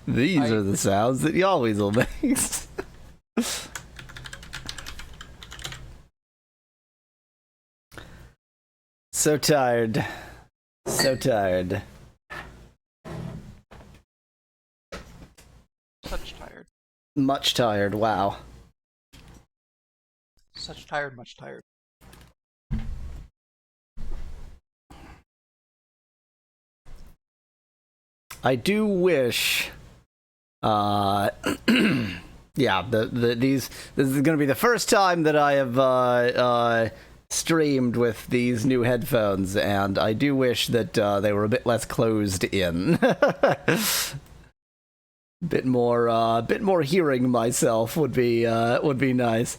These are the sounds that Yalweasel makes. So tired. So tired. Such tired. Much tired, wow. Such tired, much tired. I do wish yeah, this is going to be the first time that I have streamed with these new headphones, and I do wish that they were a bit less closed in. bit more hearing myself would be nice.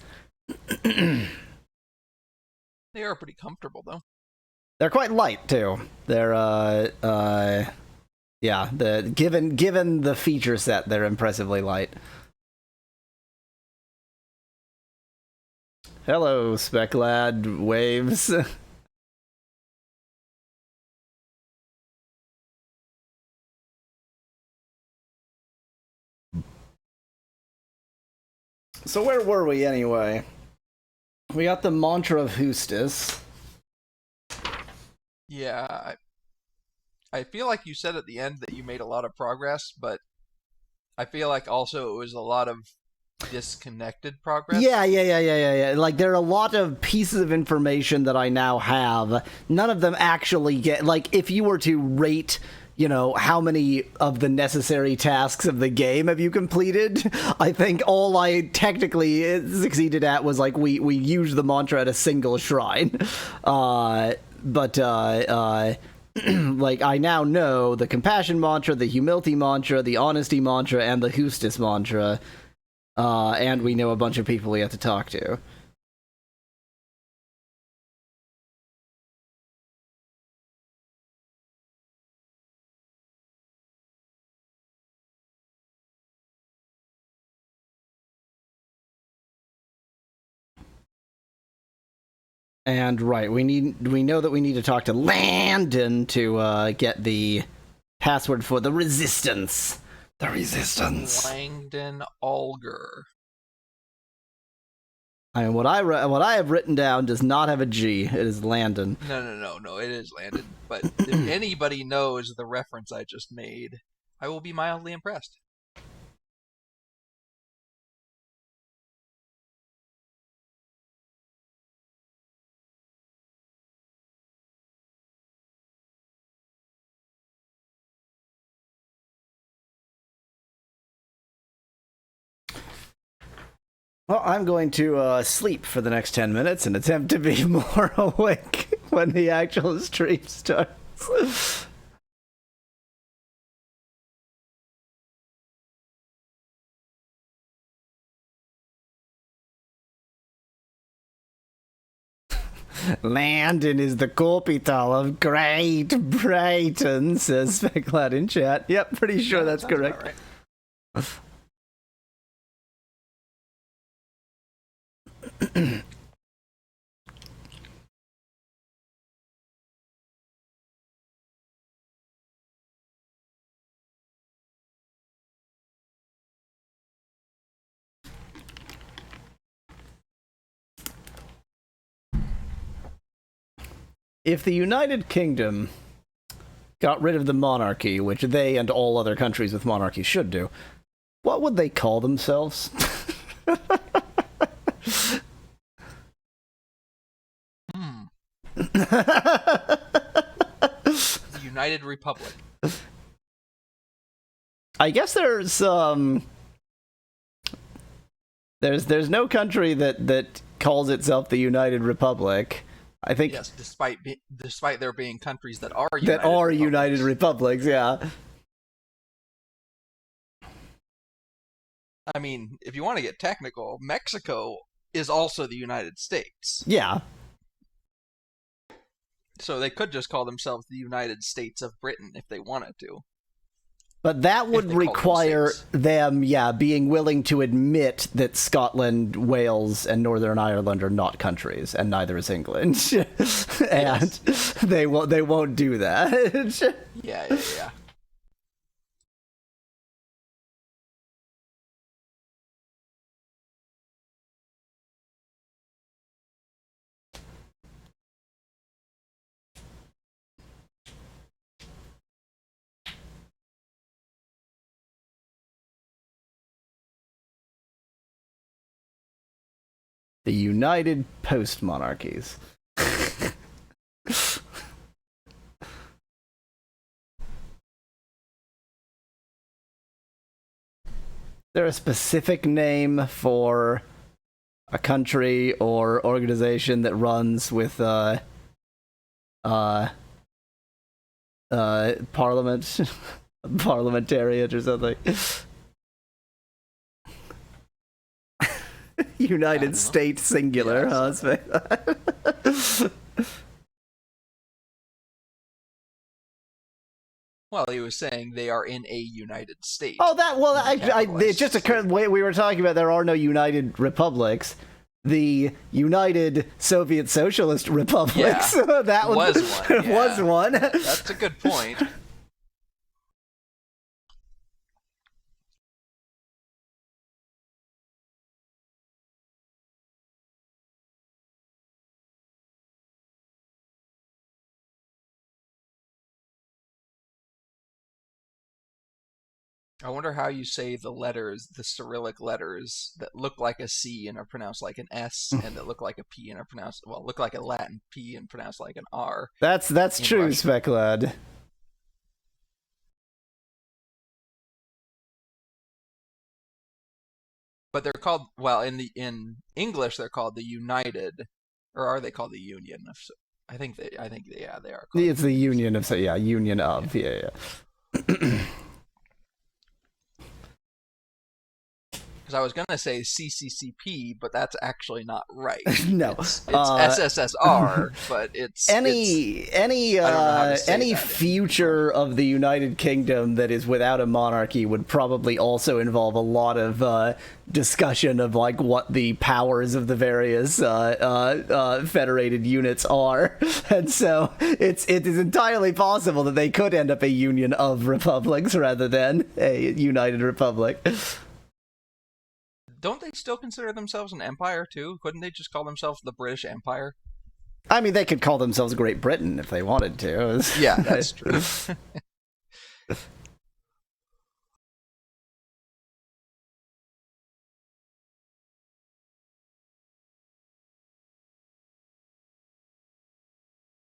They are pretty comfortable though. They're quite light too. They're yeah, given the feature set, they're impressively light. Hello, Speclad Waves. So where were we anyway? We got the mantra of Hustis. Yeah, I feel like you said at the end that you made a lot of progress, but I feel like also it was a lot of disconnected progress. Yeah. Like, there are a lot of pieces of information that I now have. None of them actually get, like, if you were to rate, you know, how many of the necessary tasks of the game have you completed, I think all I technically succeeded at was, like, we used the mantra at a single shrine. Like, I now know the compassion mantra, the humility mantra, the honesty mantra, and the Hustis mantra. And we know a bunch of people we have to talk to. And right, we know that we need to talk to Landon to get the password for the resistance. The resistance. Langdon Alger. I mean, what I have written down does not have a G. It is Landon. No, it is Landon. But if anybody knows the reference I just made, I will be mildly impressed. Well, I'm going to sleep for the next 10 minutes and attempt to be more awake when the actual stream starts. Landon is the capital of Great Britain, says Speclad in chat. Yep, pretty sure that's correct. Right. If the United Kingdom got rid of the monarchy, which they and all other countries with monarchies should do, what would they call themselves? The United Republic. I guess there's no country that calls itself the United Republic. I think yes, despite there being countries that are United Republics, yeah. I mean, if you want to get technical, Mexico is also the United States. Yeah. So they could just call themselves the United States of Britain if they wanted to. But that would they call them require states. them, being willing to admit that Scotland, Wales, and Northern Ireland are not countries, and neither is England. And they won't do that. Yeah. The United Post-Monarchies. There a specific name for a country or organization that runs with parliamentarian or something? United States singular, huh? Well, he was saying they are in a United State. Oh, it just occurred. We were talking about there are no United Republics. The United Soviet Socialist Republics. Yeah, that was one. Yeah. Was one. That's a good point. I wonder how you say the letters, the Cyrillic letters that look like a C and are pronounced like an S, and that look like a P and are pronounced, well, look like a Latin P and pronounced like an R. That's true, Speculad. But they're called, well, in English they're called the United, or are they called the Union? I think they are. Called it's the Union of, Union of, yeah. Because I was gonna say CCCP, but that's actually not right. No, it's SSSR, but it's any future of the United Kingdom that is without a monarchy would probably also involve a lot of discussion of like what the powers of the various federated units are, and so it is entirely possible that they could end up a union of republics rather than a united republic. Don't they still consider themselves an empire too? Couldn't they just call themselves the British Empire? I mean, they could call themselves Great Britain if they wanted to. Yeah, that's true.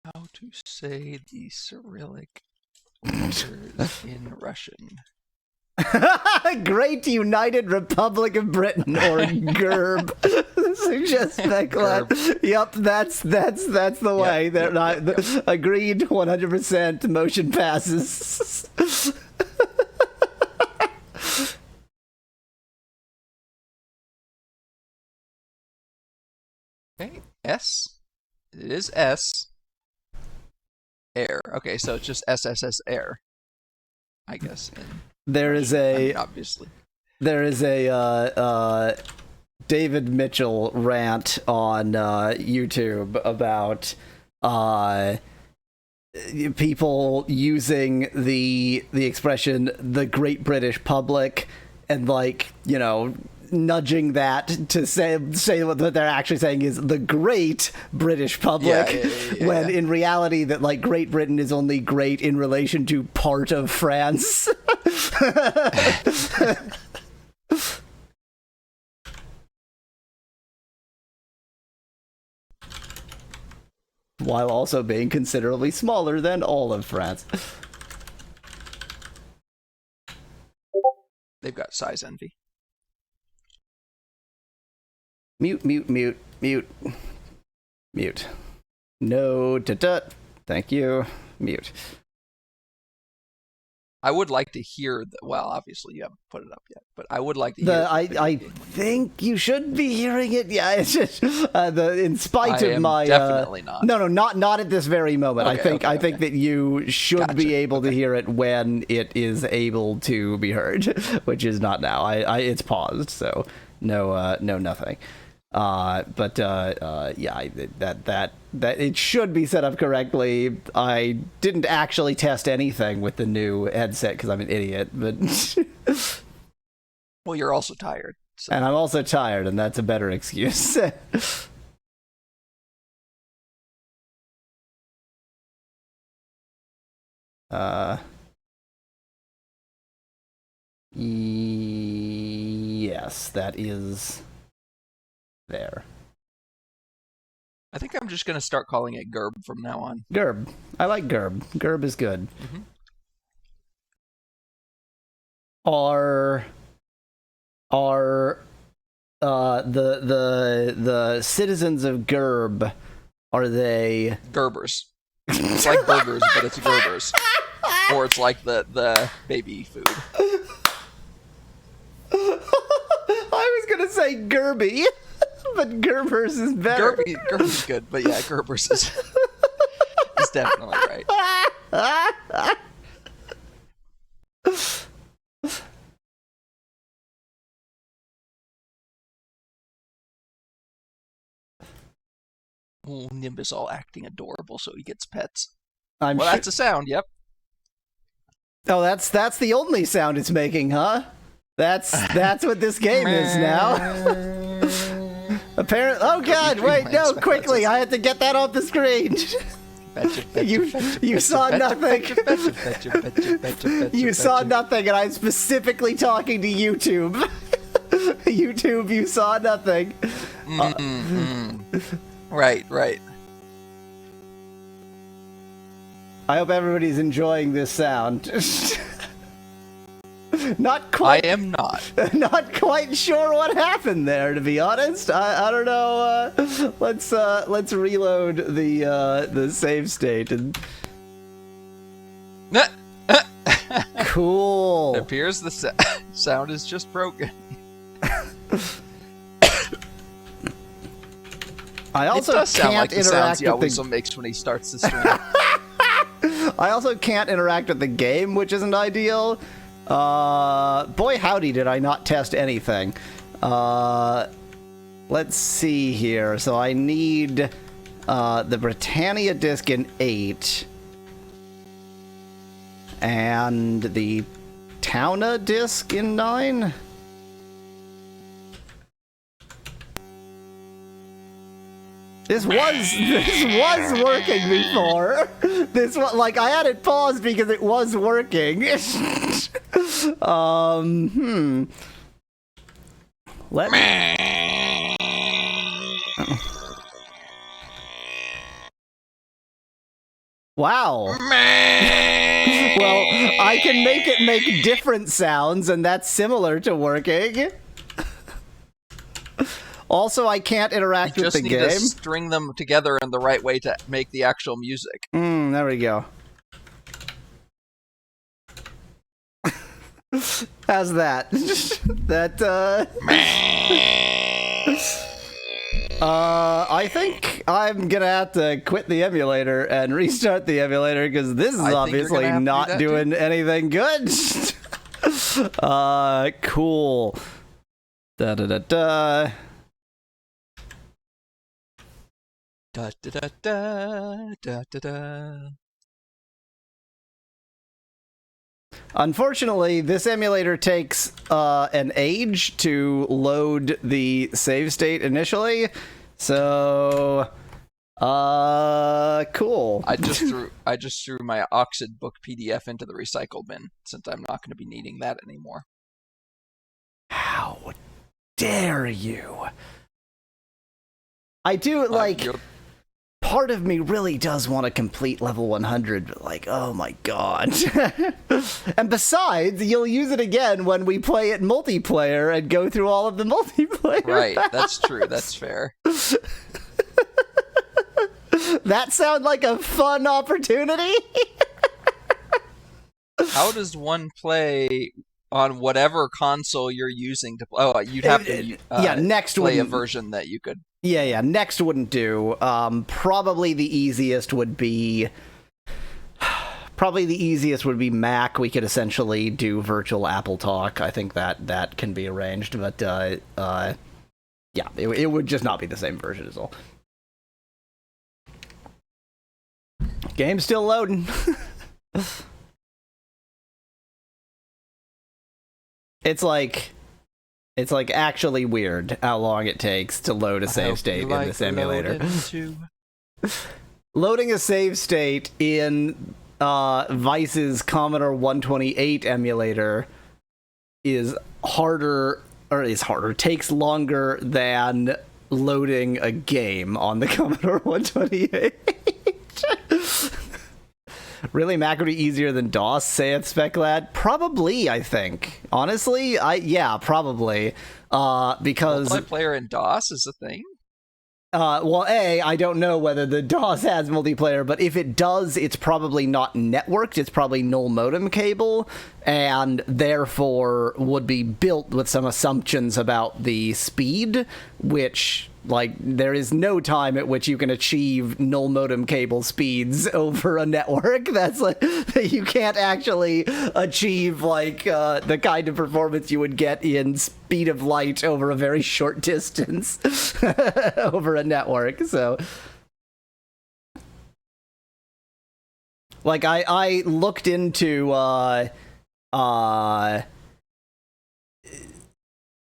How to say the Cyrillic letters in Russian? Great United Republic of Britain, or GERB. Suggest that. Yep, that's the way. They're not agreed. 100%. Motion passes. Okay, S. It is S. Air. Okay, so it's just SSS Air, I guess. There is obviously. There is a David Mitchell rant on YouTube about people using the expression "the Great British Public" and nudging that to say what they're actually saying is the Great British Public, when in reality that Great Britain is only great in relation to part of France. While also being considerably smaller than all of France. They've got size envy. Mute. No, tut. Thank you. Mute. I would like to hear. Well, obviously you haven't put it up yet, but I would like to hear. I think you should be hearing it. Yeah, it's just in spite of my definitely not. No, not at this very moment. Okay, I think that you should be able to hear it when it is able to be heard, which is not now. It's paused, so no nothing. But yeah, that it should be set up correctly. I didn't actually test anything with the new headset because I'm an idiot, but well, you're also tired, so. And I'm also tired, and that's a better excuse. Yes, that is there. I think I'm just going to start calling it Gerb from now on. Gerb. I like Gerb. Gerb is good. Mm-hmm. The citizens of Gerb, are they Gerbers? It's like burgers, but it's Gerbers. Or it's like the baby food. I was gonna say Gerby, but Gerbers is better. Gerby's good, but yeah, Gerbers is definitely right. Ooh, Nimbus all acting adorable, so he gets pets. That's a sound. Yep. Oh, that's the only sound it's making, huh? That's what this game is now. Apparently. Oh God! Wait, no! Quickly, I had to get that off the screen. You saw nothing. You saw nothing, and I'm specifically talking to YouTube. YouTube, you saw nothing. Right. I hope everybody's enjoying this sound. Not quite. I am not. Not quite sure what happened there, to be honest. I don't know. Let's reload the save state and. Cool. It appears the sound is just broken. I also it does sound can't like the interact sounds he with always makes when he starts the stream. I also can't interact with the game, which isn't ideal. Boy howdy, did I not test anything. Let's see here. So I need the Britannia disc in 8 and the Tauna disc in 9. This was working before. This was like I had it paused because it was working. Let me. Wow. Well, I can make it make different sounds, and that's similar to working. Also, I can't interact with the game. You just need to string them together in the right way to make the actual music. There we go. How's that? I think I'm gonna have to quit the emulator and restart the emulator because this is obviously not doing anything good. Cool. Da-da-da-da. Da da da da da da da. Unfortunately, this emulator takes an age to load the save state initially, so cool. I just threw my Oxyd book PDF into the recycle bin since I'm not going to be needing that anymore. How dare you? I do part of me really does want to complete level 100, but like, oh my god. And besides, you'll use it again when we play it multiplayer and go through all of the multiplayer. Right, that's true, that's fair. That sound like a fun opportunity? How does one play on whatever console you're using to play? Oh, you'd have to Next play a wouldn't. version that you could. Yeah, Next wouldn't do. Probably the easiest would be. Probably the easiest would be Mac. We could essentially do virtual Apple Talk. I think that can be arranged, but yeah, it would just not be the same version as all. Game's still loading. It's like actually weird how long it takes to load a save state in this emulator. Loading a save state in Vice's Commodore 128 emulator takes longer than loading a game on the Commodore 128. Really, Mac would be easier than DOS, saith Speculad? Probably, I think. Honestly, probably. Because multiplayer in DOS is a thing? Well, I don't know whether the DOS has multiplayer, but if it does, it's probably not networked. It's probably null modem cable, and therefore would be built with some assumptions about the speed, which, like, there is no time at which you can achieve null modem cable speeds over a network. That's like, you can't actually achieve, like, the kind of performance you would get in speed of light over a very short distance over a network. So, like, I looked into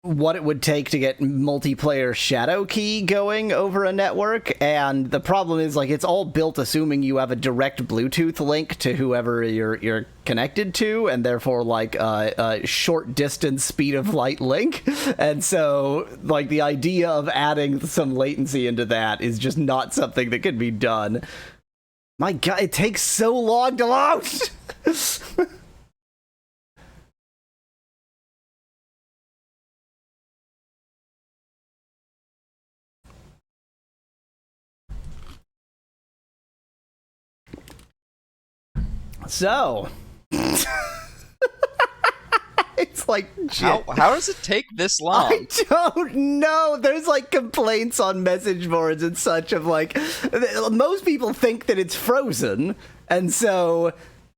what it would take to get multiplayer shadow key going over a network, and the problem is, like, it's all built assuming you have a direct Bluetooth link to whoever you're connected to, and therefore, like, a short distance speed of light link. And so, like, the idea of adding some latency into that is just not something that can be done. My god, it takes so long to load! So, it's like, how does it take this long? I don't know. There's like complaints on message boards and such of like, most people think that it's frozen, and so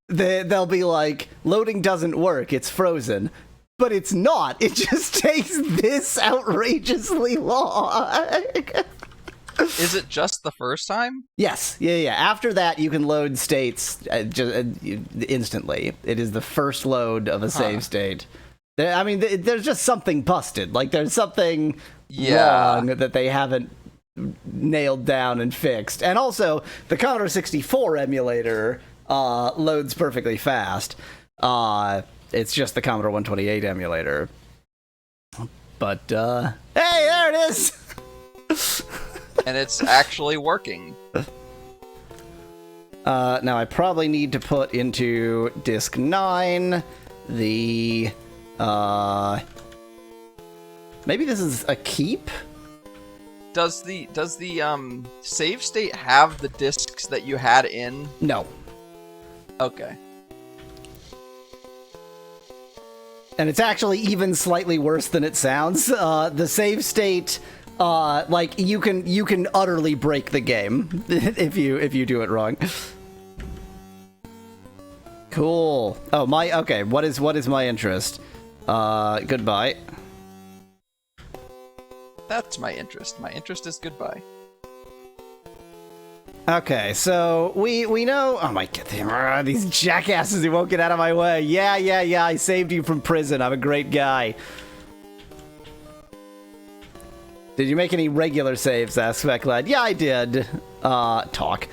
they'll be like, loading doesn't work, it's frozen. But it's not. It just takes this outrageously long. Is it just the first time? Yes. Yeah. After that, you can load states instantly. It is the first load of a save state. I mean, there's just something busted. Like, there's something wrong that they haven't nailed down and fixed. And also, the Commodore 64 emulator loads perfectly fast. It's just the Commodore 128 emulator. But, hey, there it is! And it's actually working. Now I probably need to put into disk 9 the maybe this is a keep? Does the save state have the disks that you had in? No. Okay. And it's actually even slightly worse than it sounds. The save state, like, you can utterly break the game if you do it wrong. Cool. Oh, okay. What is my interest? Goodbye. That's my interest. My interest is goodbye. Okay, so we know. Oh my god, these jackasses who won't get out of my way. Yeah. I saved you from prison. I'm a great guy. Did you make any regular saves? Asked Speculad. Yeah, I did. Talk.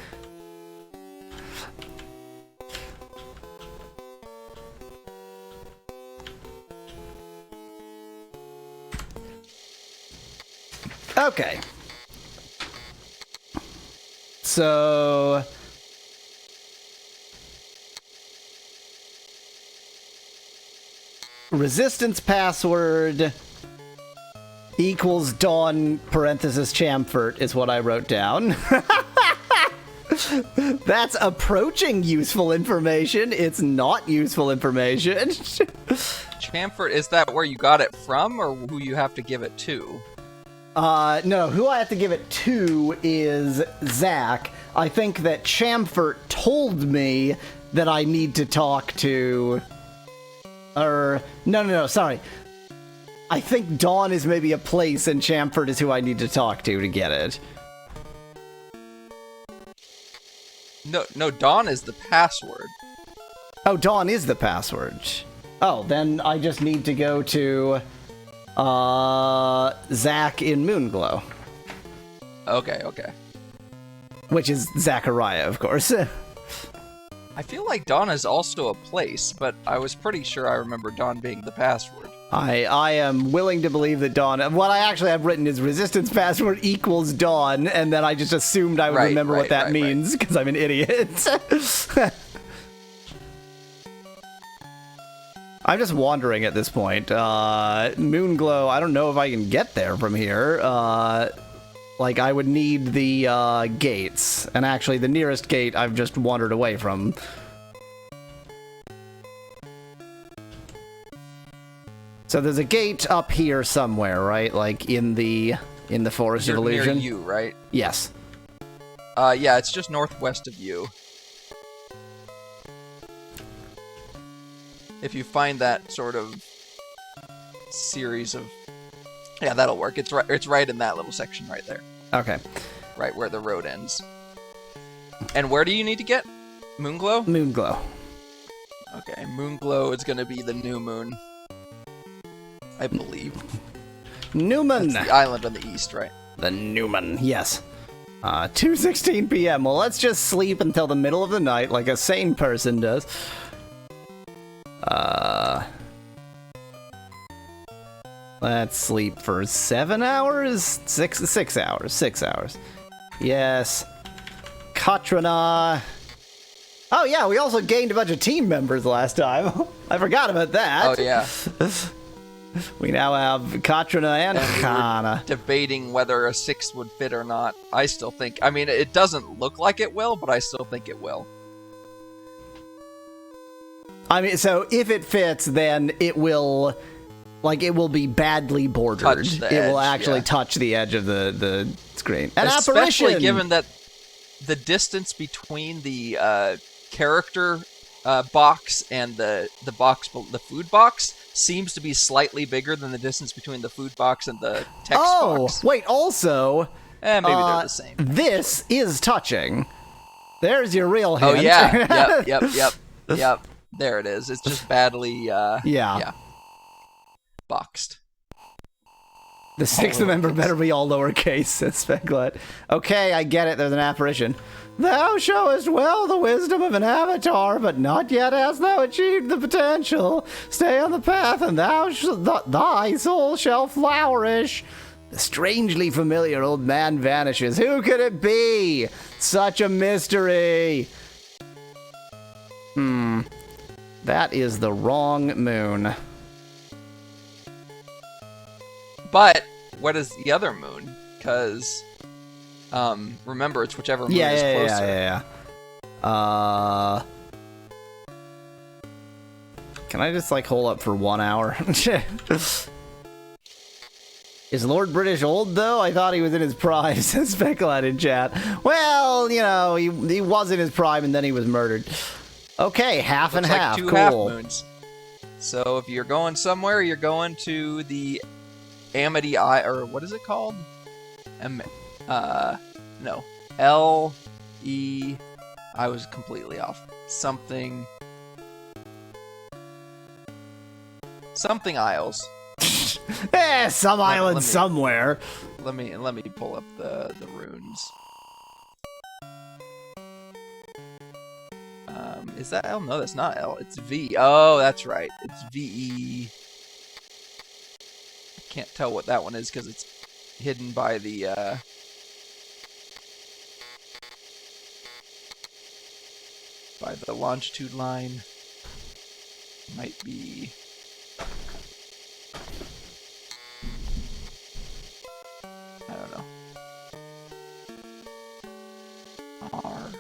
Okay. So resistance password equals Dawn parenthesis Chamfort is what I wrote down. That's approaching useful information. It's not useful information. Chamfort, is that where you got it from, or who you have to give it to? No, who I have to give it to is Zach. I think that Chamfort told me that I need to talk to... No, sorry. I think Dawn is maybe a place, and Chamfort is who I need to talk to get it. No, Dawn is the password. Oh, Dawn is the password. Oh, then I just need to go to... Zach in Moonglow. Okay. Which is Zachariah, of course. I feel like Dawn is also a place, but I was pretty sure I remember Dawn being the password. I am willing to believe that Dawn... What I actually have written is resistance password equals Dawn, and then I just assumed I would remember what that means, because I'm an idiot. I'm just wandering at this point. Moonglow, I don't know if I can get there from here. Like, I would need the gates. And actually, the nearest gate I've just wandered away from. So there's a gate up here somewhere, right? Like, in the Forest of Illusion? Near you, right? Yes. Yeah, it's just northwest of you. If you find that sort of series of... Yeah, that'll work. It's right in that little section right there. Okay. Right where the road ends. And where do you need to get? Moonglow? Moonglow. Okay, Moonglow is going to be the new moon. I believe. Newman! That's the island on the east, right? The Newman, yes. 2:16 p.m. Well, let's just sleep until the middle of the night like a sane person does. Let's sleep for 7 hours? 6 hours. 6 hours. Yes. Katrina. Oh yeah, we also gained a bunch of team members last time. I forgot about that. Oh yeah. We now have Katrina and Hana. Debating whether a 6 would fit or not. I still think... I mean, it doesn't look like it will, but I still think it will. I mean, so if it fits, then it will... Like, it will be badly bordered. It will actually touch the edge of the screen. An Especially apparition! given that the distance between the character box and the food box seems to be slightly bigger than the distance between the food box and the text box. Oh, wait, also... maybe they're the same. This is touching. There's your real hint. Oh, yeah. Yep. There it is. It's just badly, yeah. Boxed. The sixth member better be all lowercase, says Speclet. Okay, I get it. There's an apparition. Thou showest well the wisdom of an avatar, but not yet hast thou achieved the potential. Stay on the path, and thy soul shall flourish. The strangely familiar old man vanishes. Who could it be? Such a mystery. That is the wrong moon. But what is the other moon? Because, remember, it's whichever moon is closer. Yeah. Can I just, like, hole up for 1 hour? Is Lord British old, though? I thought he was in his prime, says Speculate in chat. Well, you know, he was in his prime and then he was murdered. Okay, half and half. Two cool. half moons. So if you're going somewhere, you're going to the Amity Eye, or what is it called? No. L-E... I was completely off. Something Isles. Some island somewhere. Let me pull up the runes. Is that L? No, that's not L. It's V. Oh, that's right. It's V-E. I can't tell what that one is because it's hidden by the longitude line. Might be... I don't know. R.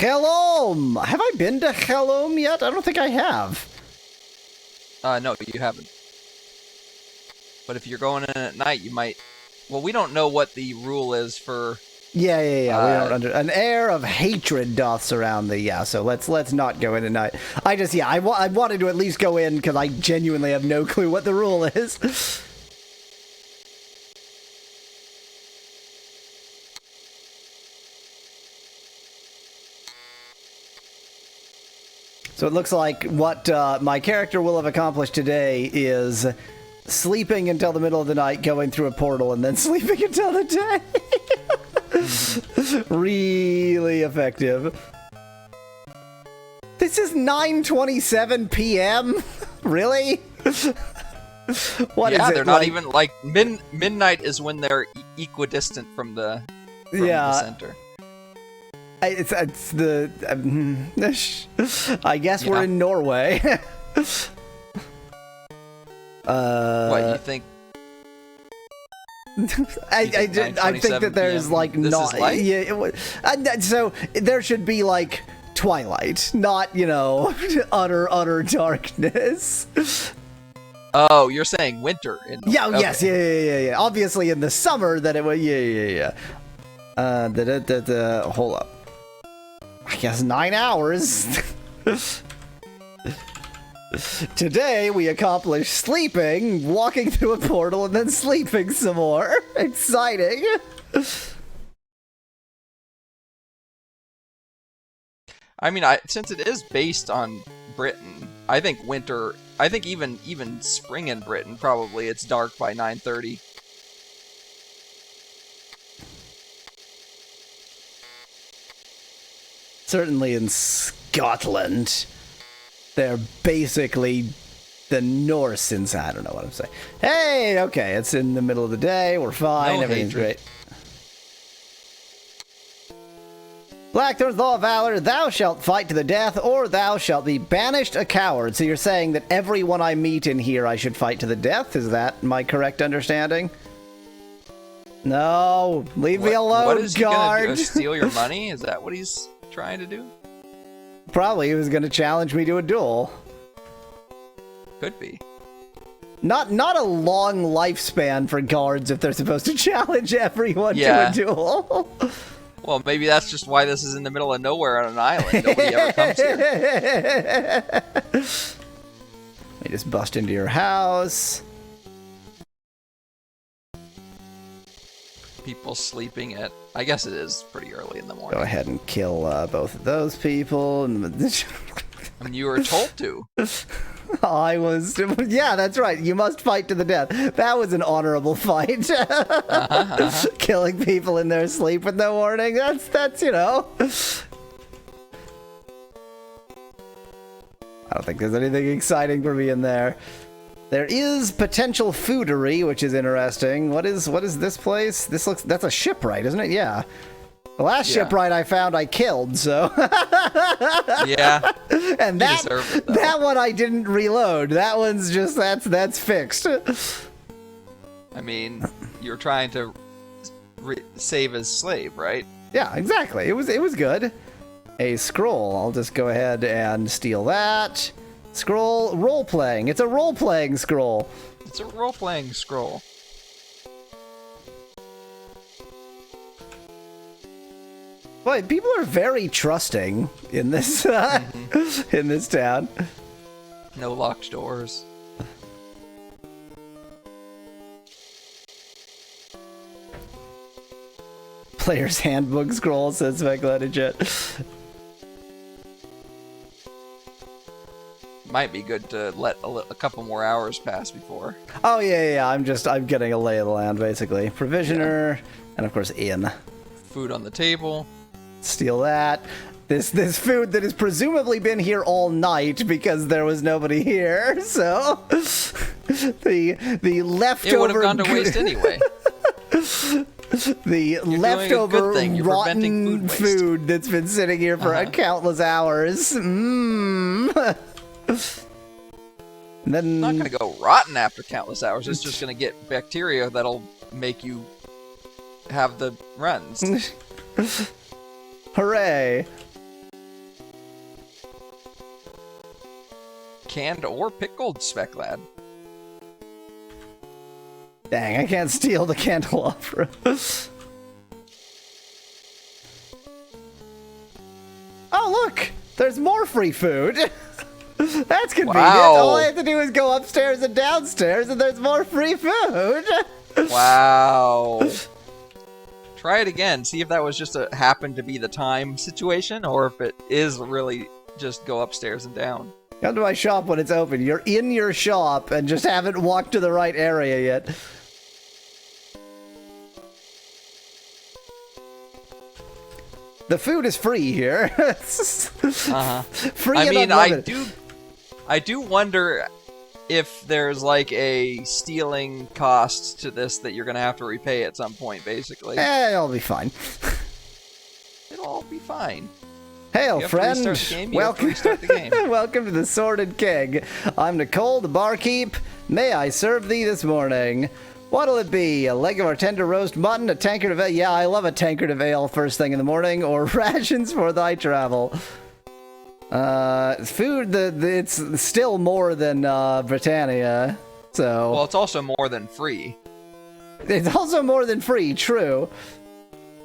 Helom! Have I been to Helom yet? I don't think I have. No, you haven't. But if you're going in at night, you might... Well, we don't know what the rule is for... Yeah. We don't an air of hatred doth surround thee. Yeah, so let's not go in at night. I wanted to at least go in because I genuinely have no clue what the rule is. So it looks like what my character will have accomplished today is sleeping until the middle of the night, going through a portal, and then sleeping until the day. Really effective. This is 9:27 p.m.? Really? What is it? They're not even like midnight is when they're equidistant from the center. It's the I guess we're in Norway. What you think? I think that there's like not so there should be like twilight, not utter darkness. Oh, you're saying winter in okay. Yes, yeah. Obviously in the summer that it would hold up. I guess 9 hours. Today we accomplished sleeping, walking through a portal, and then sleeping some more. Exciting. I mean, since it is based on Britain, I think winter. I think even spring in Britain probably it's dark by 9:30. Certainly in Scotland, they're basically the Norse inside. I don't know what I'm saying. Hey, okay, it's in the middle of the day. We're fine. Everything's great. Blackthorn's Law of Valor, thou shalt fight to the death, or thou shalt be banished a coward. So you're saying that everyone I meet in here I should fight to the death? Is that my correct understanding? No, leave me alone, what is guard. He gonna do? Steal your money? Is that what he's trying to do? Probably he was going to challenge me to a duel. Could be. Not a long lifespan for guards if they're supposed to challenge everyone to a duel. Well, maybe that's just why this is in the middle of nowhere on an island. Nobody ever comes here. They just bust into your house. People sleeping at... I guess it is pretty early in the morning. Go ahead and kill both of those people. I mean, you were told to. I was... Yeah, that's right. You must fight to the death. That was an honorable fight. Killing people in their sleep with no warning. That's I don't think there's anything exciting for me in there. There is potential foodery, which is interesting. What is this place? That's a shipwright, isn't it? Yeah. The last shipwright I found, I killed, so. Yeah. And that one I didn't reload. That one's just that's fixed. I mean, you're trying to save his slave, right? Yeah, exactly. It was good. A scroll. I'll just go ahead and steal that. Scroll role-playing. It's a role-playing scroll. It's a role-playing scroll. Boy, people are very trusting in this in this town. No locked doors. Player's handbook scroll, says Speculated. Might be good to let a couple more hours pass before. Oh yeah. I'm getting a lay of the land basically. Provisioner, and of course inn. Food on the table. Steal that. This food that has presumably been here all night because there was nobody here. So the leftover. It would have gone to waste anyway. The leftover rotten food that's been sitting here for countless hours. Then not gonna go rotten after countless hours. It's just gonna get bacteria that'll make you have the runs. Hooray! canned or pickled specklad. Dang, I can't steal the candelabra. Oh, look! There's more free food! That's convenient. Wow. All I have to do is go upstairs and downstairs, and there's more free food! Wow. Try it again. See if that was just a happened to be the time situation, or if it is really just go upstairs and down. Come to my shop when it's open. You're in your shop and just haven't walked to the right area yet. The food is free here. Free and unlimited. I do wonder if there's like a stealing cost to this that you're gonna have to repay at some point, basically. It'll be fine. It'll all be fine. Hail, friend. Welcome Welcome to the Sword and Keg. I'm Nicole, the barkeep. May I serve thee this morning? What'll it be? A leg of our tender roast mutton, a tankard of ale? Yeah, I love a tankard of ale first thing in the morning, or rations for thy travel. Food, it's still more than Britannia, so... Well, it's also more than free. It's also more than free, true.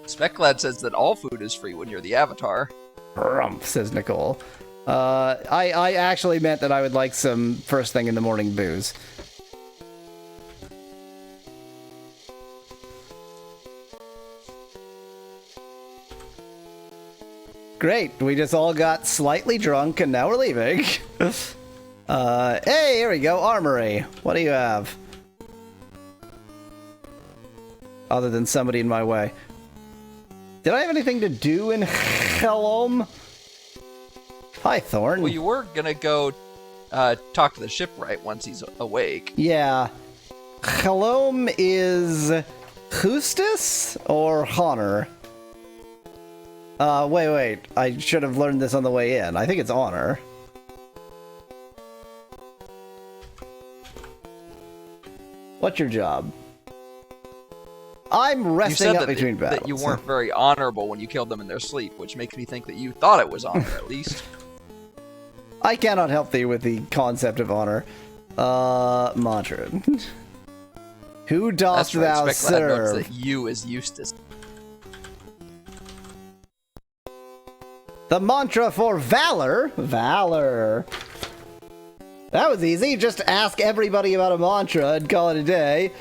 Specklad says that all food is free when you're the Avatar. Rumph, says Nicole. I actually meant that I would like some first thing in the morning booze. Great, we just all got slightly drunk and now we're leaving. Hey, here we go, armory. What do you have? Other than somebody in my way. Did I have anything to do in Helom? Hi, Thorn. Well, you were gonna go talk to the shipwright once he's awake. Yeah. Helom is Hustis or Honor? Wait. I should have learned this on the way in. I think it's Honor. What's your job? I'm resting up between battles. That you weren't very honorable when you killed them in their sleep, which makes me think that you thought it was honor, at least. I cannot help thee with the concept of honor. Mantra. Who dost thou serve? That you is Eustace. The mantra for valor. Valor. That was easy. Just ask everybody about a mantra and call it a day.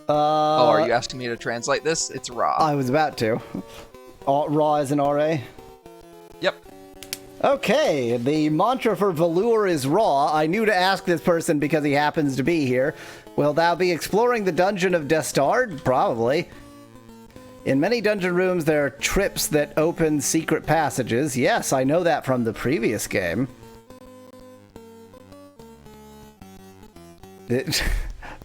Oh, are you asking me to translate this? It's Ra. I was about to. Ra is an RA? Yep. Okay, the mantra for Velour is Ra. I knew to ask this person because he happens to be here. Will thou be exploring the dungeon of Destard? Probably. In many dungeon rooms, there are trips that open secret passages. Yes, I know that from the previous game.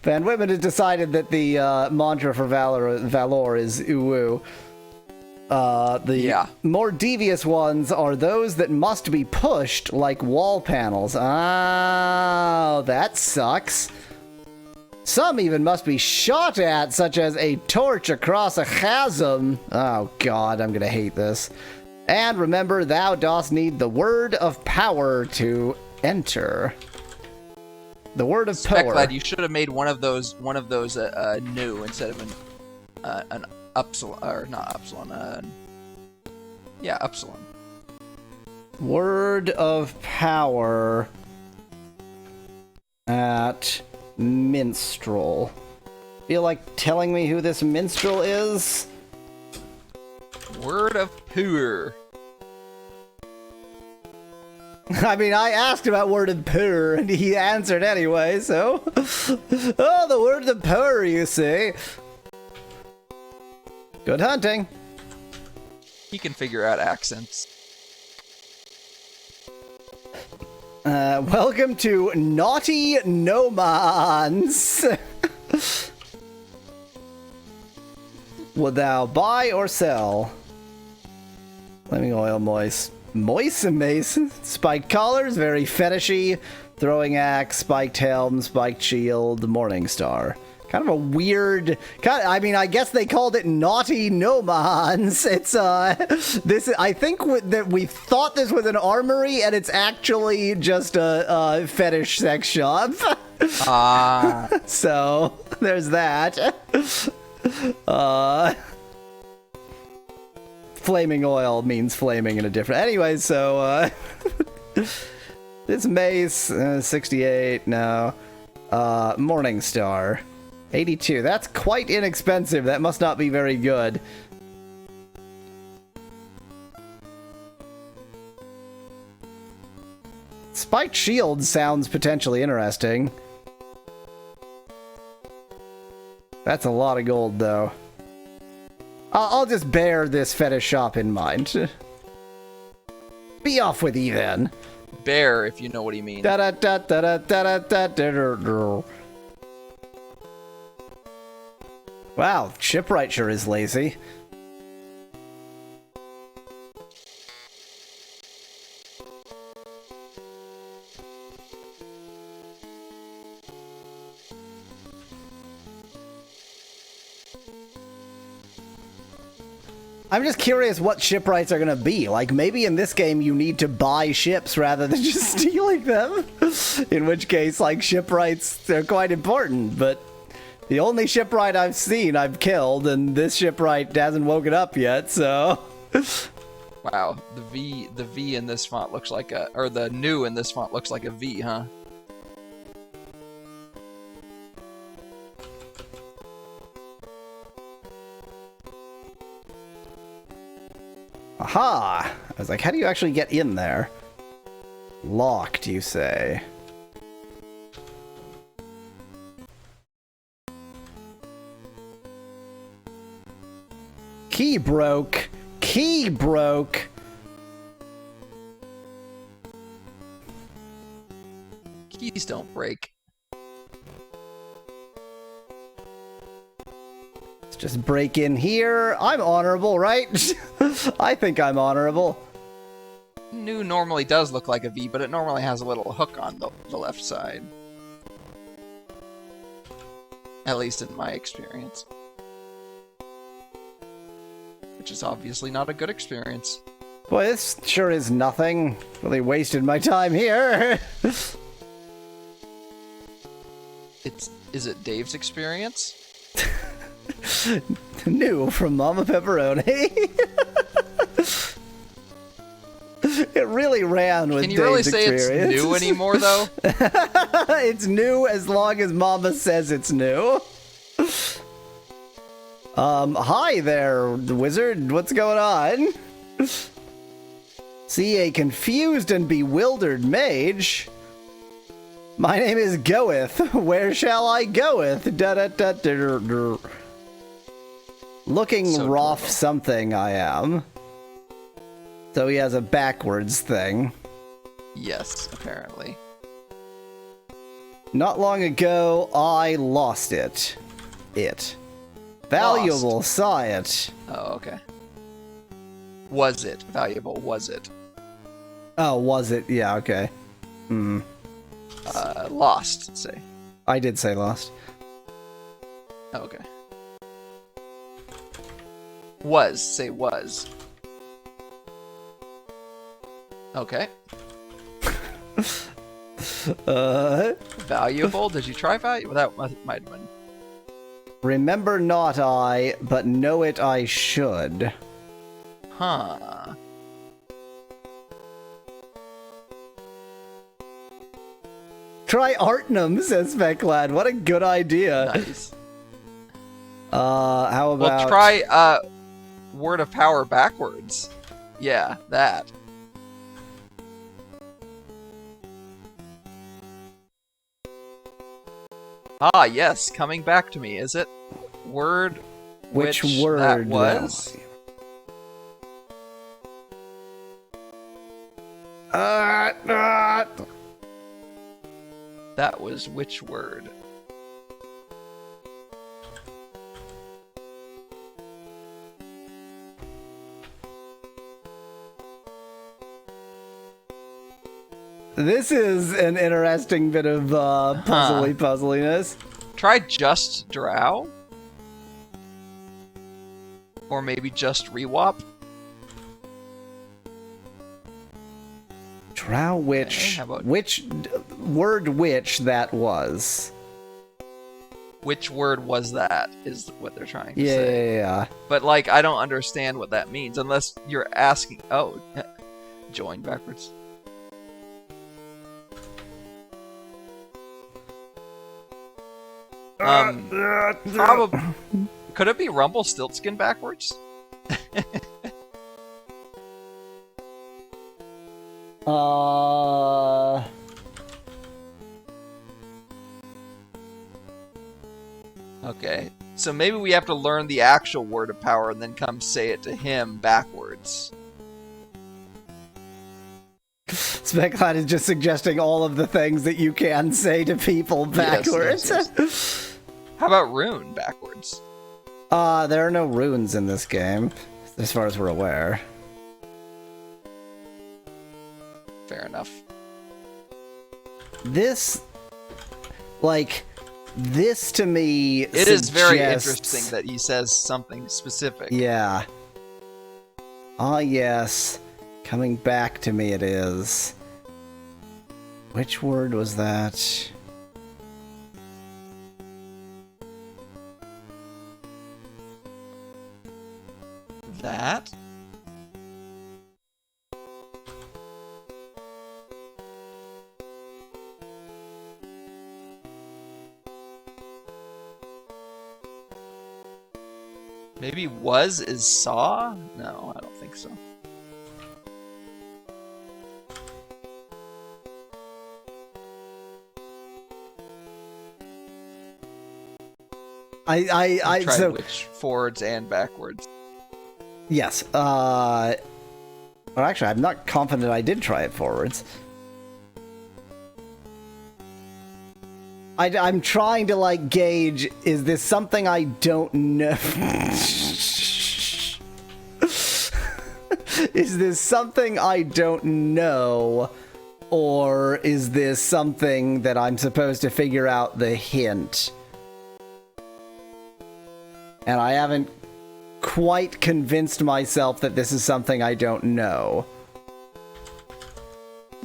Van Whitman has decided that the mantra for Valor is Uwu. The more devious ones are those that must be pushed, like wall panels. Oh, that sucks. Some even must be shot at, such as a torch across a chasm. Oh god, I'm gonna hate this. And remember, thou dost need the word of power to enter. The word of power. Specklad, you should have made one of those new instead of an upsilon, or not upsilon. Yeah, upsilon. Word of power at minstrel. Feel like telling me who this minstrel is? Word of power. I mean, I asked about word of power, and he answered anyway, so... Oh, the word of power, you see. Good hunting. He can figure out accents. Welcome to Naughty Nomans. Would thou buy or sell? Flaming oil, moist and mason. Spiked collars, very fetishy. Throwing axe, spiked helm, spiked shield, morning star. Kind of a weird. I mean, I guess they called it Naughty Nomans. It's this. I think that we thought this was an armory, and it's actually just a fetish sex shop. So there's that. Flaming oil means flaming in a different. Anyway, so this mace 68. No, Morning Star. 82. That's quite inexpensive. That must not be very good. Spiked shield sounds potentially interesting. That's a lot of gold, though. I'll just bear this fetish shop in mind. Be off with you, then. Bear, if you know what he means. Wow, Shipwright sure is lazy. I'm just curious what shipwrights are going to be. Like, maybe in this game you need to buy ships rather than just stealing them. In which case, like, shipwrights, they're quite important, but the only shipwright I've seen, I've killed, and this shipwright hasn't woken up yet, so... Wow, the V in this font looks like a... Or the new in this font looks like a V, huh? Aha! I was like, how do you actually get in there? Locked, you say? Key broke. Key broke. Keys don't break. Let's just break in here. I'm honorable, right? I think I'm honorable. New normally does look like a V, but it normally has a little hook on the left side. At least in my experience. Which is obviously not a good experience. Boy, this sure is nothing. Really wasted my time here. Is it Dave's experience? New from Mama Pepperoni. It really ran with Dave's experience. Can you really say it's new anymore, though? It's new as long as Mama says it's new. Hi there, wizard. What's going on? See a confused and bewildered mage. My name is Goeth. Where shall I goeth? Da da da da da. Looking so rough something I am. So he has a backwards thing. Yes, apparently. Not long ago, I lost it. Valuable, lost. Saw it. Oh, okay. Was it valuable? Was it? Oh, was it? Yeah, okay. Hmm. Lost, say. I did say lost. Oh, okay. Was, say was. Okay. Valuable? Did you try value? That might have been. Remember not I, but know it I should. Huh. Try Artnum, says Fecklad. What a good idea. Nice. How about... Well, try, Word of Power backwards. Yeah, that. Ah, yes, coming back to me, is it? Word which word that was? That was which word? This is an interesting bit of puzzliness. Try just Drow? Or maybe just Rewop? Drow witch. Okay, which word witch that was? Which word was that, is what they're trying to say. Yeah. But, like, I don't understand what that means, unless you're asking... Oh, join backwards. Probably... Could it be Rumpelstiltskin backwards? Okay, so maybe we have to learn the actual word of power and then come say it to him backwards. Specklad is just suggesting all of the things that you can say to people backwards. Yes. How about rune backwards? There are no runes in this game, as far as we're aware. Fair enough. This to me It is very interesting that he says something specific. Yeah. Ah, yes. Coming back to me it is. Which word was that? That? Maybe was is saw? No, I don't think so. I tried so which forwards and backwards. yes. Well, actually, I'm not confident I did try it forwards. I'm trying to like gauge, is this something I don't know? Is this something I don't know? Or is this something that I'm supposed to figure out the hint? And I haven't quite convinced myself that this is something I don't know.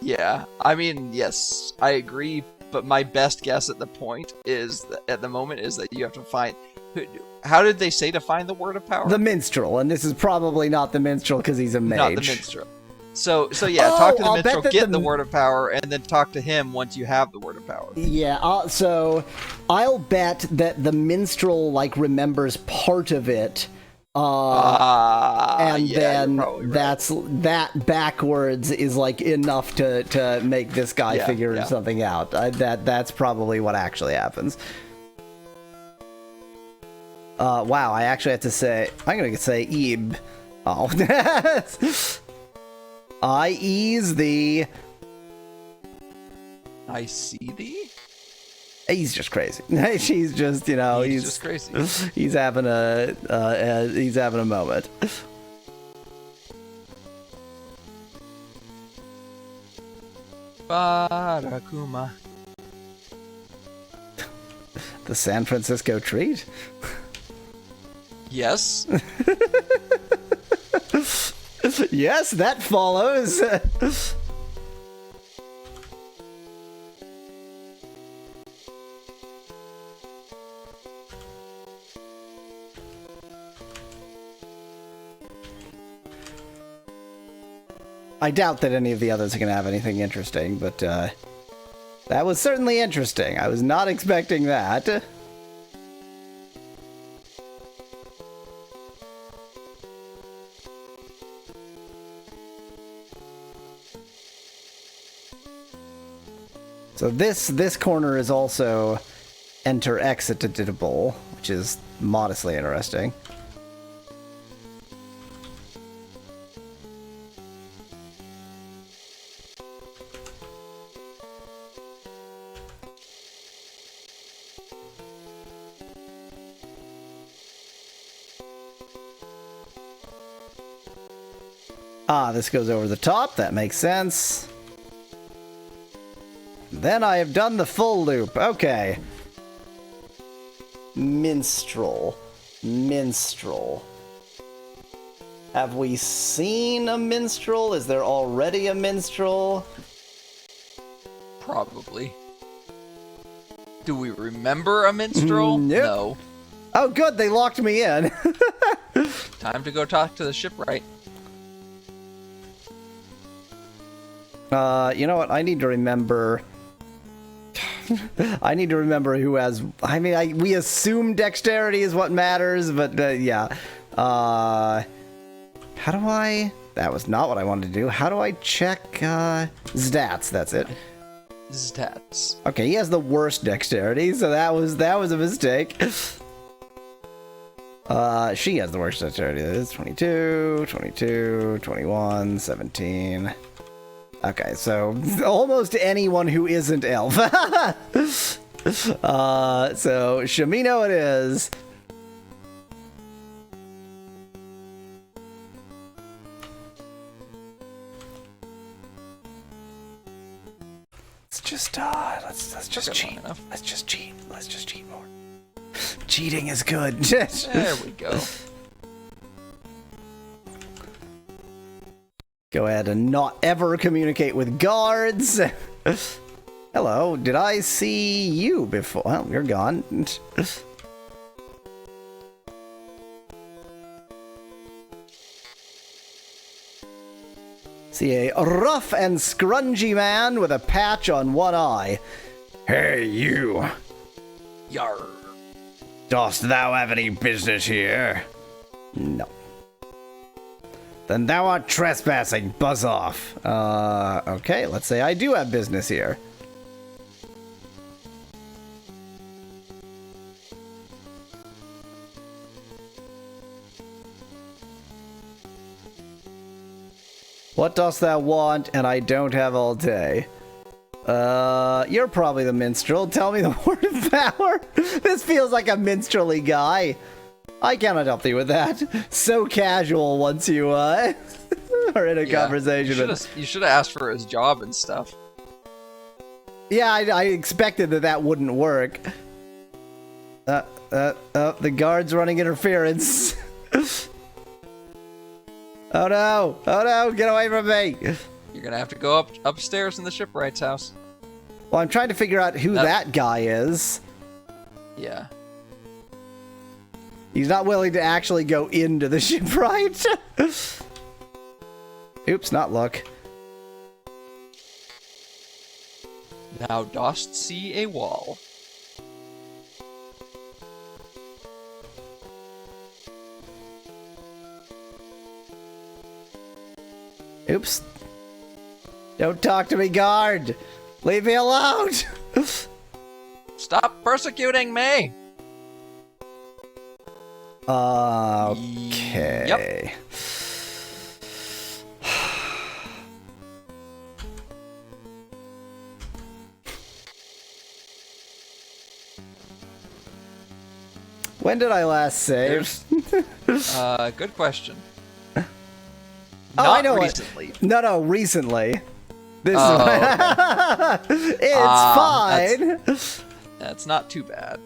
Yeah, I mean, yes, I agree. But my best guess at the point is, at the moment, is that you have to find... How did they say to find the word of power? The minstrel, and this is probably not the minstrel because he's a mage. Not the minstrel. So yeah, talk to the I'll minstrel, bet that get the word of power, and then talk to him once you have the word of power. Yeah, so I'll bet that the minstrel, like, remembers part of it, and yeah, then you're probably right. that backwards is, like, enough to make this guy figure something out. That's probably what actually happens. Wow, I actually have to say... I'm gonna say Ebe. Oh. I ease thee. I see thee? He's just crazy. He's just, you know, he's just crazy. He's having a moment. Barakuma. The San Francisco treat? Yes. Yes, that follows. I doubt that any of the others are going to have anything interesting, but that was certainly interesting. I was not expecting that. So this corner is also enter-exitable, which is modestly interesting. Ah, this goes over the top. That makes sense. Then I have done the full loop. Okay. Minstrel. Minstrel. Have we seen a minstrel? Is there already a minstrel? Probably. Do we remember a minstrel? Nope. No. Oh, good, they locked me in. Time to go talk to the shipwright. You know what? I need to remember. I need to remember who has. I mean, we assume dexterity is what matters, but yeah. How do I? That was not what I wanted to do. How do I check stats? That's it. Stats. Okay, he has the worst dexterity, so that was a mistake. She has the worst dexterity. That is 22, 22, 21, 17. Okay, so almost anyone who isn't elf. So Shamino it is. Let's just let's just cheat. Let's just cheat. Let's just cheat more. Cheating is good. There we go. Go ahead and not ever communicate with guards. Hello, did I see you before? Well, you're gone. See a rough and scrungy man with a patch on one eye. Hey, you. Yar. Dost thou have any business here? No. Then thou art trespassing. Buzz off. Okay, let's say I do have business here. What dost thou want? And I don't have all day. You're probably the minstrel. Tell me the word of power. This feels like a minstrel-y guy. I cannot help you with that. So casual once you are in a conversation. You should have asked for his job and stuff. Yeah, I expected that wouldn't work. The guard's running interference. Oh no! Oh no! Get away from me! You're gonna have to go upstairs in the shipwright's house. Well, I'm trying to figure out who that guy is. Yeah. He's not willing to actually go into the shipwright. Oops, not luck. Thou dost see a wall. Oops. Don't talk to me, guard! Leave me alone! Stop persecuting me! Okay. Yep. When did I last save? Good question. I know recently. No, recently. This is okay. It's fine. That's not too bad.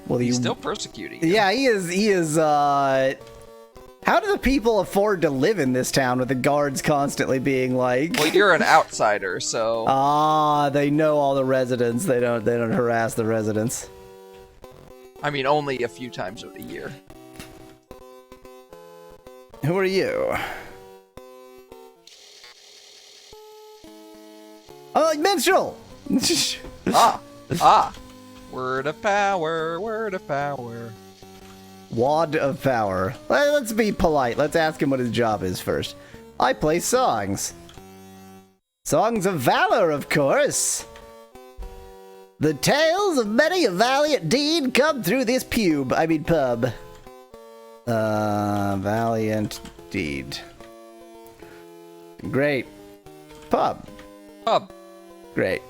Well, He's still persecuting you. Yeah, he is, how do the people afford to live in this town with the guards constantly being like... Well, you're an outsider, so... they know all the residents. They don't harass the residents. I mean, only a few times a year. Who are you? Oh, minstrel! Word of power, word of power. Wad of power. Let's be polite. Let's ask him what his job is first. I play songs. Songs of valor, of course. The tales of many a valiant deed come through this pub. Valiant deed. Great. Pub. Great.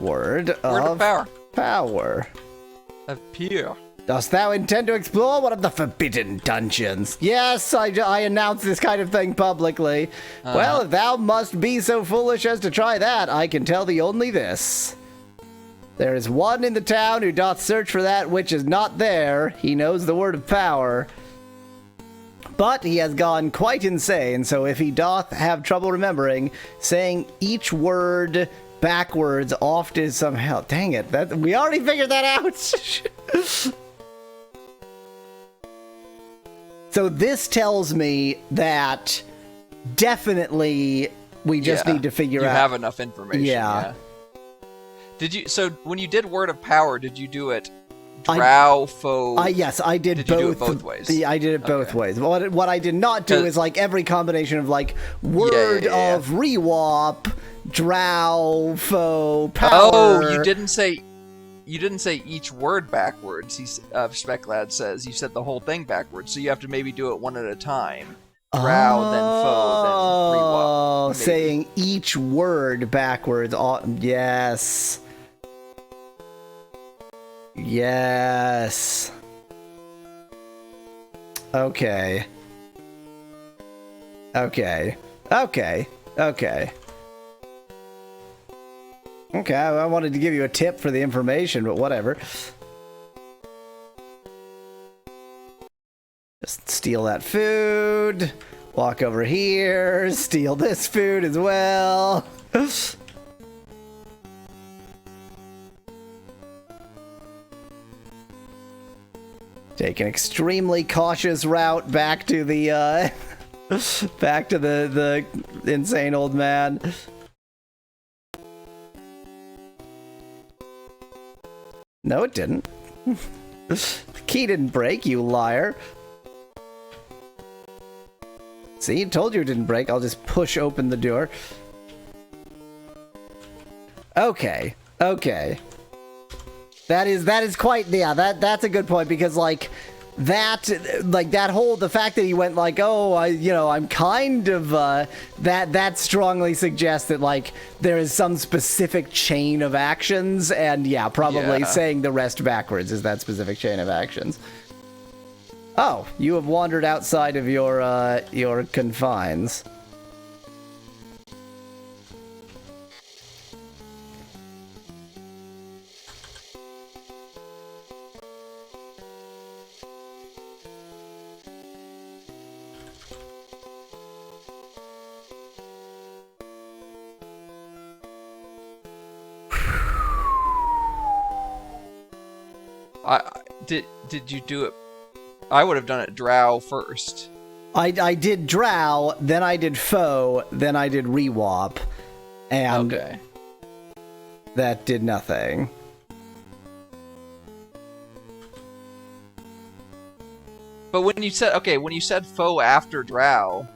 Word of power. Power. Of pure. Dost thou intend to explore one of the forbidden dungeons? Yes, I announce this kind of thing publicly. Well, if thou must be so foolish as to try that, I can tell thee only this. There is one in the town who doth search for that which is not there. He knows the word of power. But he has gone quite insane, so if he doth have trouble remembering, saying each word backwards oft is some help. Dang it, we already figured that out! So this tells me that definitely we just need to figure out. You have enough information. Yeah. Did you? So when you did Word of Power, did you do it drow, foe? Yes, I did did both. You do it both ways? I did it both ways. What I did not do is like every combination of like word of rewop, drow, foe, power. Oh, you didn't say each word backwards. Speclad says you said the whole thing backwards, so you have to maybe do it one at a time. Drow, then foe, then rewop. Maybe. Saying each word backwards. Yes. Yes. Okay. Okay. Okay. Okay. Okay, I wanted to give you a tip for the information, but whatever. Just steal that food. Walk over here. Steal this food as well. Take an extremely cautious route back to the back to the insane old man. No, it didn't. The key didn't break, you liar. See, told you it didn't break. I'll just push open the door. Okay. Okay. That is quite, yeah, that's a good point, because like that whole, the fact that he went like, oh, I'm kind of, that strongly suggests that like there is some specific chain of actions, and yeah, probably saying the rest backwards is that specific chain of actions. Oh, you have wandered outside of your confines. Did you do it? I would have done it drow first. I did drow, then I did foe, then I did rewop, and that did nothing. But when you said foe after drow,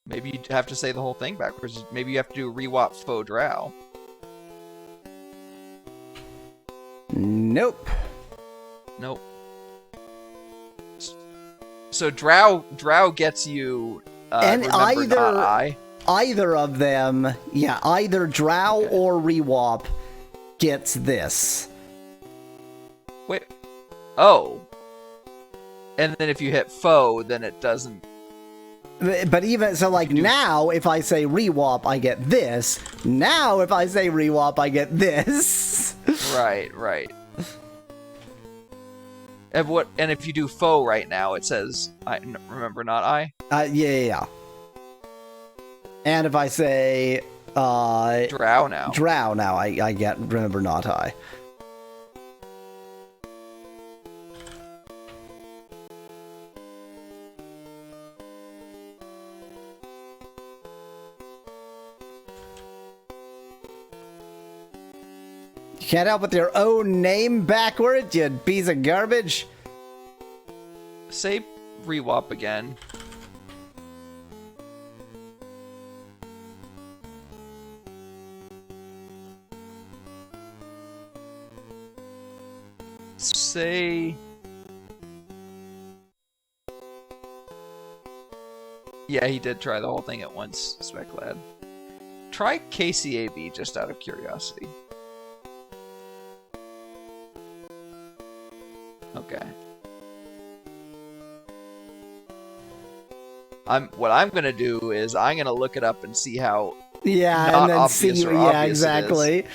maybe you'd have to say the whole thing backwards. Maybe you have to do rewop foe drow. Nope. Nope. So drow gets you and either of them, yeah, either drow or rewop gets this. Wait. Oh. And then if you hit foe, then it doesn't. But even so, like now, if I say rewop, I get this. Now, if I say rewop, I get this. Right. And if you do foe right now, it says I remember not I. Yeah. And if I say drow now, I get remember not I. You can't help with your own name backwards, you piece of garbage. Say rewop again. Say... Yeah, he did try the whole thing at once, Speclad. Try KCAB just out of curiosity. Okay. What I'm gonna do is I'm gonna look it up and see how Yeah, and then see. Yeah, exactly.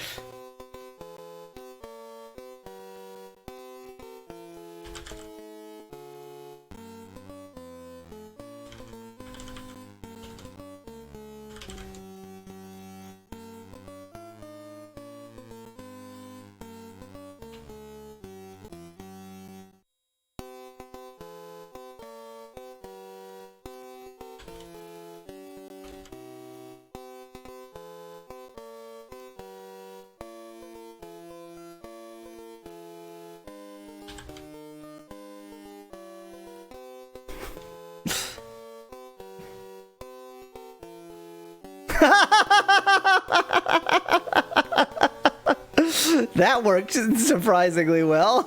That worked surprisingly well.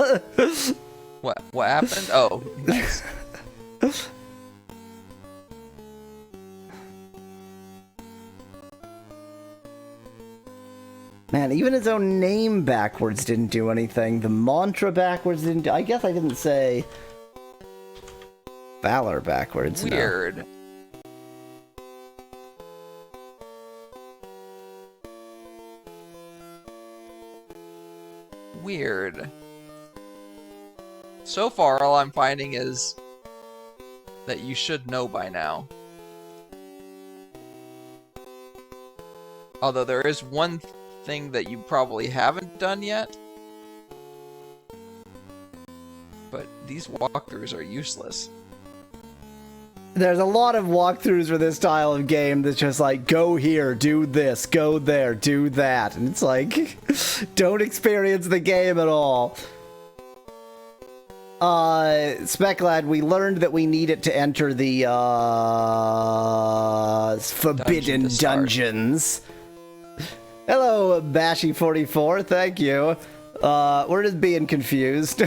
What happened? Oh, nice. Man, even his own name backwards didn't do anything. The mantra backwards didn't do... I guess I didn't say Valor backwards. Weird. No. Weird. So far, all I'm finding is that you should know by now. Although there is one thing that you probably haven't done yet. But these walkthroughs are useless. There's a lot of walkthroughs for this style of game that's just like, go here, do this, go there, do that. And it's like, don't experience the game at all. Speculad, we learned that we needed to enter the, Forbidden Dungeons. Hello, Bashy44, thank you. We're just being confused.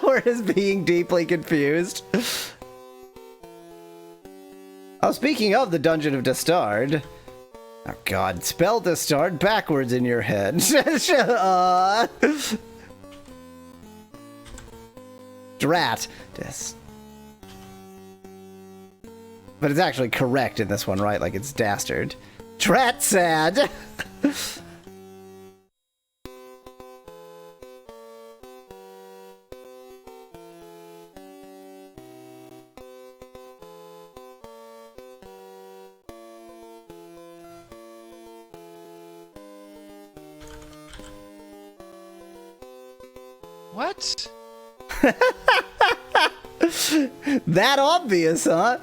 We're just being deeply confused. Oh, speaking of the Dungeon of Dastard. Oh god, spell Dastard backwards in your head. Drat. But it's actually correct in this one, right? Like it's Dastard. Drat sad. What? That obvious, huh?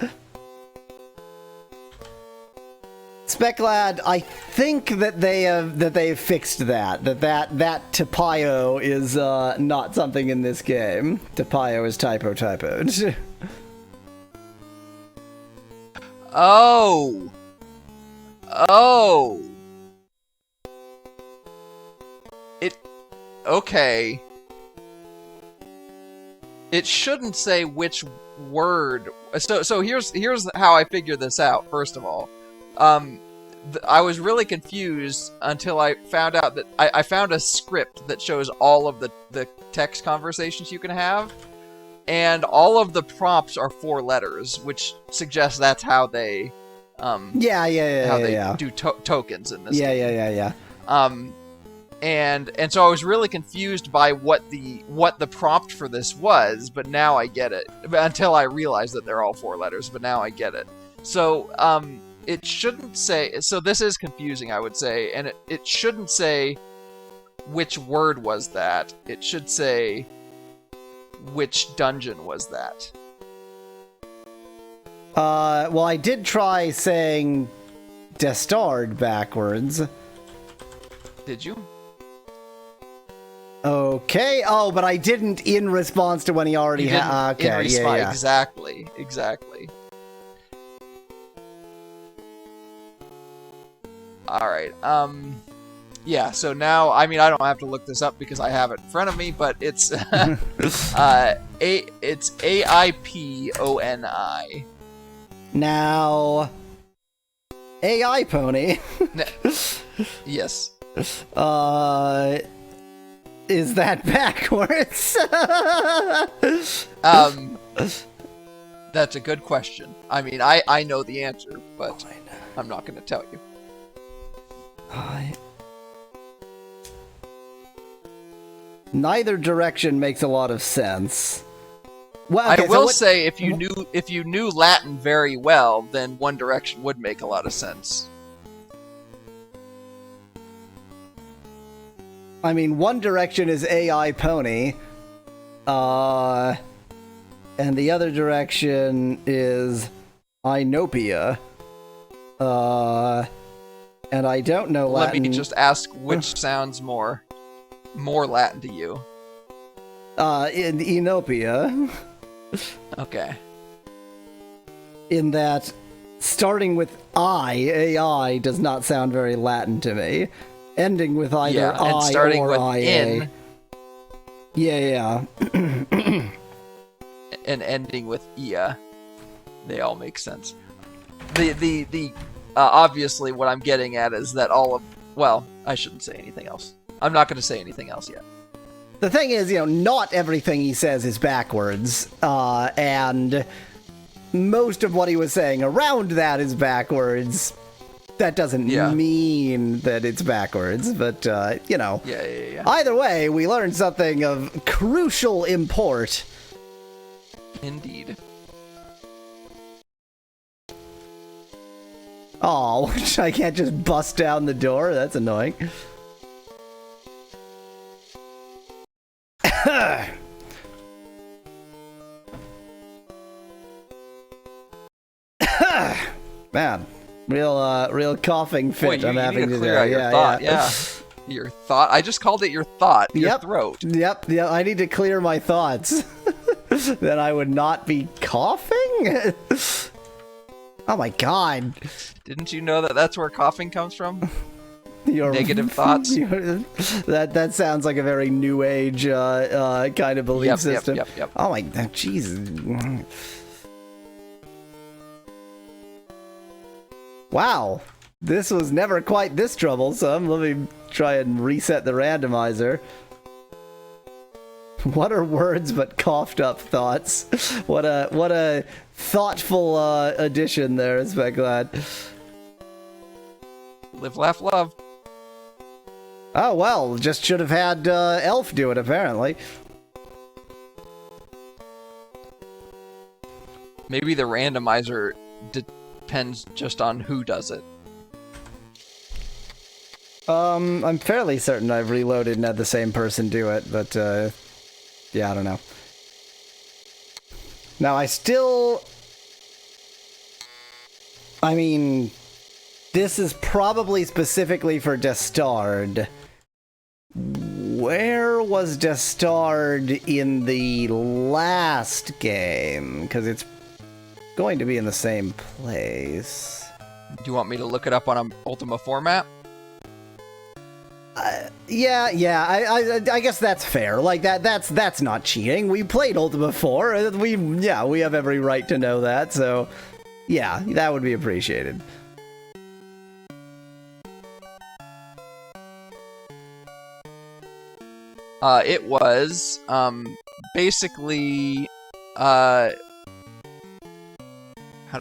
Speculad, I think that they've fixed that Tapio is not something in this game. Tapio is typoed. Oh. Oh. Okay. It shouldn't say which word. So here's how I figured this out. First of all, I was really confused until I found out that I found a script that shows all of the text conversations you can have, and all of the prompts are 4 letters, which suggests that's how they do tokens in this game. And so I was really confused by what the prompt for this was, but now I get it. Until I realized that they're all 4 letters, but now I get it. So it shouldn't say. So this is confusing, I would say, and it shouldn't say which word was that. It should say which dungeon was that. Well, I did try saying Dastard backwards. Did you? Okay. Oh, but I didn't in response to when he already had. Okay. Yeah. Exactly. All right. Yeah. So now, I mean, I don't have to look this up because I have it in front of me, but it's it's AIPONI. Now, AI pony. Yes. Is that backwards? That's a good question. I mean, I know the answer, but I'm not going to tell you. Neither direction makes a lot of sense. Well, I will say, if you knew Latin very well, then one direction would make a lot of sense. I mean, one direction is AI pony, and the other direction is Inopia. And I don't know Latin. Let me just ask which sounds more Latin to you. In Inopia. Okay. In that, starting with AI does not sound very Latin to me. Ending with either and I starting or with IA. in. Yeah. And ending with ia. They all make sense. The obviously what I'm getting at is that well, I shouldn't say anything else. I'm not going to say anything else yet. The thing is, not everything he says is backwards, and most of what he was saying around that is backwards. That doesn't mean that it's backwards, but, Yeah. Either way, we learned something of crucial import. Indeed. Oh, I can't just bust down the door? That's annoying. Man, real coughing fit Boy, I'm having need to today. clear out your thought. Yeah. Your thought. I just called it your thought. Your throat. Yep. I need to clear my thoughts. Then I would not be coughing? Oh my god. Didn't you know that that's where coughing comes from? Your negative thoughts. That sounds like a very new age kind of belief system. Yep. Oh my, jeez. Wow, this was never quite this troublesome. Let me try and reset the randomizer. What are words but coughed up thoughts? What a thoughtful addition there, Speculad. Live, laugh, love. Oh well, just should have had Elf do it apparently. Maybe the randomizer depends just on who does it. I'm fairly certain I've reloaded and had the same person do it, but yeah, I don't know. Now I mean, this is probably specifically for Destard. Where was Destard in the last game? Because it's going to be in the same place. Do you want me to look it up on an Ultima format? Yeah. I guess that's fair. Like that's not cheating. We played Ultima 4. We have every right to know that. So, yeah, that would be appreciated. It was basically how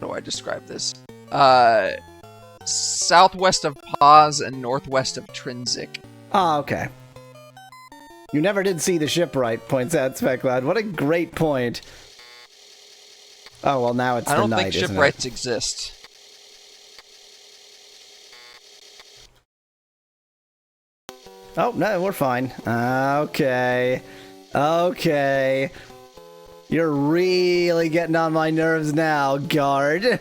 do I describe this? Southwest of Paz and northwest of Trinsic. Ah, okay. You never did see the shipwright, points out Speculad. What a great point. Oh, well, now it's the night, I don't think isn't shipwrights it? exist. Oh, no, we're fine. Okay. You're really getting on my nerves now, guard.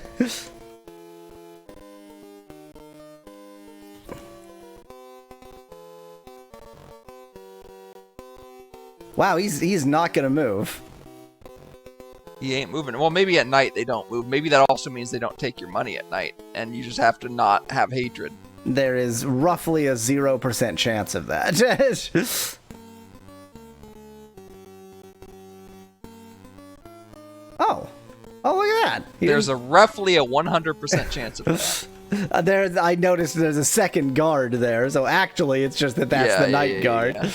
Wow, he's not gonna move. He ain't moving. Well, maybe at night they don't move. Maybe that also means they don't take your money at night, and you just have to not have hatred. There is roughly a 0% chance of that. Oh, look at that. There's roughly a 100% chance of that. I noticed there's a second guard there, so actually it's just that's the night guard. Yeah.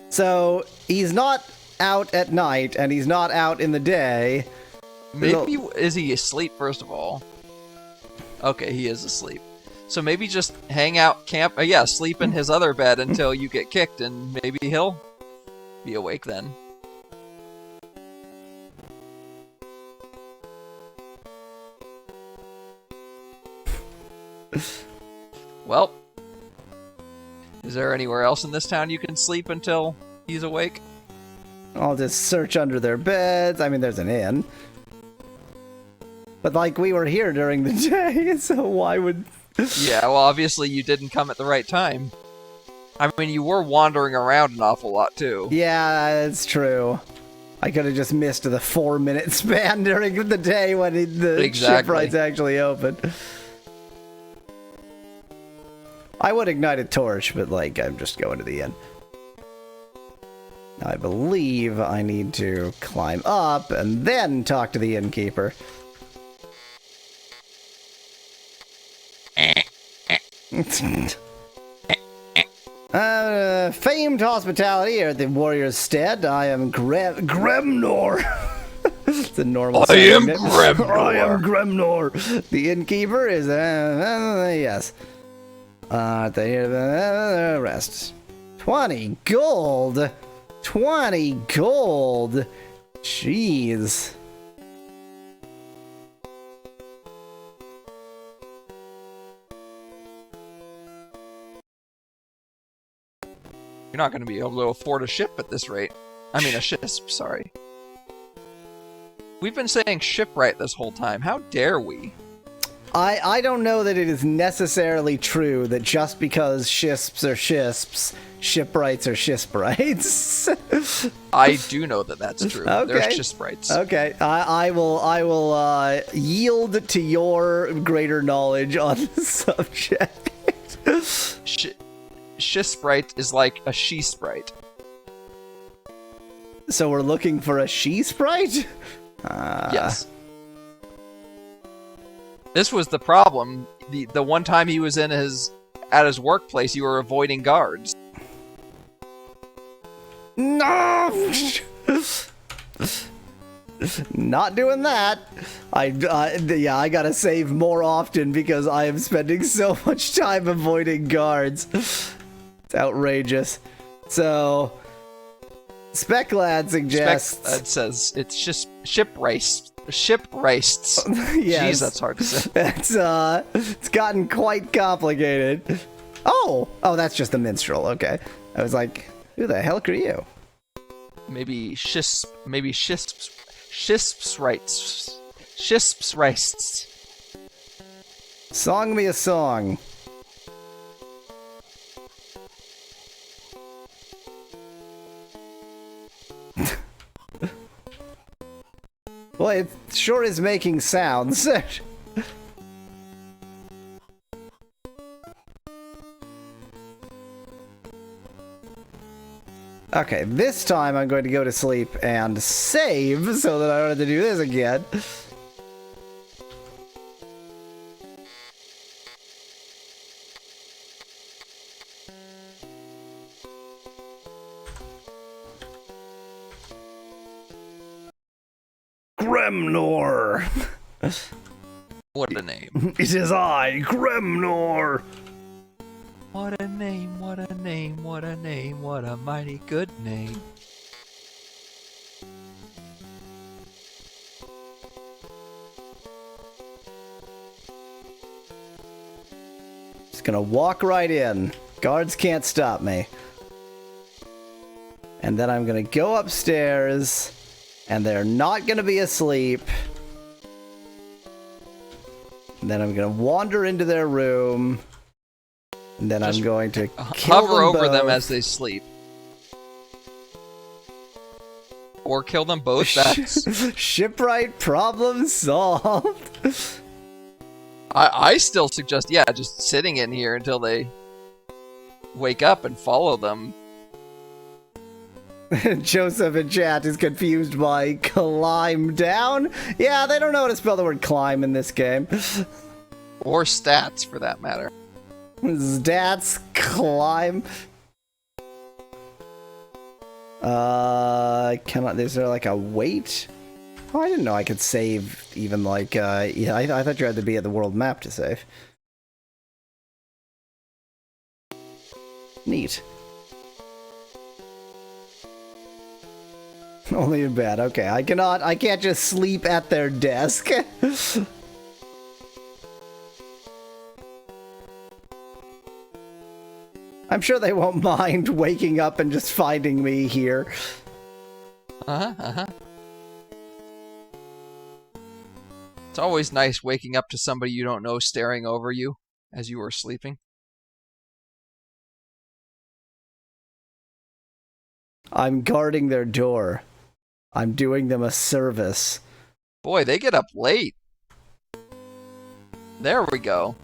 So he's not out at night, and he's not out in the day. Maybe is he asleep first of all? Okay, he is asleep. So maybe just hang out, camp, sleep in his other bed until you get kicked, and maybe he'll be awake then. Well, is there anywhere else in this town you can sleep until he's awake? I'll just search under their beds. I mean, there's an inn. But, like, we were here during the day, so why would... Yeah, well, obviously you didn't come at the right time. I mean, you were wandering around an awful lot, too. Yeah, that's true. I could have just missed the 4-minute span during the day when the shipwright's actually open. I would ignite a torch, but, like, I'm just going to the inn. I believe I need to climb up and then talk to the innkeeper. Famed hospitality here at the Warrior's Stead. I am Gremnor. It's a normal I am name. Gremnor. I am Gremnor. The innkeeper is yes. The rest. 20 gold. 20 gold. Jeez. You're not going to be able to afford a ship at this rate. I mean, a ship, sorry. We've been saying shipwright this whole time. How dare we? I don't know that it is necessarily true that just because shisps are shisps, shipwrights are shipwrights. I do know that that's true. Okay. There's shipwrights. Okay, I will yield to your greater knowledge on the subject. She-sprite is like a she-sprite. So we're looking for a she-sprite? Yes. This was the problem. The one time he was at his workplace, you were avoiding guards. No! Not doing that. I gotta save more often because I am spending so much time avoiding guards. It's outrageous. So, Speclad suggests... Speclad says it's just shipwrights. Shipwrights. Yes. Jeez, that's hard to say. It's gotten quite complicated. Oh, that's just the minstrel. Okay. I was like, who the hell are you? Maybe Shispsrights. Song me a song. Well, it sure is making sounds. Okay, this time I'm going to go to sleep and save so that I don't have to do this again. Gremnor! What a name. It is I, Gremnor! What a name, what a name, what a name, what a mighty good name. Just gonna walk right in. Guards can't stop me. And then I'm gonna go upstairs, and they're not gonna be asleep. And then I'm gonna wander into their room. And then I'm going to kill hover them over both. them as they sleep. Or kill them both. That's... Shipwright problem solved. I still suggest, just sitting in here until they wake up and follow them. Joseph in chat is confused by climb down. Yeah, they don't know how to spell the word climb in this game. Or stats, for that matter. Stats, climb. Is there like a weight? Oh, I didn't know I could save even like, yeah, I thought you had to be at the world map to save. Neat. Only in bed, okay. I can't just sleep at their desk. I'm sure they won't mind waking up and just finding me here. It's always nice waking up to somebody you don't know staring over you as you are sleeping. I'm guarding their door. I'm doing them a service. Boy, they get up late. There we go.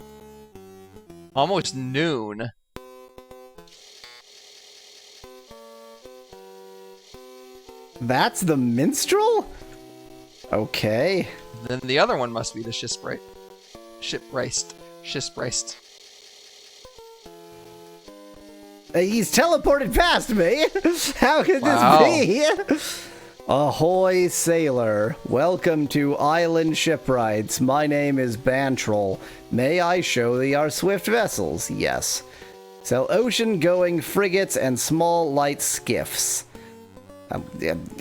Almost noon. That's the minstrel? Okay. Then the other one must be the shipwright. He's teleported past me. How could this be? Ahoy, sailor. Welcome to Island Shipwrights. My name is Bantrol. May I show thee our swift vessels? Yes. Sell ocean-going frigates and small light skiffs.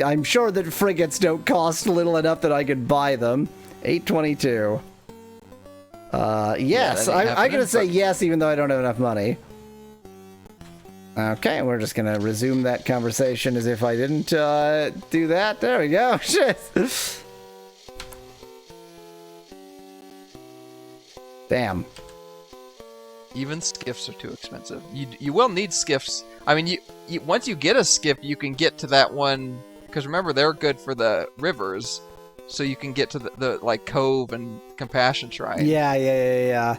I'm sure that frigates don't cost little enough that I could buy them. 822. Yes, I'm gonna say yes even though I don't have enough money. Okay, we're just gonna resume that conversation as if I didn't do that. There we go. Shit. Damn. Even skiffs are too expensive. You will need skiffs. I mean, you once you get a skiff, you can get to that one, because remember they're good for the rivers, so you can get to the like Cove and Compassion Shrine. Yeah.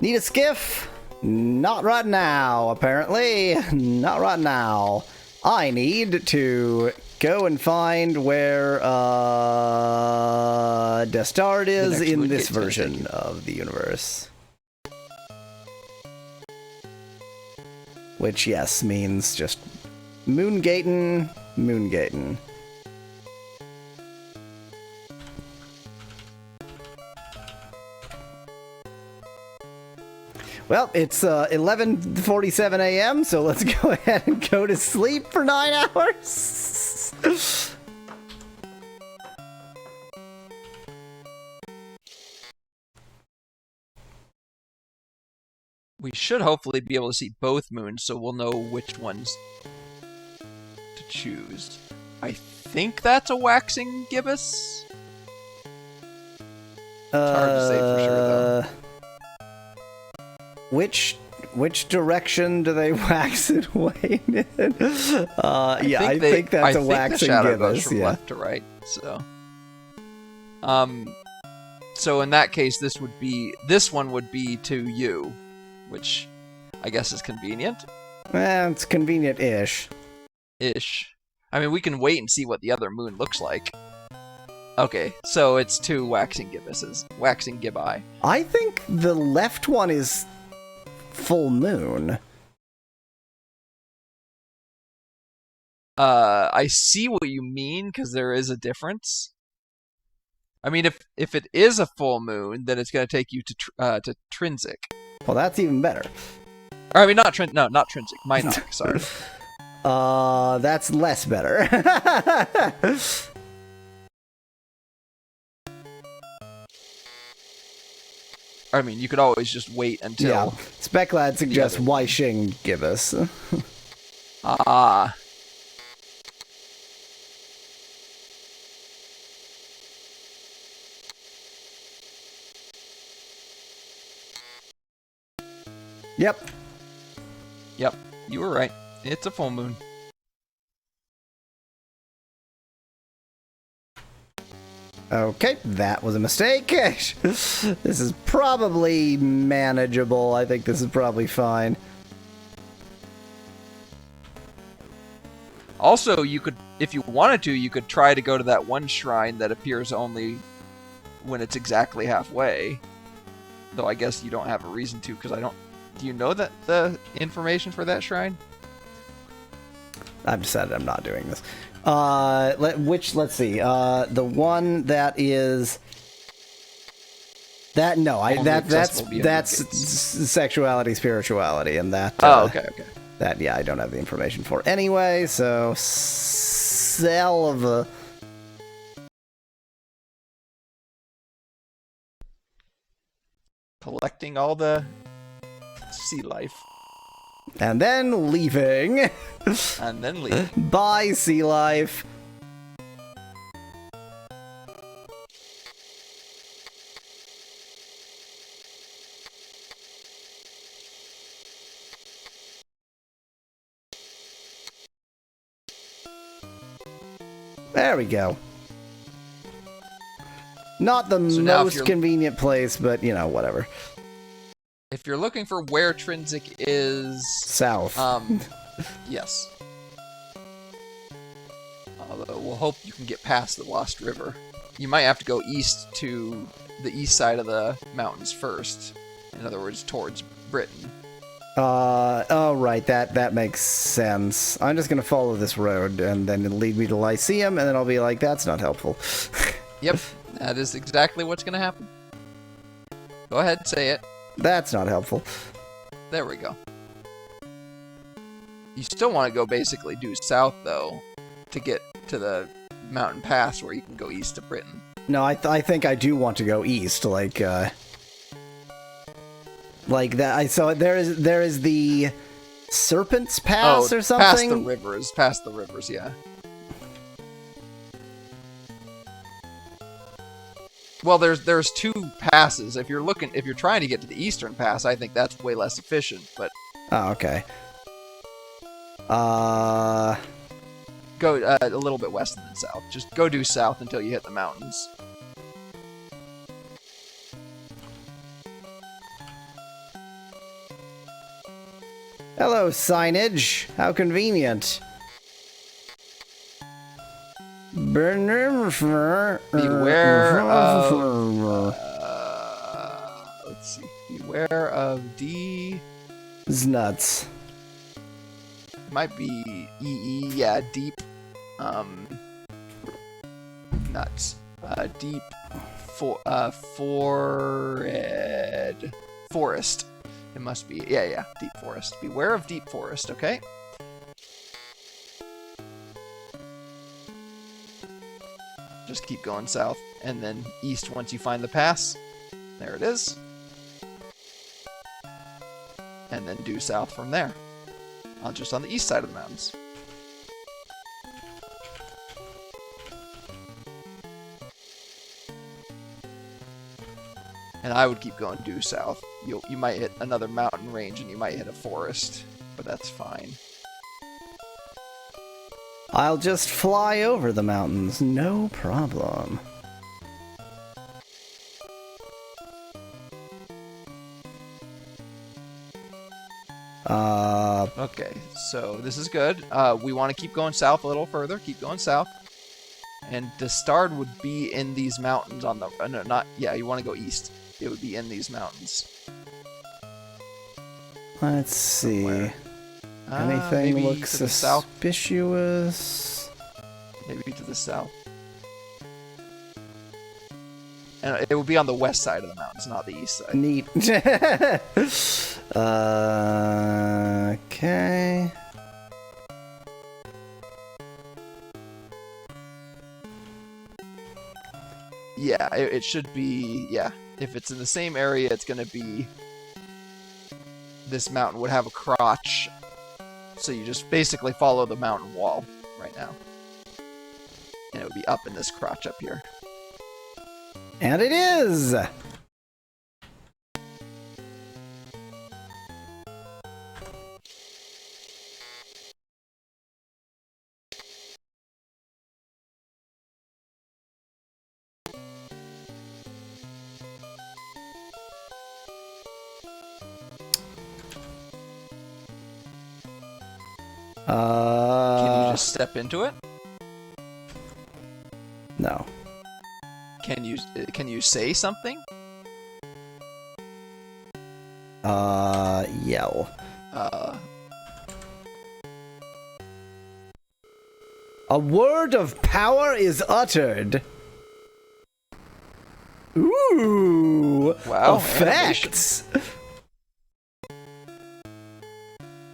Need a skiff? Not right now, apparently. Not right now. I need to go and find where Destard is in this version of the universe. Which, yes, means just moongating. Well, it's 11:47 a.m., so let's go ahead and go to sleep for 9 hours. We should hopefully be able to see both moons, so we'll know which ones to choose. I think that's a waxing gibbous. It's hard to say for sure, though. Which direction do they wax it away in? I think that's a waxing the shadow gibbous. Goes from left to right. So in that case, this one would be to you, which I guess is convenient. It's convenient-ish. I mean, we can wait and see what the other moon looks like. Okay, so it's two waxing gibbuses. Waxing gibbi. I think the left one is full moon. I see what you mean, because there is a difference. I mean, if it is a full moon, then it's going to take you to Trinsic. Well, that's even better. Or, I mean, not Trinsic. Minoc, sorry. That's less better. I mean, you could always just wait until... Yeah, Speclad suggests Weishing gibbous. Ah. Yep, you were right. It's a full moon. Okay, that was a mistake. This is probably manageable. I think this is probably fine. Also, you could, if you wanted to, you could try to go to that one shrine that appears only when it's exactly halfway. Though I guess you don't have a reason to, because I don't... Do you know that the information for that shrine? I've decided I'm not doing this. Let's see. The one that is... That, no, that's sexuality, spirituality, and that... okay. That, yeah, I don't have the information for anyway, so... Salva... Collecting all the sea life. And then leaving. And then leave. Bye, sea life. There we go. Not the most convenient place, but, you know, whatever. If you're looking for where Trinsic is... South. Yes. Although, we'll hope you can get past the Lost River. You might have to go east to the east side of the mountains first. In other words, towards Britain. Oh, right, that makes sense. I'm just gonna follow this road, and then it'll lead me to Lyceum, and then I'll be like, that's not helpful. Yep, that is exactly what's gonna happen. Go ahead, say it. That's not helpful. There we go. You still want to go basically due south, though, to get to the mountain pass where you can go east to Britain. No, I think I do want to go east, like that. So there is the Serpent's Pass or something. Past the rivers, yeah. Well, there's two passes. If you're trying to get to the eastern pass, I think that's way less efficient. But oh, okay. Go a little bit west and then south. Just go due south until you hit the mountains. Hello, signage. How convenient. Beware of... let's see. Beware of D... Nuts. Might be EE, yeah, deep... nuts. Deep... Forest. It must be, yeah, deep forest. Beware of deep forest, okay? Just keep going south, and then east once you find the pass. There it is. And then due south from there. Just on the east side of the mountains. And I would keep going due south. You might hit another mountain range, and you might hit a forest, but that's fine. I'll just fly over the mountains, no problem. Okay, so this is good. We want to keep going south a little further. Keep going south. And Dastard would be in these mountains on the... no, not... Yeah, you want to go east. It would be in these mountains. Let's see. Somewhere. Anything looks suspicious? Maybe to the south. And it would be on the west side of the mountains, not the east side. Neat. Okay. Yeah, it should be... Yeah, if it's in the same area, it's going to be... This mountain would have a crotch. So you just basically follow the mountain wall right now. And it would be up in this crotch up here. And it is! Can you just step into it? No. Can you say something? Yell. A word of power is uttered. Ooh! Wow, Effects!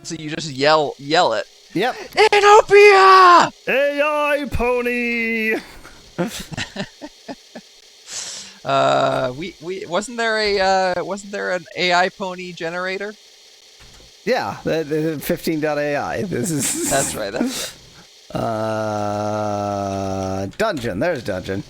So you just yell it. Yep. Enopia! AI pony! We wasn't there an AI pony generator? Yeah, the 15.ai. This is... That's right. Dungeon. There's Dungeon.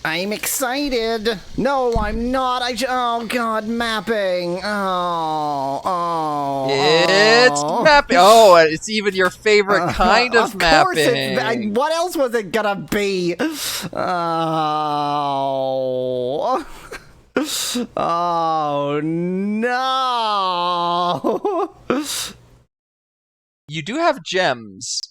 I'm excited. No, I'm not. Oh God, mapping. It's mapping. Oh, it's even your favorite kind of mapping. Of course, what else was it gonna be? Oh. Oh no. You do have gems.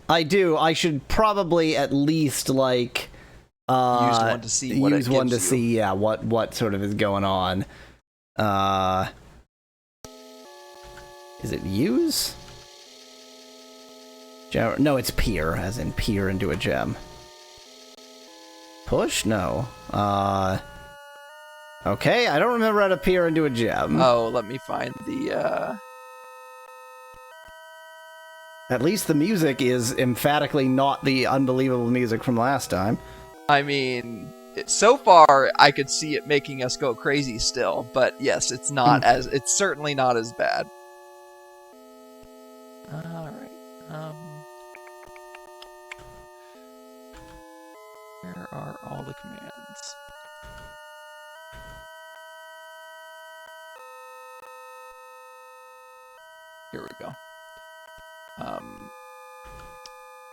I do. I should probably at least like use one to see what use one to see what sort of is going on. Is it use? No, it's peer, as in peer into a gem. Push? No. Okay, I don't remember how to peer into a gem. Oh, let me find the At least the music is emphatically not the unbelievable music from last time. I mean, so far I could see it making us go crazy still, but yes, it's certainly not as bad. All right. Where are all the commands? Here we go.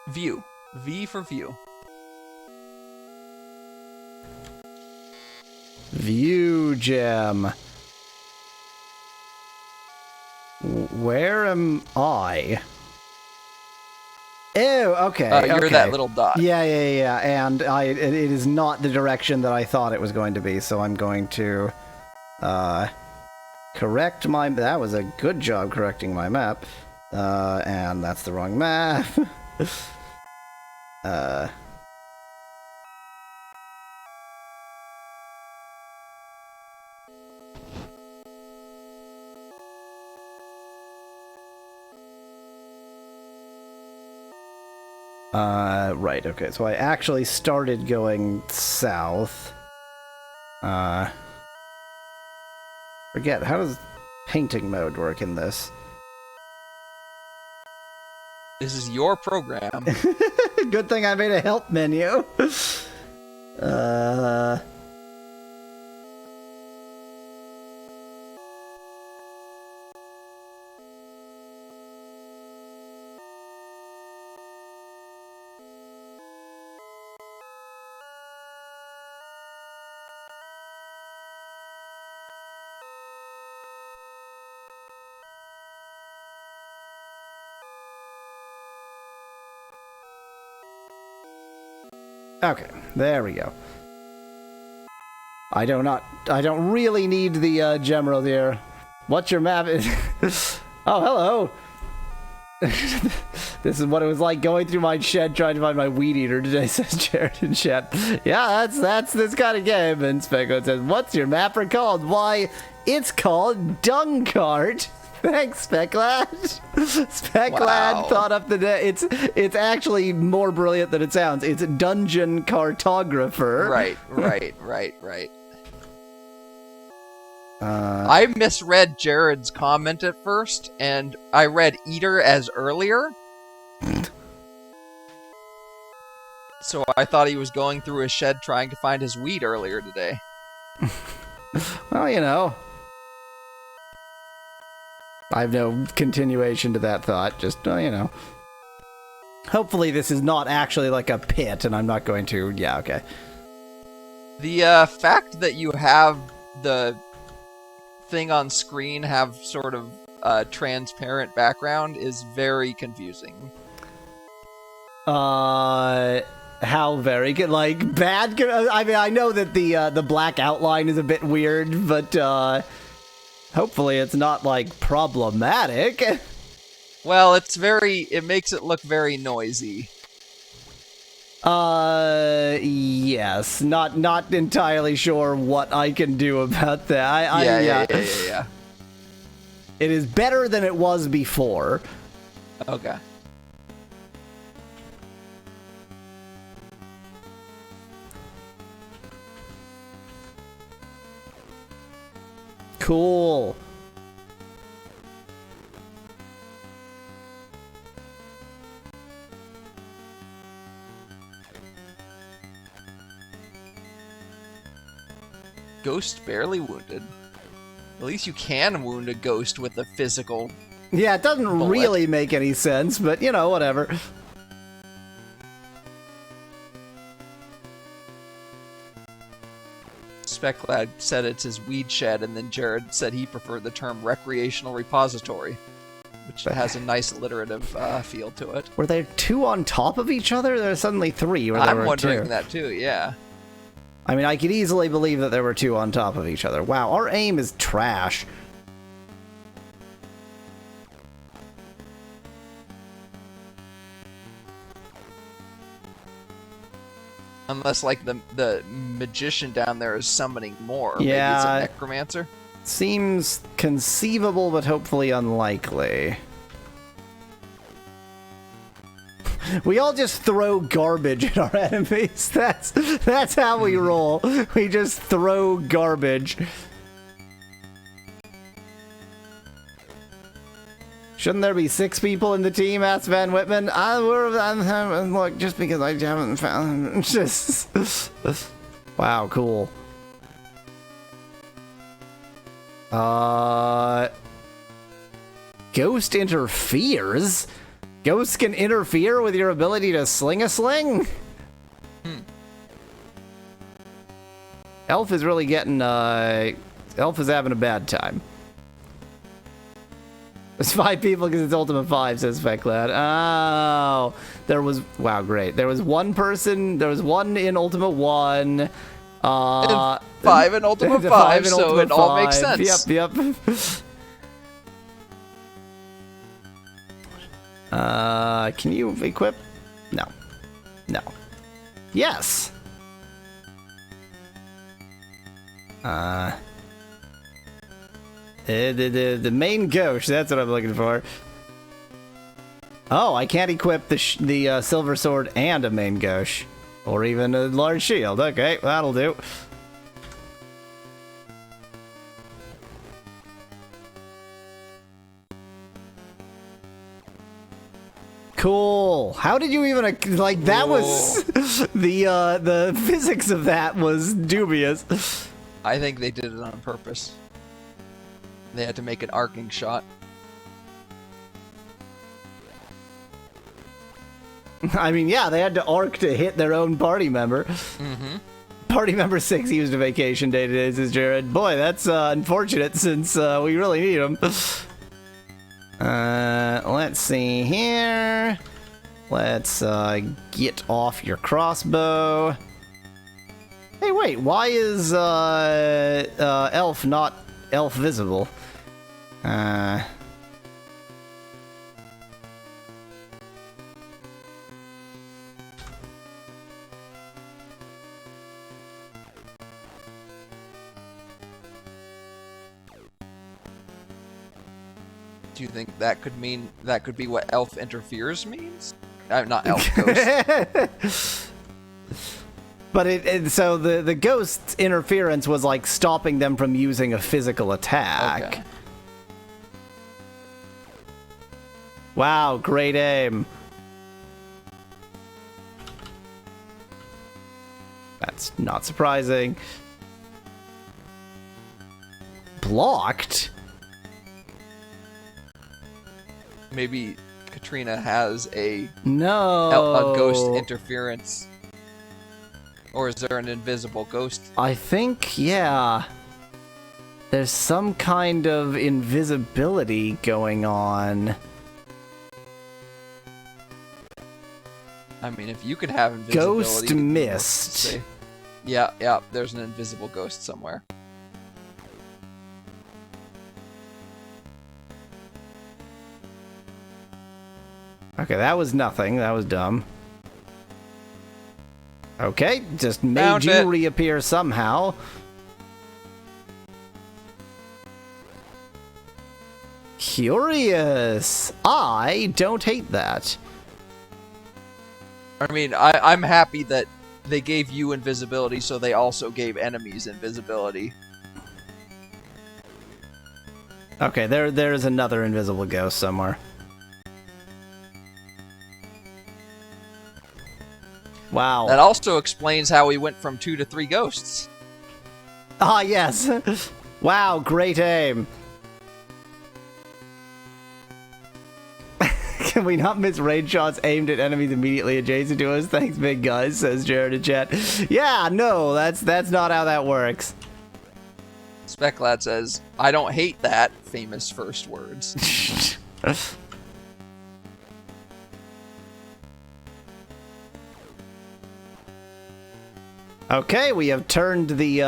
View. V for view. View gem. Where am I? Oh, okay. You're okay. that little dot. Yeah. And it is not the direction that I thought it was going to be, so I'm going to correct my... That was a good job correcting my map. And that's the wrong map. Right, okay, so I actually started going south. Forget, how does painting mode work in this? This is your program. Good thing I made a help menu. Okay, there we go. I don't really need the gem here. What's your map? Oh, hello. This is what it was like going through my shed trying to find my weed eater today, says Jared in chat. Yeah, that's this kind of game. And Specko says, what's your mapper called? Why, it's called Dung Cart. Thanks, Specklad. Specklad thought up the day. It's actually more brilliant than it sounds. It's Dungeon Cartographer. Right. I misread Jared's comment at first, and I read Eater as earlier. So I thought he was going through his shed trying to find his weed earlier today. Well, you know. I have no continuation to that thought. Just, you know. Hopefully this is not actually like a pit, and I'm not going to... Yeah, okay. The fact that you have the thing on screen have sort of transparent background is very confusing. How very good? Like, bad? I mean, I know that the black outline is a bit weird, but, hopefully it's not, like, problematic. Well, it makes it look very noisy. Yes. Not entirely sure what I can do about that. Yeah. It is better than it was before. Okay. Cool. Ghost barely wounded. At least you can wound a ghost with a physical... Yeah, it doesn't bullet. really make any sense, but, you know, whatever. Speclad said it's his weed shed, and then Jared said he preferred the term recreational repository, which has a nice alliterative feel to it. Were there two on top of each other? There are suddenly three. Where there I'm were wondering two. that too, yeah. I mean, I could easily believe that there were two on top of each other. Wow, our aim is trash. Unless, like, the magician down there is summoning more. Yeah. Maybe it's a necromancer? Seems conceivable, but hopefully unlikely. We all just throw garbage at our enemies. That's how we roll. We just throw garbage. Shouldn't there be 6 people in the team? Asked Van Whitman. Look, just because I haven't found... Just... Wow, cool. Ghost interferes? Ghosts can interfere with your ability to sling a sling? Elf is really getting, Elf is having a bad time. There's 5 people because it's Ultima 5, says Fecklad. Oh, there was... Wow, great. There was one person... There was one in Ultima 1. And 5 in Ultima 5, so Ultima it all 5. makes sense. Yep. Can you equip? No. No. Yes! The main ghost, that's what I'm looking for. Oh, I can't equip the silver sword and a main ghost. Or even a large shield. Okay, that'll do. Cool. How did you even like that? Was the physics of that was dubious. I think they did it on purpose. They had to make an arcing shot. I mean, yeah, they had to arc to hit their own party member. Mm-hmm. Party member 6 used a vacation day today, says Jared. Boy, that's unfortunate since we really need him. Let's see here. Let's get off your crossbow. Hey, wait, why is elf not elf visible? Do you think that could be what elf interferes means? Not elf, ghost. But so the ghost's interference was like stopping them from using a physical attack. Okay. Wow, great aim. That's not surprising. Blocked? Maybe Katrina has a No. ghost interference. Or is there an invisible ghost? I think, yeah. There's some kind of invisibility going on. I mean, if you could have invisibility... Ghost mist. Yeah, there's an invisible ghost somewhere. Okay, that was nothing. That was dumb. Okay, just made Found you it. reappear somehow. Curious. I don't hate that. I mean, I'm happy that they gave you invisibility, so they also gave enemies invisibility. Okay, there's another invisible ghost somewhere. Wow. That also explains how we went from 2 to 3 ghosts. Ah, yes. Wow, great aim. Can we not miss raid shots aimed at enemies immediately adjacent to us? Thanks, big guys, says Jared in chat. Yeah, no, that's not how that works. Speclad says, I don't hate that. Famous first words. Okay, we have turned the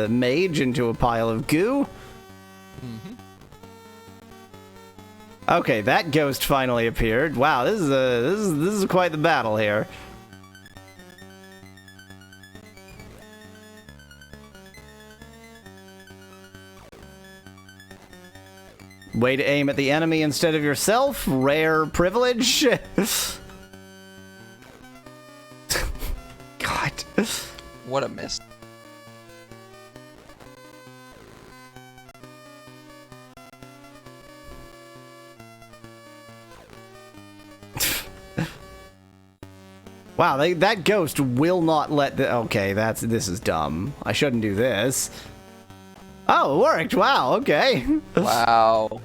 mage into a pile of goo. Mm-hmm. Okay, that ghost finally appeared. Wow, this is quite the battle here. Way to aim at the enemy instead of yourself. Rare privilege. God. What a miss. Wow, that ghost will not let the... Okay, this is dumb. I shouldn't do this. Oh, it worked. Wow, okay. Wow.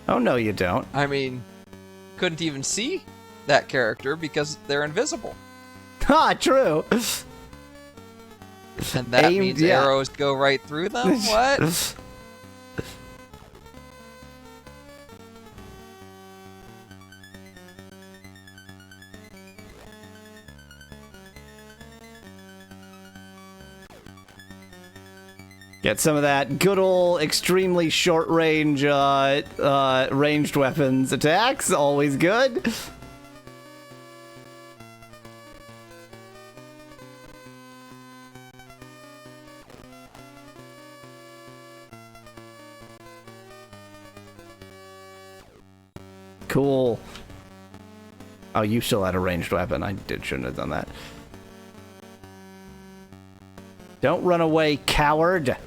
Oh, no, you don't. I mean, couldn't even see that character because they're invisible. Ha, true. And that means arrows go right through them? What? Get some of that good old extremely short range ranged weapons attacks. Always good. Cool. Oh, you still had a ranged weapon. Shouldn't have done that. Don't run away, coward.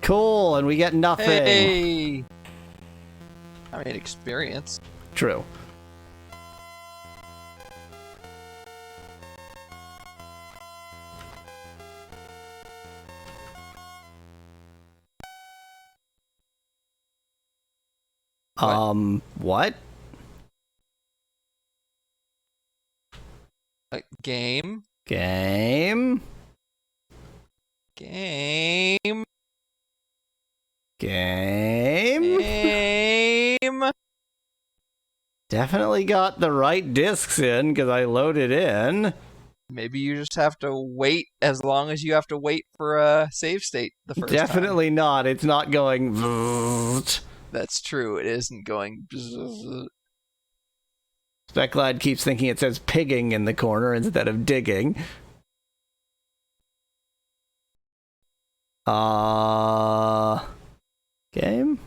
Cool, and we get nothing. Hey! I mean, experience. True. What? Game. Game? Game. Game? Game. Definitely got the right discs in, because I loaded in. Maybe you just have to wait as long as you have to wait for a save state the first time. Definitely not. It's not going... That's true. It isn't going... Speclad keeps thinking it says pigging in the corner instead of digging. Game?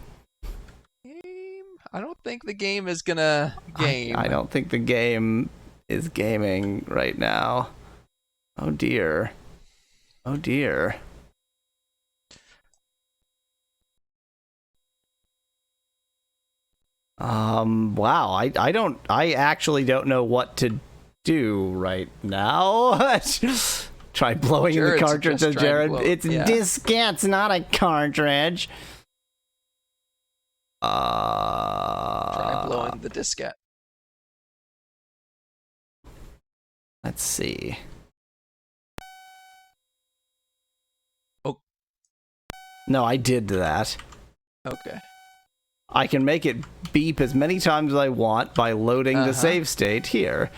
Game? I don't think the game is gonna game. I don't think the game is gaming right now. Oh dear. Oh dear. Wow, I actually don't know what to do right now. Try blowing in the Jared cartridge, suggests says trying to Jared. blow- It's yeah. diskettes, not a cartridge. Try blowing the diskette. Let's see. Oh. No, I did that. Okay. I can make it beep as many times as I want by loading the save state here.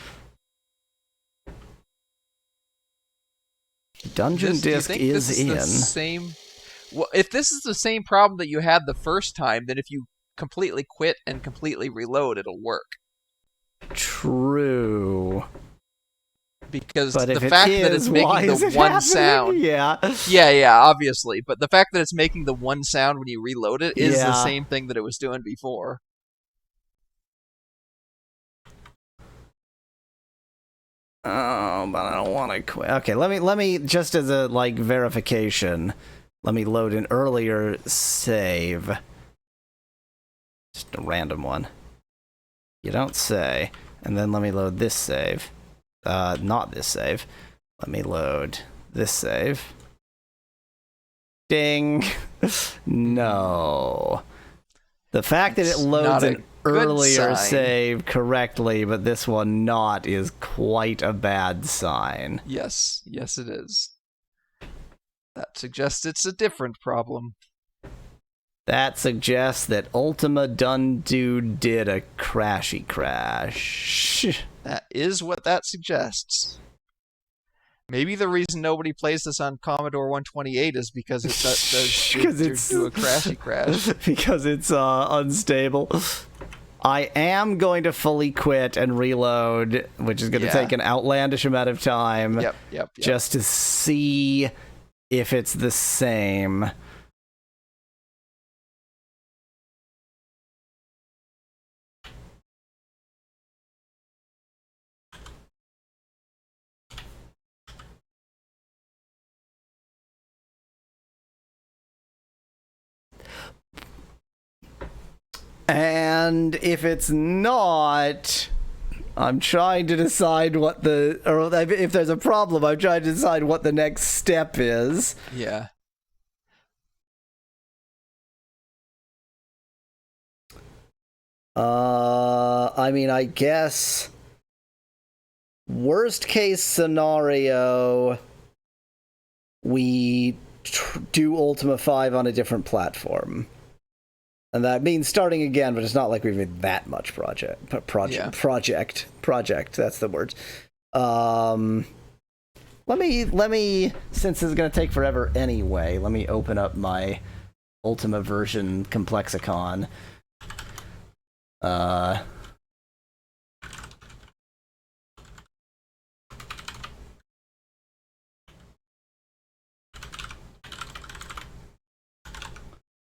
Dungeon Do you disk think is this in. The same. Well, if this is the same problem that you had the first time, then if you completely quit and completely reload, it'll work. True. Because But the if it fact is, that it's why making is the it one happening? sound. Yeah. Yeah, obviously. But the fact that it's making the one sound when you reload it is the Yeah. same thing that it was doing before. Oh, but I don't want to quit. Okay, let me just as a like verification, let me load an earlier save. Just a random one. You don't say. And then let me load this save. Not this save. Let me load this save. Ding. No. The fact that it It's loads not a an good earlier sign. save correctly, but this one not, is quite a bad sign. Yes, it is. That suggests it's a different problem. That suggests that Ultima done did a crashy crash. That is what that suggests. Maybe the reason nobody plays this on Commodore 128 is because it does do a crashy crash. Because it's unstable. I am going to fully quit and reload, which is going to take an outlandish amount of time. Yep. Just to see if it's the same. And if it's not, I'm trying to decide what if there's a problem, I'm trying to decide what the next step is. Yeah. I mean, I guess worst case scenario, we do Ultima 5 on a different platform. And that means starting again, but it's not like we've made that much project, that's the word. Let me, since this is going to take forever anyway, let me open up my Ultima version Complexicon.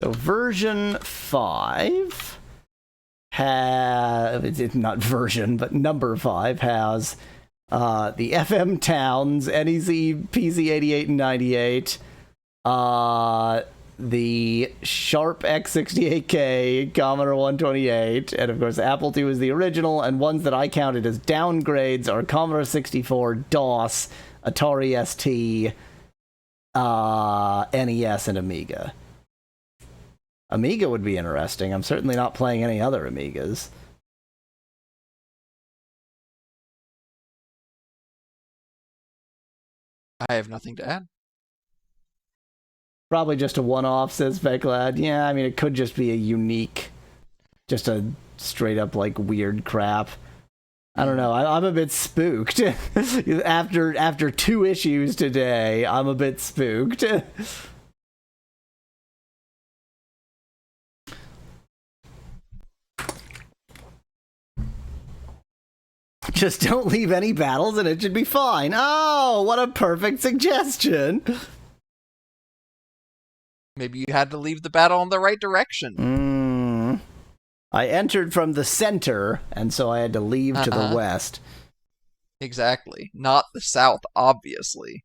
So version 5 it's not version, but number 5 has the FM Towns, NEC, PZ88 and 98, the Sharp X68K, Commodore 128, and of course Apple II is the original, and ones that I counted as downgrades are Commodore 64, DOS, Atari ST, NES, and Amiga. Amiga would be interesting. I'm certainly not playing any other Amigas. I have nothing to add. Probably just a one-off, says Feklad. Yeah, I mean, it could just be a unique, just a straight-up, like, weird crap. I don't know. I'm a bit spooked. After 2 issues today, I'm a bit spooked. Just don't leave any battles and it should be fine. Oh, what a perfect suggestion. Maybe you had to leave the battle in the right direction. I entered from the center, and so I had to leave to the west. Exactly. Not the south, obviously.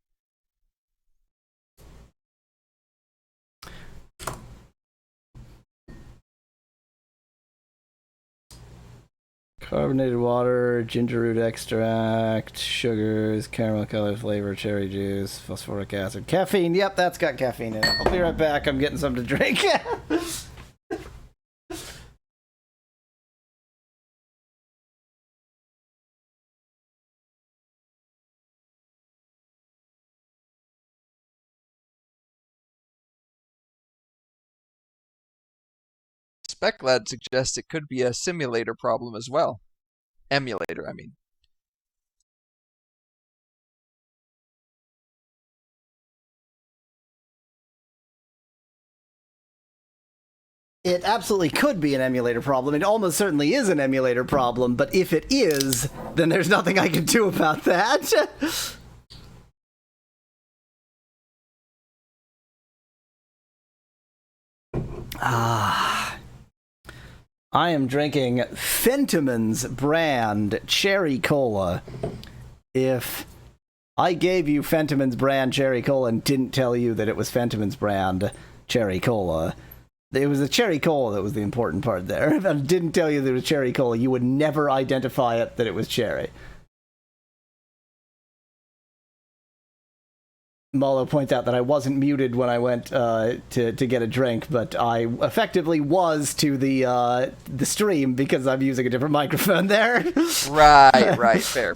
Carbonated water, ginger root extract, sugars, caramel color flavor, cherry juice, phosphoric acid, caffeine. Yep, that's got caffeine in it. I'll be right back. I'm getting something to drink. SpecLad suggests it could be a simulator problem as well. Emulator, I mean. It absolutely could be an emulator problem. It almost certainly is an emulator problem, but if it is, then there's nothing I can do about that. I am drinking Fentiman's brand cherry cola. If I gave you Fentiman's brand cherry cola and didn't tell you that it was Fentiman's brand cherry cola, it was the cherry cola that was the important part there. If I didn't tell you that it was cherry cola, you would never identify it that it was cherry. Malo points out that I wasn't muted when I went to get a drink, but I effectively was to the stream because I'm using a different microphone there. Right. Fair.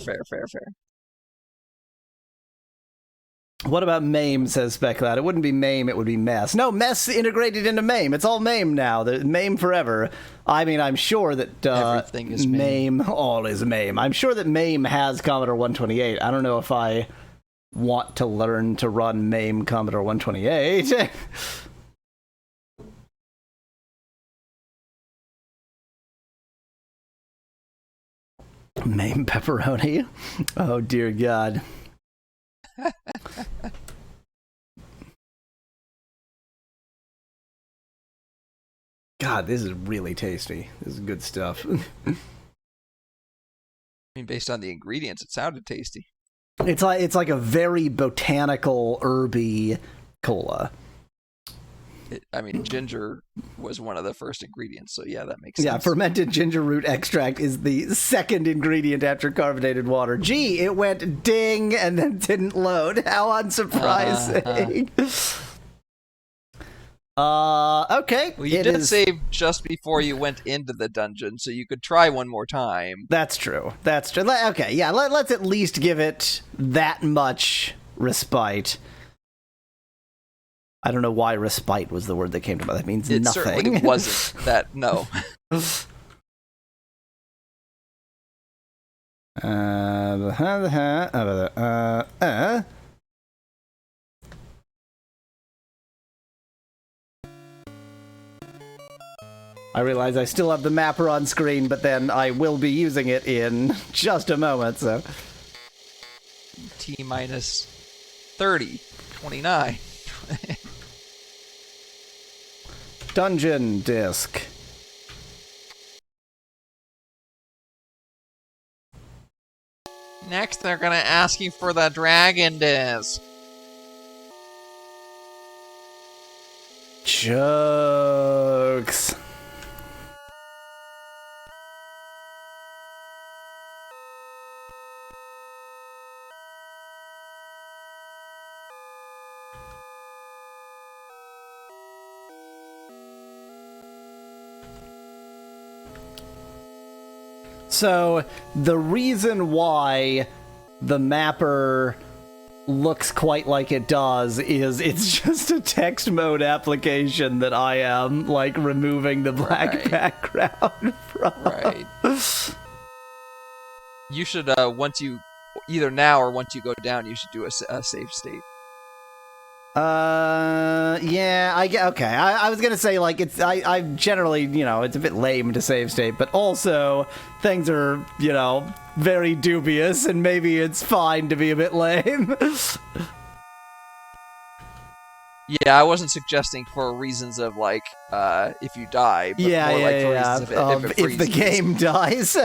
What about MAME, says SpecLad. It wouldn't be MAME, it would be MESS. No, MESS integrated into MAME. It's all MAME now. MAME forever. I mean, I'm sure that everything is MAME. All is MAME. I'm sure that MAME has Commodore 128. I don't know if I want to learn to run MAME Commodore 128. MAME pepperoni. Oh, dear God. God, this is really tasty. This is good stuff. I mean, based on the ingredients, it sounded tasty. It's like a very botanical, herby cola. Ginger was one of the first ingredients, so yeah, that makes sense. Yeah, fermented ginger root extract is the second ingredient after carbonated water. Gee, it went ding and then didn't load. How unsurprising. Okay. Well, you did save just before you went into the dungeon, so you could try one more time. That's true. Okay, yeah, let's at least give it that much respite. I don't know why respite was the word that came to mind. That means it nothing. It certainly wasn't that, no. I realize I still have the mapper on screen, but then I will be using it in just a moment, so. T-minus 30, 29. Dungeon disc. Next, they're gonna ask you for the dragon disc. Jokes. So, the reason why the mapper looks quite like it does is it's just a text mode application that I am, like, removing the black background from. Right. You should, either now or once you go down, you should do a save state. Yeah, okay. I was gonna say, like, I generally, it's a bit lame to save state, but also things are, very dubious, and maybe it's fine to be a bit lame. Yeah, I wasn't suggesting for reasons of, like, if you die, but more like for reasons of if the game dies.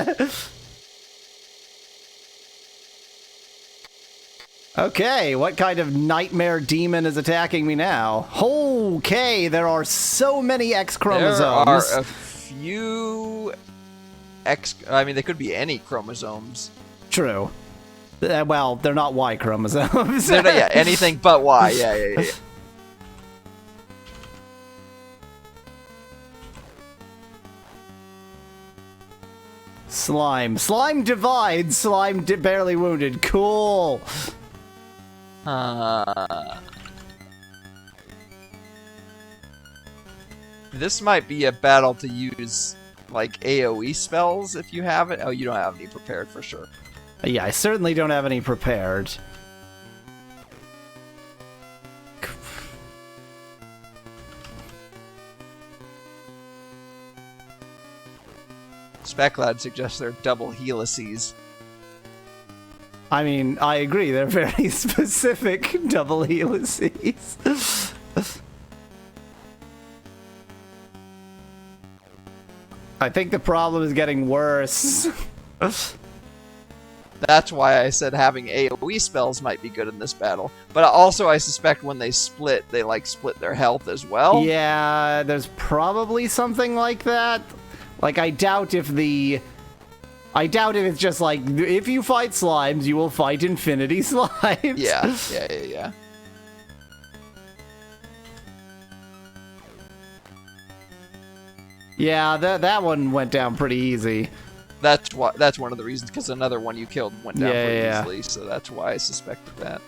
Okay, what kind of nightmare demon is attacking me now? Okay, there are so many X chromosomes. There are a few X. I mean, they could be any chromosomes. True. Well, they're not Y chromosomes. They're not, yeah, anything but Y. Yeah. Slime. Slime divides. Slime barely wounded. Cool. This might be a battle to use, like, AoE spells if you have it. Oh, you don't have any prepared for sure. Yeah, I certainly don't have any prepared. Speclad suggests they're double helices. I mean, I agree. They're very specific double helices. I think the problem is getting worse. That's why I said having AoE spells might be good in this battle. But also, I suspect when they split, they, like, split their health as well. Yeah, there's probably something like that. Like, I doubt if it's just like, if you fight slimes, you will fight infinity slimes. Yeah. Yeah, that one went down pretty easy. That's one of the reasons, because another one you killed went down pretty Yeah. easily, so that's why I suspected that.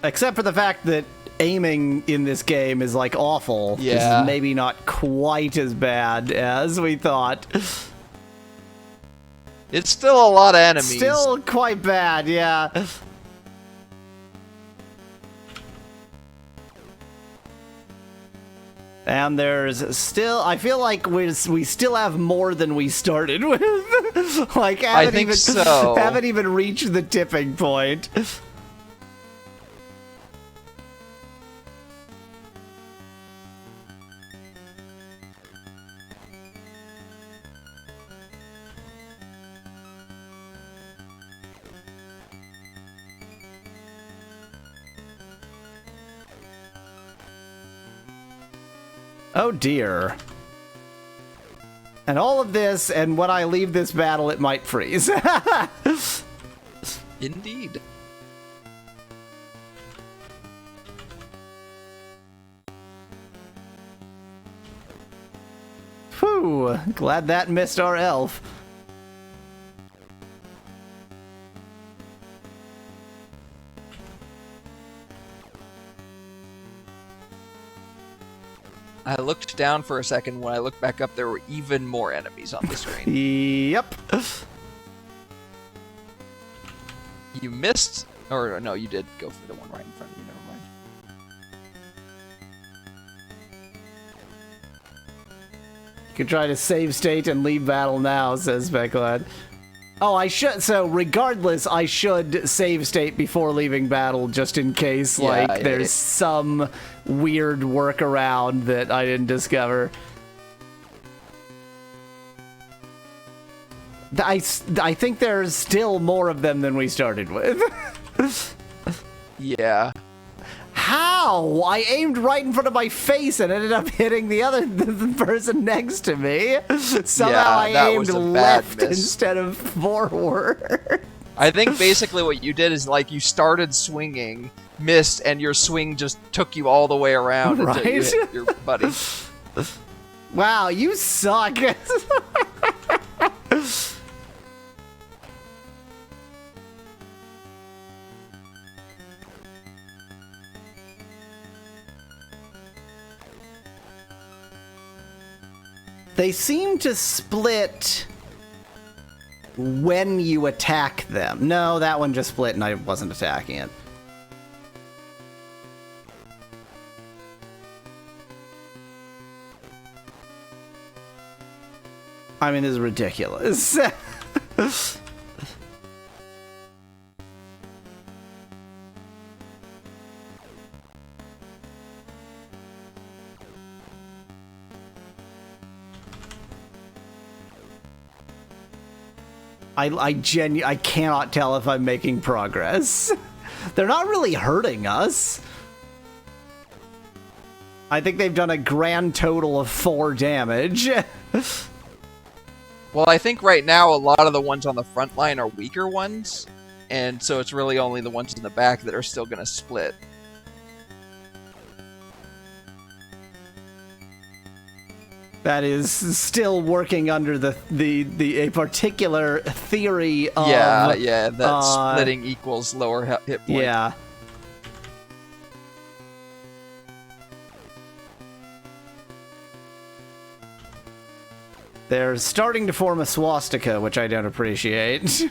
Except for the fact that aiming in this game is, like, awful. Yeah. This is maybe not quite as bad as we thought. It's still a lot of enemies. Still quite bad, yeah. And there's still, I feel like we still have more than we started with. Like, I think so. Haven't even reached the tipping point. Oh dear. And all of this, and when I leave this battle, it might freeze. Indeed. Whew, glad that missed our elf. I looked down for a second. When I looked back up, there were even more enemies on the screen. Yep. You missed, or no, you did go for the one right in front of you. Never mind. You could try to save state and leave battle now, says Speclad. Oh, I should. So, regardless, I should save state before leaving battle, just in case, there's some weird workaround that I didn't discover. I think there's still more of them than we started with. Yeah. How? I aimed right in front of my face and ended up hitting the person next to me. Somehow I aimed left instead of forward. I think basically what you did is, like, you started swinging, missed, and your swing just took you all the way around until you hit your buddy. Wow, you suck. They seem to split when you attack them. No, that one just split and I wasn't attacking it. I mean, this is ridiculous. I cannot tell if I'm making progress. They're not really hurting us. I think they've done a grand total of 4 damage. Well, I think right now a lot of the ones on the front line are weaker ones, and so it's really only the ones in the back that are still going to split. That is still working under a particular theory of... Yeah, that splitting equals lower hit point. Yeah. They're starting to form a swastika, which I don't appreciate.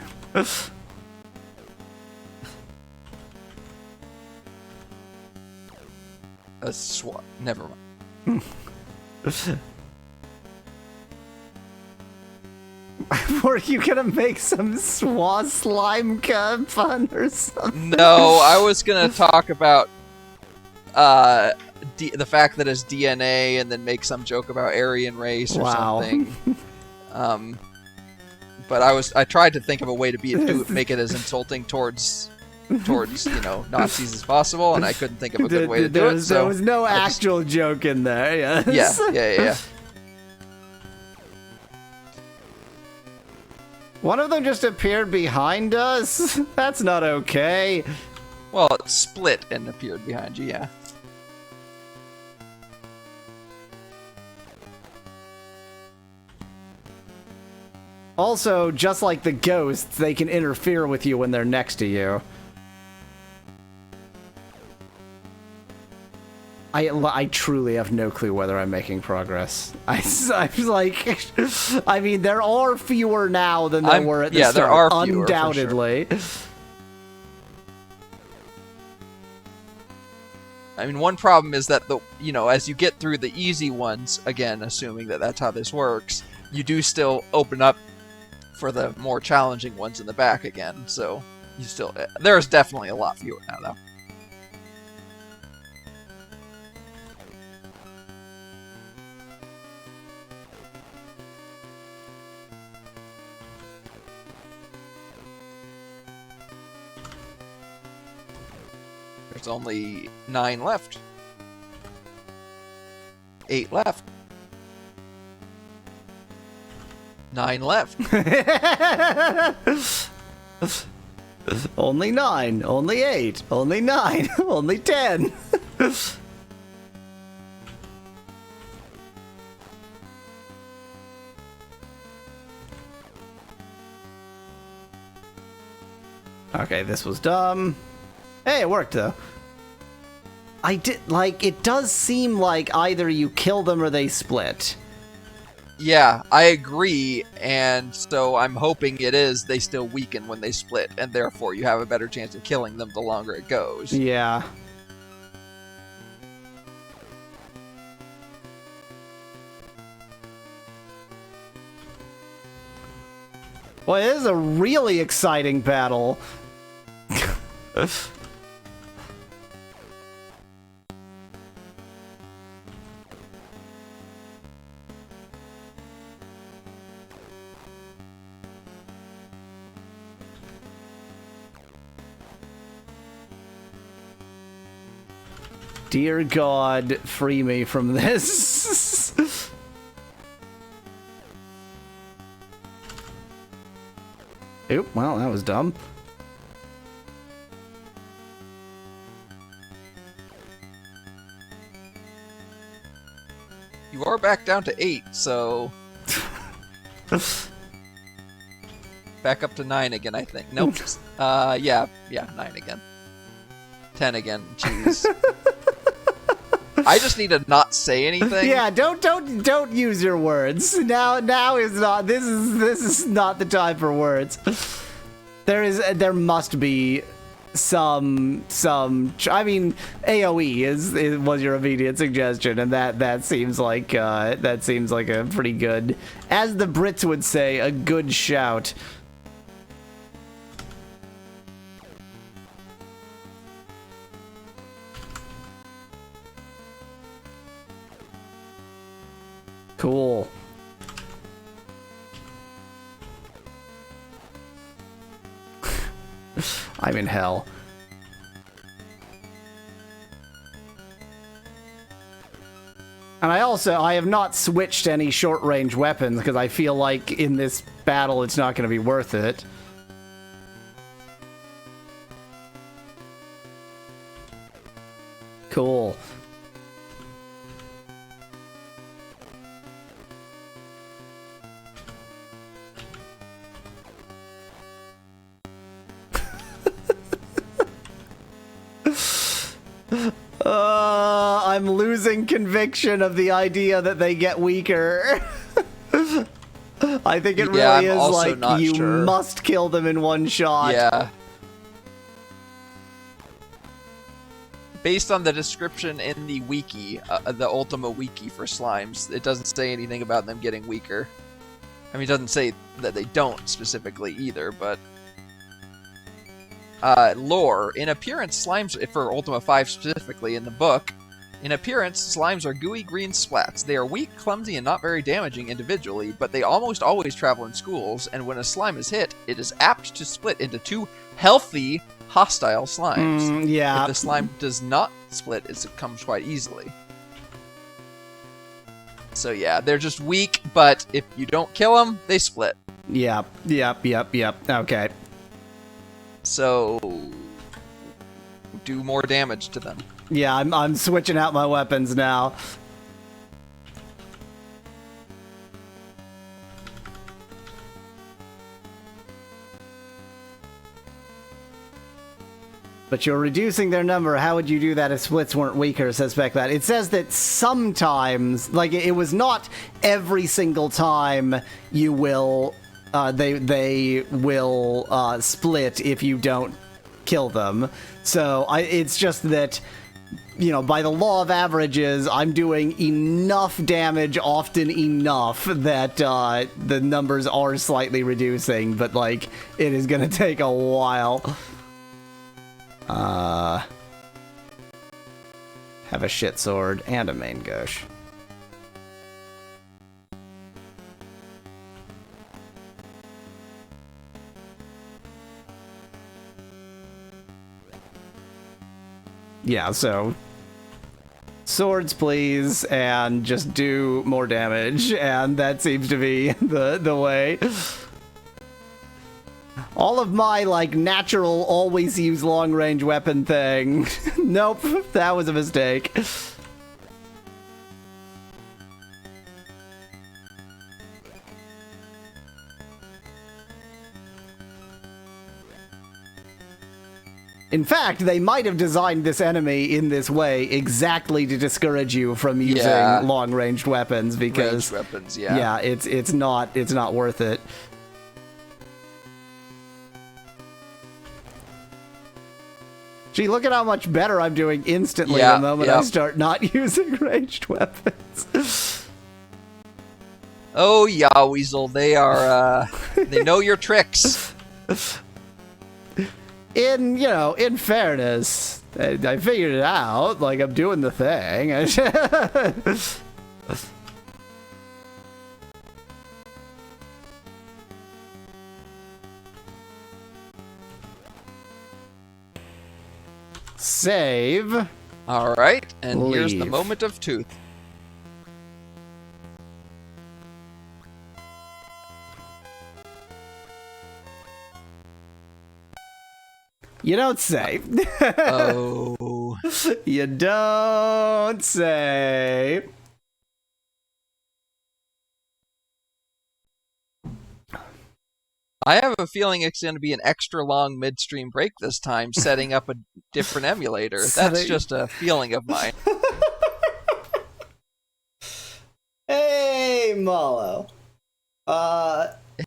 Never mind. Were you gonna make some slime pun or something? No, I was gonna talk about the fact that it's DNA, and then make some joke about Aryan race or something. But I tried to think of a way to make it as insulting towards Nazis as possible, and I couldn't think of a good way to do it. So there was no actual joke in there. Yes. Yeah. One of them just appeared behind us? That's not okay. Well, it split and appeared behind you, yeah. Also, just like the ghosts, they can interfere with you when they're next to you. I truly have no clue whether I'm making progress. I mean, there are fewer now than there were at the start. There are fewer, undoubtedly. For sure. I mean, one problem is that as you get through the easy ones, again, assuming that that's how this works, you do still open up for the more challenging ones in the back again. So there's definitely a lot fewer now, though. There's only 9 left. 8 left. 9 left. Only 9. Only 8. Only 9. Only 10. Okay, this was dumb. Hey, it worked, though. It does seem like either you kill them or they split. Yeah, I agree, and so I'm hoping they still weaken when they split, and therefore you have a better chance of killing them the longer it goes. Yeah. Well, it is a really exciting battle. Dear God, free me from this. Oop, well, that was dumb. You are back down to 8, so... back up to 9 again, I think. Nope. Yeah, 9 again. 10 again. Jeez. I just need to not say anything. Yeah, don't use your words. Now is not this is not the time for words. There must be some I mean, AoE was your immediate suggestion, and that seems like a pretty good, as the Brits would say, a good shout. Cool. I'm in hell. And I have not switched any short-range weapons because I feel like in this battle it's not going to be worth it. Cool. I'm losing conviction of the idea that they get weaker. I think it really is like you must kill them in one shot. Yeah. Based on the description in the wiki, the Ultima wiki for slimes, it doesn't say anything about them getting weaker. I mean, it doesn't say that they don't specifically either, but... lore. In appearance, slimes, for Ultima 5 specifically in the book, in appearance, slimes are gooey green splats. They are weak, clumsy, and not very damaging individually, but they almost always travel in schools, and when a slime is hit, it is apt to split into two healthy, hostile slimes. Yeah. If the slime does not split, it comes quite easily. So yeah, they're just weak, but if you don't kill them, they split. Yep. Okay. So, do more damage to them. Yeah, I'm switching out my weapons now. But you're reducing their number. How would you do that if splits weren't weaker, says Beckbat? It says that sometimes, like, it was not every single time you will, they will split if you don't kill them. So it's just that, you know, by the law of averages, I'm doing enough damage often enough that the numbers are slightly reducing, but, like, it is going to take a while. Have a shit sword and a main gush. Yeah, so swords, please, and just do more damage, and that seems to be the way. All of my, like, natural always use long-range weapon thing. Nope, that was a mistake. In fact, they might have designed this enemy in this way exactly to discourage you from using long-ranged weapons, because ranged weapons, yeah, it's not worth it. Gee, look at how much better I'm doing instantly the moment I start not using ranged weapons. Oh, yeah, Weasel, they are, they know your tricks. In fairness, I figured it out. Like, I'm doing the thing. Save. All right, and Leave. Here's the moment of truth. You don't say. Oh. You don't say. I have a feeling it's going to be an extra long midstream break this time, setting up a different emulator. That's just a feeling of mine. Hey, Malo.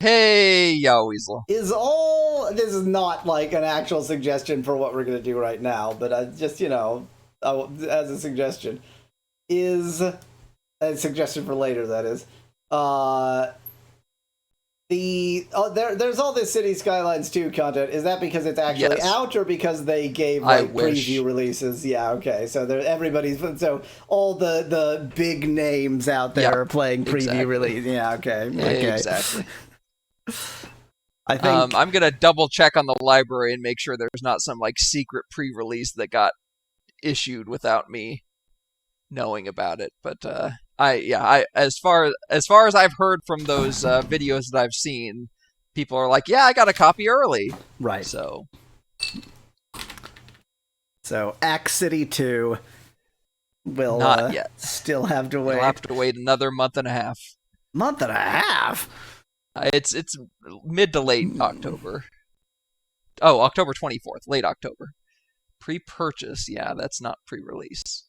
Hey, Yoweasel. This is not like an actual suggestion for what we're going to do right now, but just, as a suggestion, is a suggestion for later, that is. There's all this City Skylines 2 content. Is that because it's actually out, or because they gave preview releases? Yeah, okay. So so all the big names out there are playing preview release. Yeah, okay. Exactly. I think I'm gonna double check on the library and make sure there's not some like secret pre-release that got issued without me knowing about it. But I as far as I've heard from those videos that I've seen, people are like, yeah, I got a copy early. Right. So Axe City 2 will not yet. Still have to wait. We'll have to wait another month and a half. Month and a half? It's mid to late October. Oh, October 24th, late October. Pre-purchase, yeah, that's not pre-release.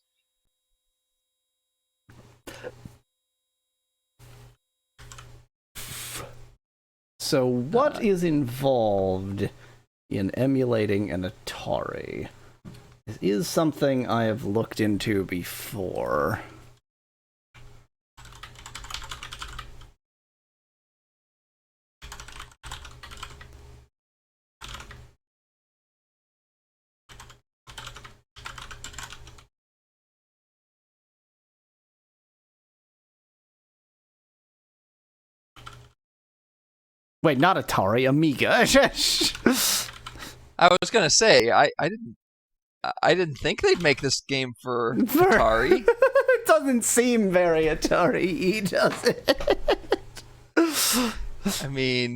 So what is involved in emulating an Atari? This is something I have looked into before. Wait, not Atari, Amiga. I was gonna say I didn't think they'd make this game for Atari. It doesn't seem very Atari-y, does it? I mean,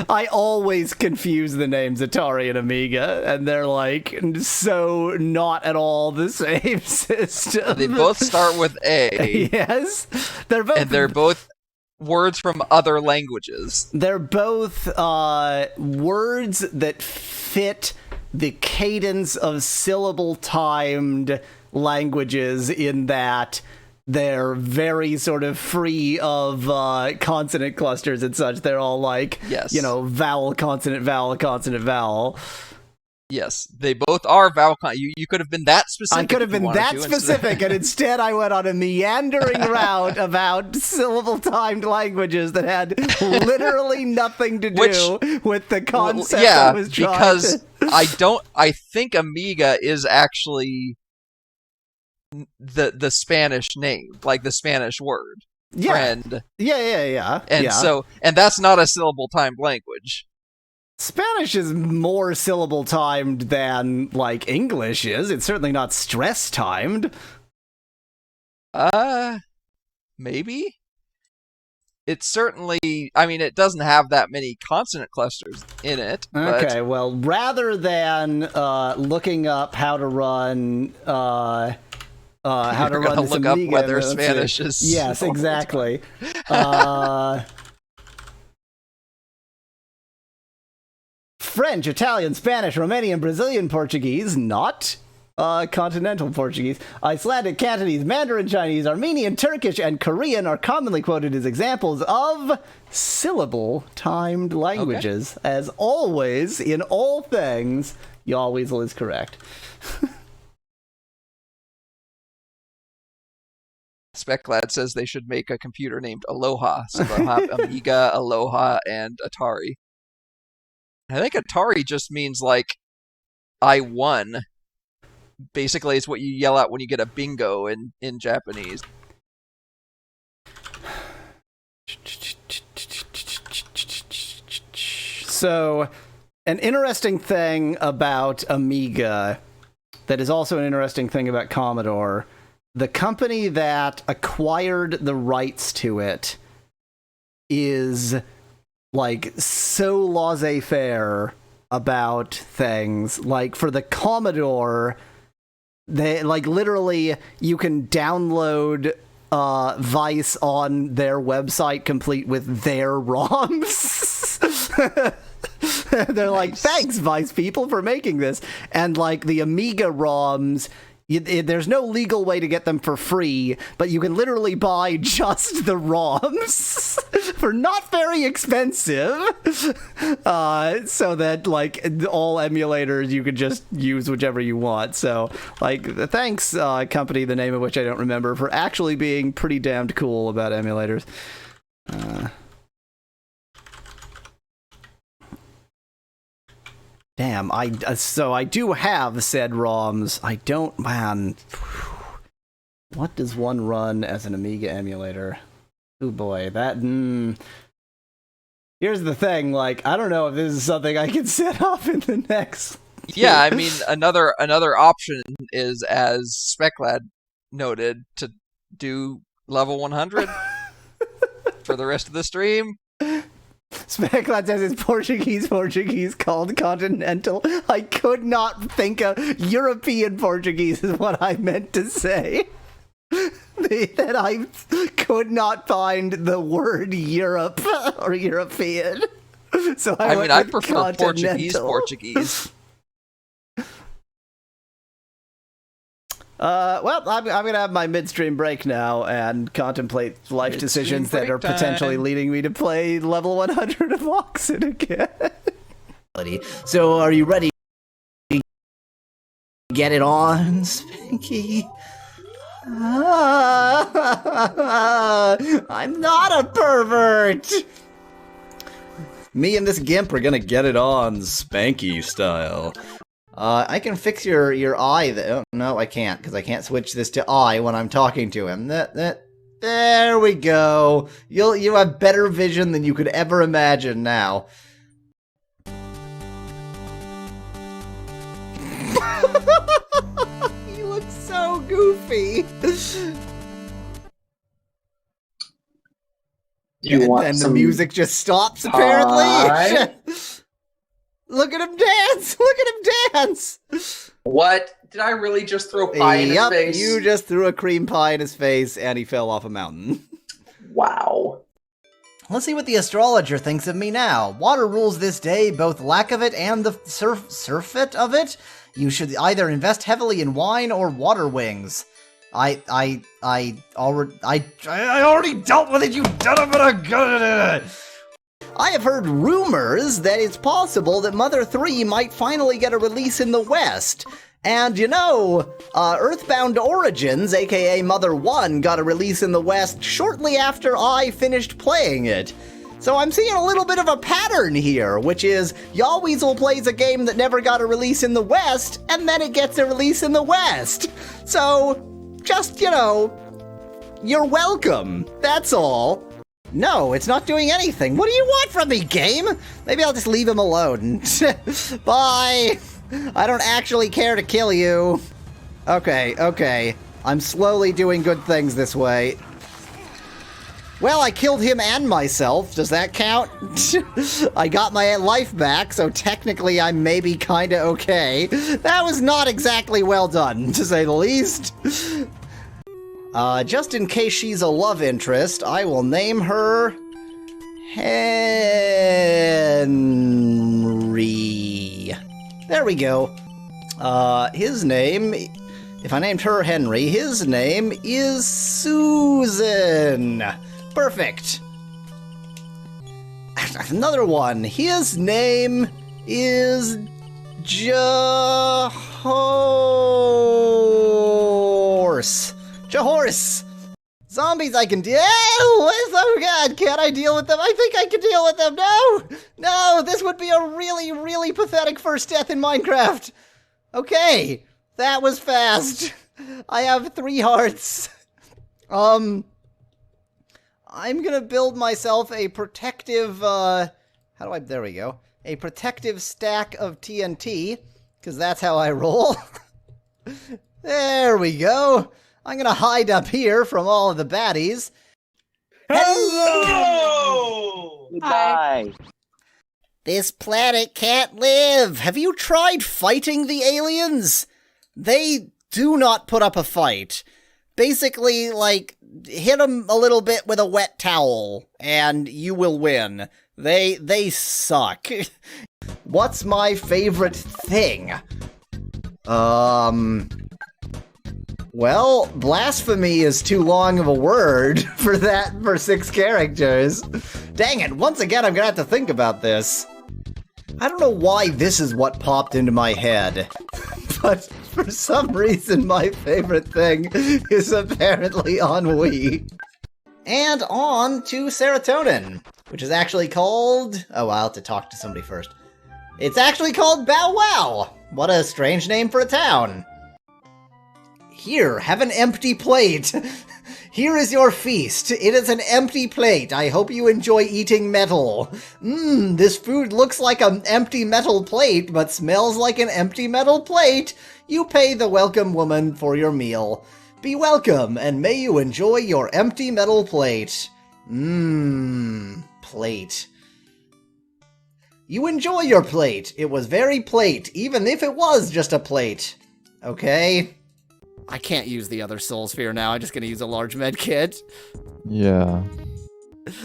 I always confuse the names Atari and Amiga, and they're like so not at all the same system. they both start with A. Yes, they're both words from other languages. They're both words that fit the cadence of syllable-timed languages in that they're very sort of free of consonant clusters and such. They're all like, yes, vowel, consonant, vowel, consonant, vowel. Yes, they both are vowel. You could have been that specific. I could have been that specific, and instead I went on a meandering route about syllable-timed languages that had literally nothing to do with the concept I was trying because to... I think Amiga is actually the Spanish name, like the Spanish word. Yeah. Friend. Yeah. And that's not a syllable-timed language. Spanish is more syllable timed than like English is. It's certainly not stress timed. Maybe. It's certainly, I mean, it doesn't have that many consonant clusters in it. Okay, well, rather than looking up how to run this look Amiga, up whether Spanish is yes, exactly. French, Italian, Spanish, Romanian, Brazilian, Portuguese, not continental Portuguese, Icelandic, Cantonese, Mandarin Chinese, Armenian, Turkish, and Korean are commonly quoted as examples of syllable-timed languages. Okay. As always, in all things, Yawweasel is correct. Speclad says they should make a computer named Aloha, so they'll have Amiga, Aloha, and Atari. I think Atari just means, like, I won. Basically, it's what you yell out when you get a bingo in Japanese. So, an interesting thing about Amiga that is also an interesting thing about Commodore, the company that acquired the rights to it is... like, so laissez-faire about things. Like, for the Commodore, they, like, literally, you can download Vice on their website complete with their ROMs. They're like, thanks, Vice people, for making this. And, like, the Amiga ROMs... there's no legal way to get them for free, but you can literally buy just the ROMs for not very expensive, so that, like, all emulators, you could just use whichever you want. So, like, thanks, company, the name of which I don't remember, for actually being pretty damned cool about emulators. Damn, so I do have said ROMs. I don't, man. What does one run as an Amiga emulator? Oh boy, that, Here's the thing, like, I don't know if this is something I can set up in the next... Yeah, I mean, another option is, as Speclad noted to do level 100 for the rest of the stream. Specklad says it's Portuguese called continental. I could not think of European Portuguese is what I meant to say. That I could not find the word Europe or European. So I prefer Portuguese. Well, I'm going to have my midstream break now and contemplate life decisions that are potentially leading me to play level 100 of Oxyd again. So, are you ready to get it on, Spanky? I'm not a pervert! Me and this gimp are gonna get it on, Spanky style. I can fix your eye. Oh, no, I can't, because I can't switch this to eye when I'm talking to him. There we go. You have better vision than you could ever imagine now. You look so goofy. And the music just stops, apparently. Look at him dance! Look at him dance! What? Did I really just throw pie in his face? You just threw a cream pie in his face, and he fell off a mountain. Wow. Let's see what the astrologer thinks of me now. Water rules this day, both lack of it and the surfeit of it. You should either invest heavily in wine or water wings. I already dealt with it, you son-of-a-gun! I have heard rumors that it's possible that Mother 3 might finally get a release in the West. And you know, Earthbound Origins, aka Mother 1, got a release in the West shortly after I finished playing it. So I'm seeing a little bit of a pattern here, which is Yawweasel plays a game that never got a release in the West, and then it gets a release in the West. So, just, you know, you're welcome. That's all. No, it's not doing anything. What do you want from me, game? Maybe I'll just leave him alone. Bye. I don't actually care to kill you. Okay. I'm slowly doing good things this way. Well, I killed him and myself. Does that count? I got my life back, so technically I'm maybe kinda okay. That was not exactly well done, to say the least. Just in case she's a love interest, I will name her Henry. There we go. His name, if I named her Henry, his name is Susan. Perfect. Another one. His name is Jahorse. Zombies I can deal. Oh god, can't I deal with them? I think I can deal with them. No, this would be a really, really pathetic first death in Minecraft. Okay, that was fast. I have 3 hearts. I'm gonna build myself a protective, there we go. A protective stack of TNT, because that's how I roll. There we go. I'm gonna hide up here from all of the baddies. Hello! Hi. This planet can't live. Have you tried fighting the aliens? They do not put up a fight. Basically, like, hit them a little bit with a wet towel, and you will win. They suck. What's my favorite thing? Well, blasphemy is too long of a word for 6 characters. Dang it, once again I'm gonna have to think about this. I don't know why this is what popped into my head, but for some reason my favorite thing is apparently ennui. And on to serotonin, which is actually called... Oh, I'll have to talk to somebody first. It's actually called Bow Wow! What a strange name for a town. Here, have an empty plate. Here is your feast. It is an empty plate. I hope you enjoy eating metal. This food looks like an empty metal plate, but smells like an empty metal plate. You pay the welcome woman for your meal. Be welcome, and may you enjoy your empty metal plate. Plate. You enjoy your plate. It was very plate, even if it was just a plate. Okay? I can't use the other soul sphere now. I'm just gonna use a large med kit. Yeah.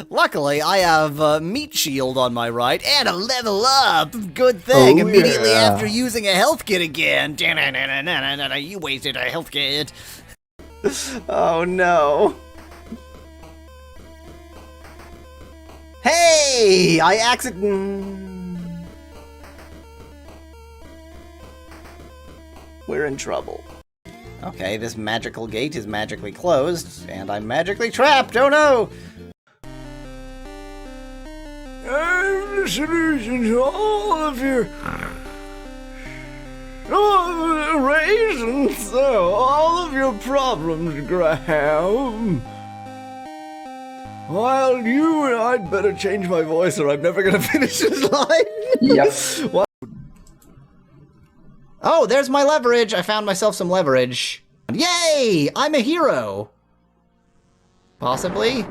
Luckily, I have meat shield on my right and a level up. Good thing. Oh, Immediately yeah. after using a health kit again. You wasted a health kit. Oh no. Hey! I We're in trouble. Okay, this magical gate is magically closed, and I'm magically trapped. Oh no! I'm the solution to all of your raisins, all of your problems, Graham. While I'd better change my voice or I'm never gonna finish this line. Yep. What? Oh, there's my leverage. I found myself some leverage. Yay! I'm a hero. Possibly.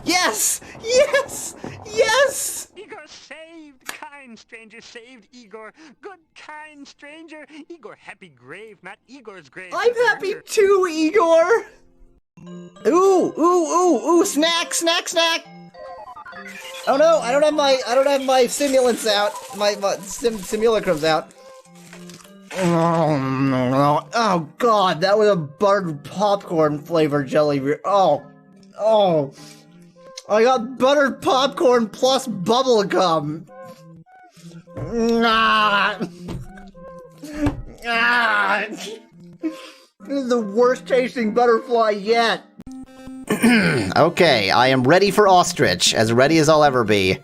Yes! Yes! Yes! Igor saved! Kind stranger saved Igor! Good kind stranger! Igor happy grave, not Igor's grave. I'm happy too, Igor! Ooh! Snack! Oh no, I don't have my stimulants out. My simulacrums out. Oh god, that was a buttered popcorn flavored jelly beer. Oh. I got buttered popcorn plus bubble gum. This is the worst tasting butterfly yet. Okay, I am ready for ostrich, as ready as I'll ever be.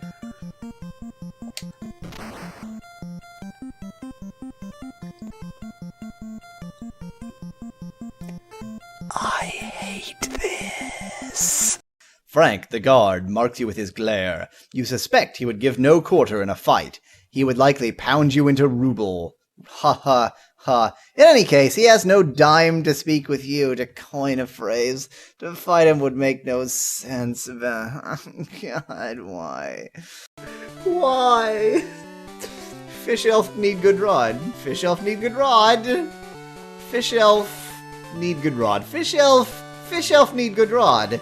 I hate this. Frank, the guard, marks you with his glare. You suspect he would give no quarter in a fight. He would likely pound you into ruble. Ha ha ha. In any case, he has no dime to speak with you, to coin a phrase. To fight him would make no sense. God, why? Why? Fish elf need good rod. Fish elf need good rod. Fish elf need good rod. Fish elf need good rod.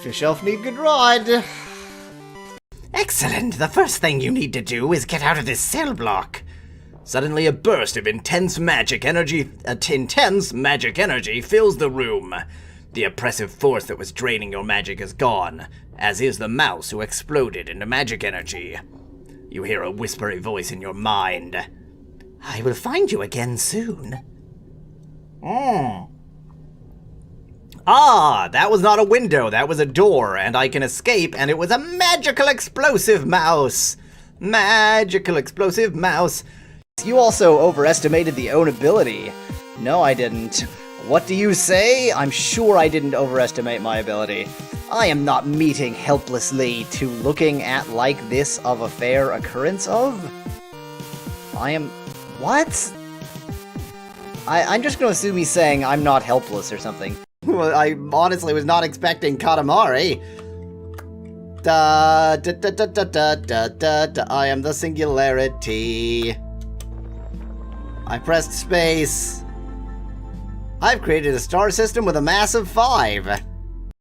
Fish elf need good rod. Excellent. The first thing you need to do is get out of this cell block. Suddenly a burst of intense magic energy fills the room. The oppressive force that was draining your magic is gone, as is the mouse who exploded into magic energy. You hear a whispery voice in your mind. I will find you again soon. Ah, that was not a window, that was a door, and I can escape, and it was a magical explosive mouse. Magical explosive mouse. You also overestimated the ownability. No, I didn't. What do you say? I'm sure I didn't overestimate my ability. I am not meeting helplessly to looking at like this of a fair occurrence of. I am... What? I'm just gonna assume he's saying I'm not helpless or something. Well, I honestly was not expecting Katamari. I am the singularity. I pressed space. I've created a star system with a mass of 5.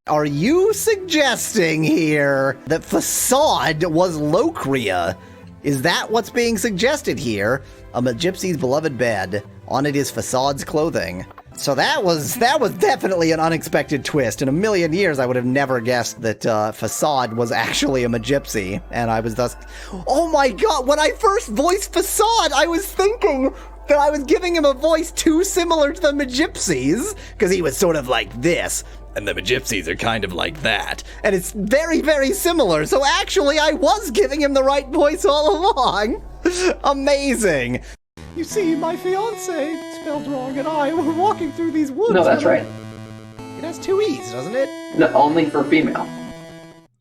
Are you suggesting here that Facade was Locria? Is that what's being suggested here? A gypsy's beloved bed. On it is Facade's clothing. So that was definitely an unexpected twist. In a million years, I would have never guessed that Facade was actually a Magypsy, and I was thus... Oh my god, when I first voiced Facade, I was thinking that I was giving him a voice too similar to the Magypsies, because he was sort of like this, and the Magypsies are kind of like that. And it's very, very similar, so actually I was giving him the right voice all along. Amazing. You see, my fiancé, spelled wrong, and I were walking through these woods. No, that's right. It has 2 E's, doesn't it? No, only for female.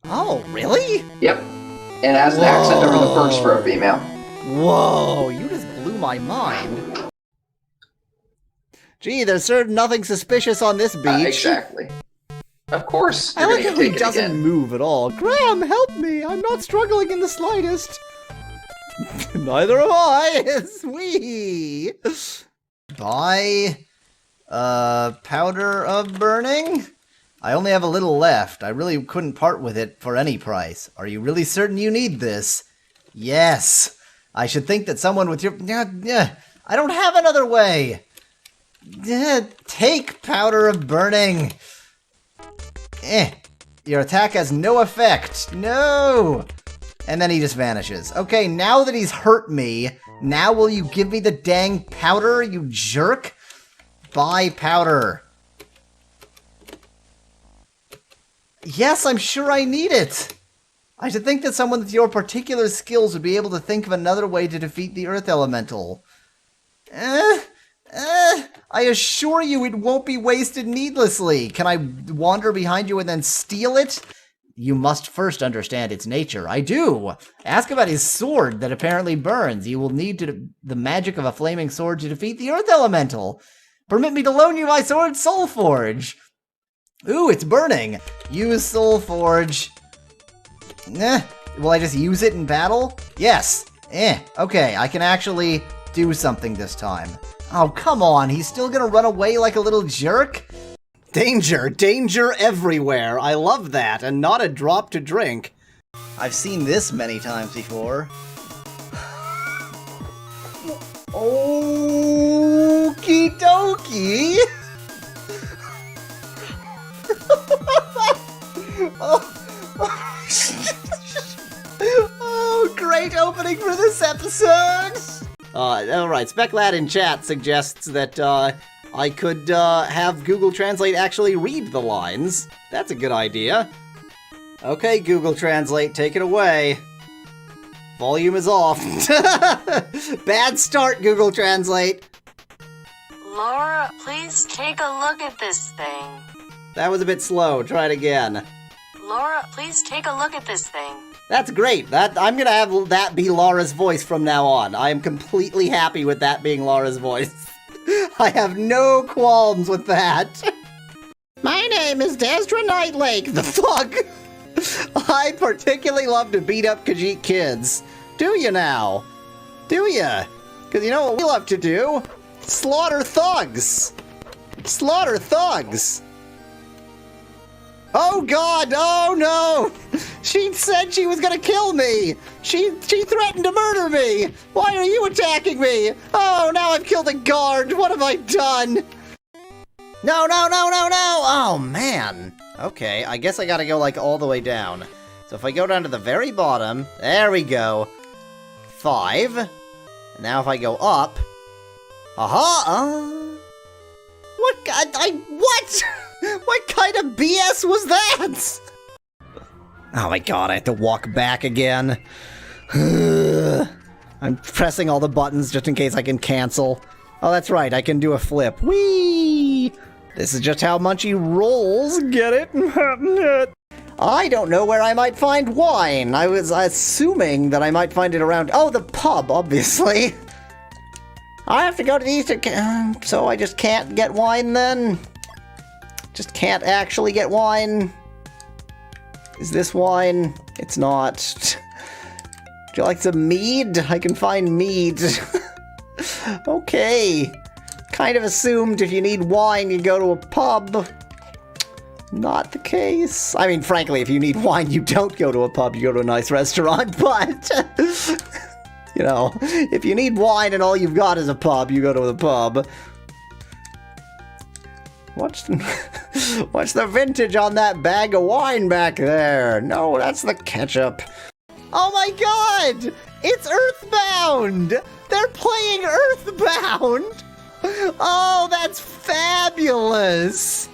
Oh, really? Yep. It has an accent over the first for a female. Whoa, you just blew my mind. Gee, there's certain nothing suspicious on this beach. Exactly. Of course. I You're like gonna how he take it doesn't again. move at all. Graham, help me! I'm not struggling in the slightest. Neither am I. Sweet. Buy powder of burning? I only have a little left. I really couldn't part with it for any price. Are you really certain you need this? Yes. I should think that someone with your... I don't have another way. Take powder of burning. Your attack has no effect. No. And then he just vanishes. Okay, now that he's hurt me, now will you give me the dang powder, you jerk? Buy powder. Yes, I'm sure I need it. I should think that someone with your particular skills would be able to think of another way to defeat the Earth Elemental. I assure you it won't be wasted needlessly. Can I wander behind you and then steal it? You must first understand its nature. I do. Ask about his sword that apparently burns. You will need the magic of a flaming sword to defeat the Earth Elemental. Permit me to loan you my sword, Soulforge. Ooh, it's burning. Use Soulforge. Will I just use it in battle? Yes. Okay, I can actually do something this time. Oh, come on. He's still gonna run away like a little jerk? Danger, danger everywhere. I love that, and not a drop to drink. I've seen this many times before. Okie dokie. Oh, great opening for this episode. Alright, SpecLad in chat suggests that, I could, have Google Translate actually read the lines. That's a good idea. Okay, Google Translate, take it away. Volume is off. Bad start, Google Translate. Laura, please take a look at this thing. That was a bit slow. Try it again. Laura, please take a look at this thing. That's great. I'm gonna have that be Laura's voice from now on. I am completely happy with that being Laura's voice. I have no qualms with that. My name is Desdra Nightlake. The fuck? I particularly love to beat up Khajiit kids. Do you now? Do ya? Because you know what we love to do? Slaughter thugs. Slaughter thugs. Oh god, oh no! She said she was gonna kill me! She threatened to murder me! Why are you attacking me? Oh, now I've killed a guard! What have I done? No, no, no, no, no! Oh, man. Okay, I guess I gotta go, like, all the way down. So if I go down to the very bottom, there we go. 5. And now if I go up... Aha! What? What? What kind of BS was that? Oh my god, I have to walk back again. I'm pressing all the buttons just in case I can cancel. Oh, that's right, I can do a flip. Whee! This is just how Munchie rolls, get it? I don't know where I might find wine. I was assuming that I might find it around... Oh, the pub, obviously. I have to go to the Eastern... So I just can't get wine then? Just can't actually get wine? Is this wine? It's not. Would you like some mead? I can find mead. Okay. Kind of assumed if you need wine, you go to a pub. Not the case. I mean, frankly, if you need wine, you don't go to a pub, you go to a nice restaurant, but... you know, if you need wine and all you've got is a pub, you go to the pub. What's the vintage on that bag of wine back there? No, that's the ketchup. Oh my god! It's Earthbound! They're playing Earthbound! Oh, that's fabulous!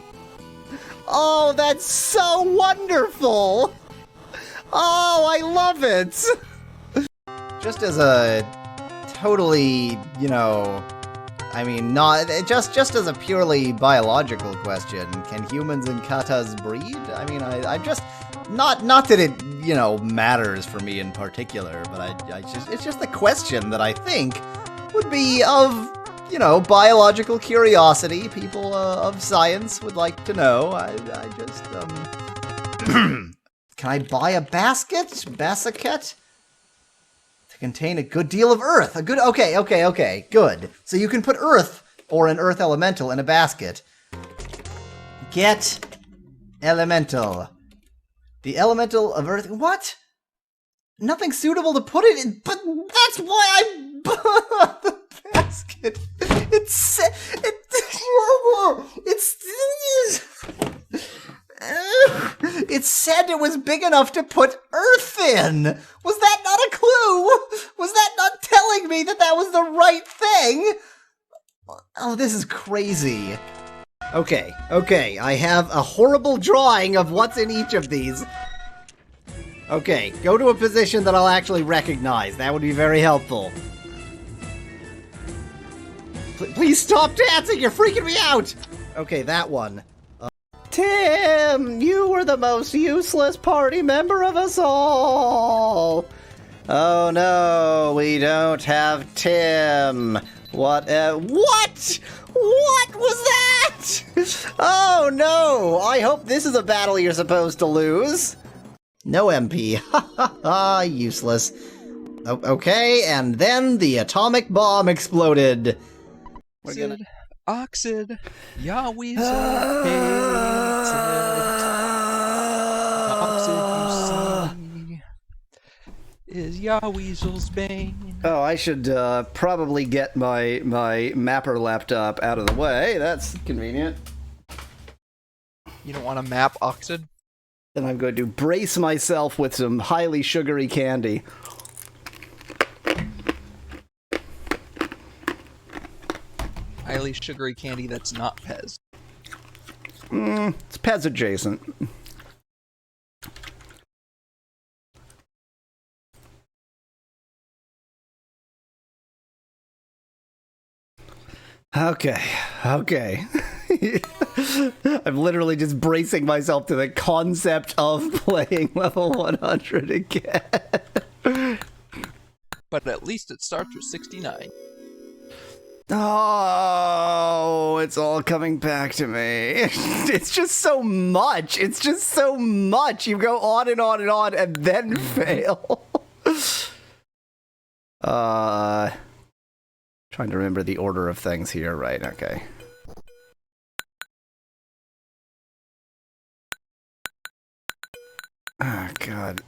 Oh, that's so wonderful! Oh, I love it! Just as a totally, you know... I mean, not just as a purely biological question, can humans and katas breed? I mean, I just not that it, you know, matters for me in particular, but it's just a question that I think would be of you know, biological curiosity. People of science would like to know. I just, Can I buy a basket? Basket? To contain a good deal of earth. Okay, good. So you can put earth, or an earth elemental, in a basket. Get elemental. The elemental of earth. What? Nothing suitable to put it in, but that's why I bought the basket. It said it was big enough to put earth in. Was that not a clue? Was that not telling me that that was the right thing? Oh, this is crazy. Okay, I have a horrible drawing of what's in each of these. Okay, go to a position that I'll actually recognize. That would be very helpful. Please stop dancing! You're freaking me out! Okay, that one. Tim! You were the most useless party member of us all! Oh no, we don't have Tim. What? What? What was that? Oh no! I hope this is a battle you're supposed to lose. No MP. Ha ha ha, useless. Okay, and then the atomic bomb exploded. Oxyd, Yahweh's Oxyd, you see, is Yahweasel's bane. Oh, I should probably get my mapper laptop out of the way. That's convenient. You don't want to map Oxyd? Then I'm going to brace myself with some highly sugary candy. Highly sugary candy that's not Pez. It's Pez adjacent. Okay. I'm literally just bracing myself to the concept of playing level 100 again. But at least it starts with 69. Oh, it's all coming back to me. It's just so much. You go on and on and on and then fail. Trying to remember the order of things here. Right, okay. Oh, God.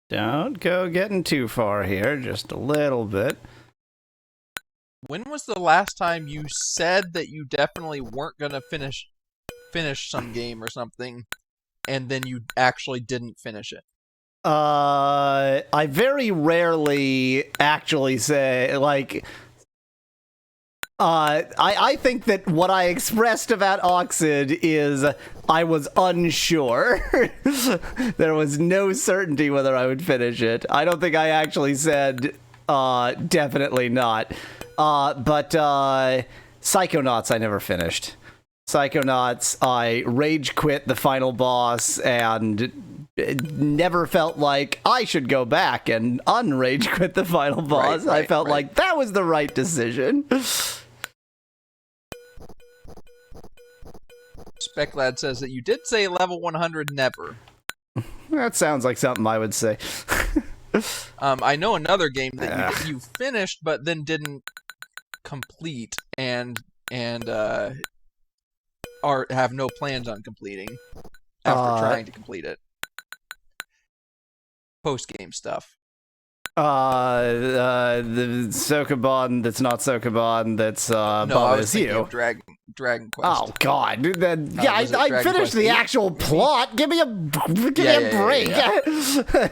Don't go getting too far here, just a little bit. When was the last time you said that you definitely weren't gonna finish some game or something, and then you actually didn't finish it? I very rarely actually say, like, I think that what I expressed about Oxyd is I was unsure. There was no certainty whether I would finish it. I don't think I actually said, definitely not. But Psychonauts I never finished. Psychonauts, I rage quit the final boss and never felt like I should go back and unrage quit the final boss. I felt like that was the right decision. Speclad says that you did say level 100 never. That sounds like something I would say. I know another game that you finished but then didn't complete and or have no plans on completing after trying to complete it. Post-game stuff. The Sokoban that's not Sokoban that's No, I Bob was is thinking you. of Dragon Quest. Oh God! Then, was it I Dragon finished Quest the 8? actual plot. Give me a break. Yeah.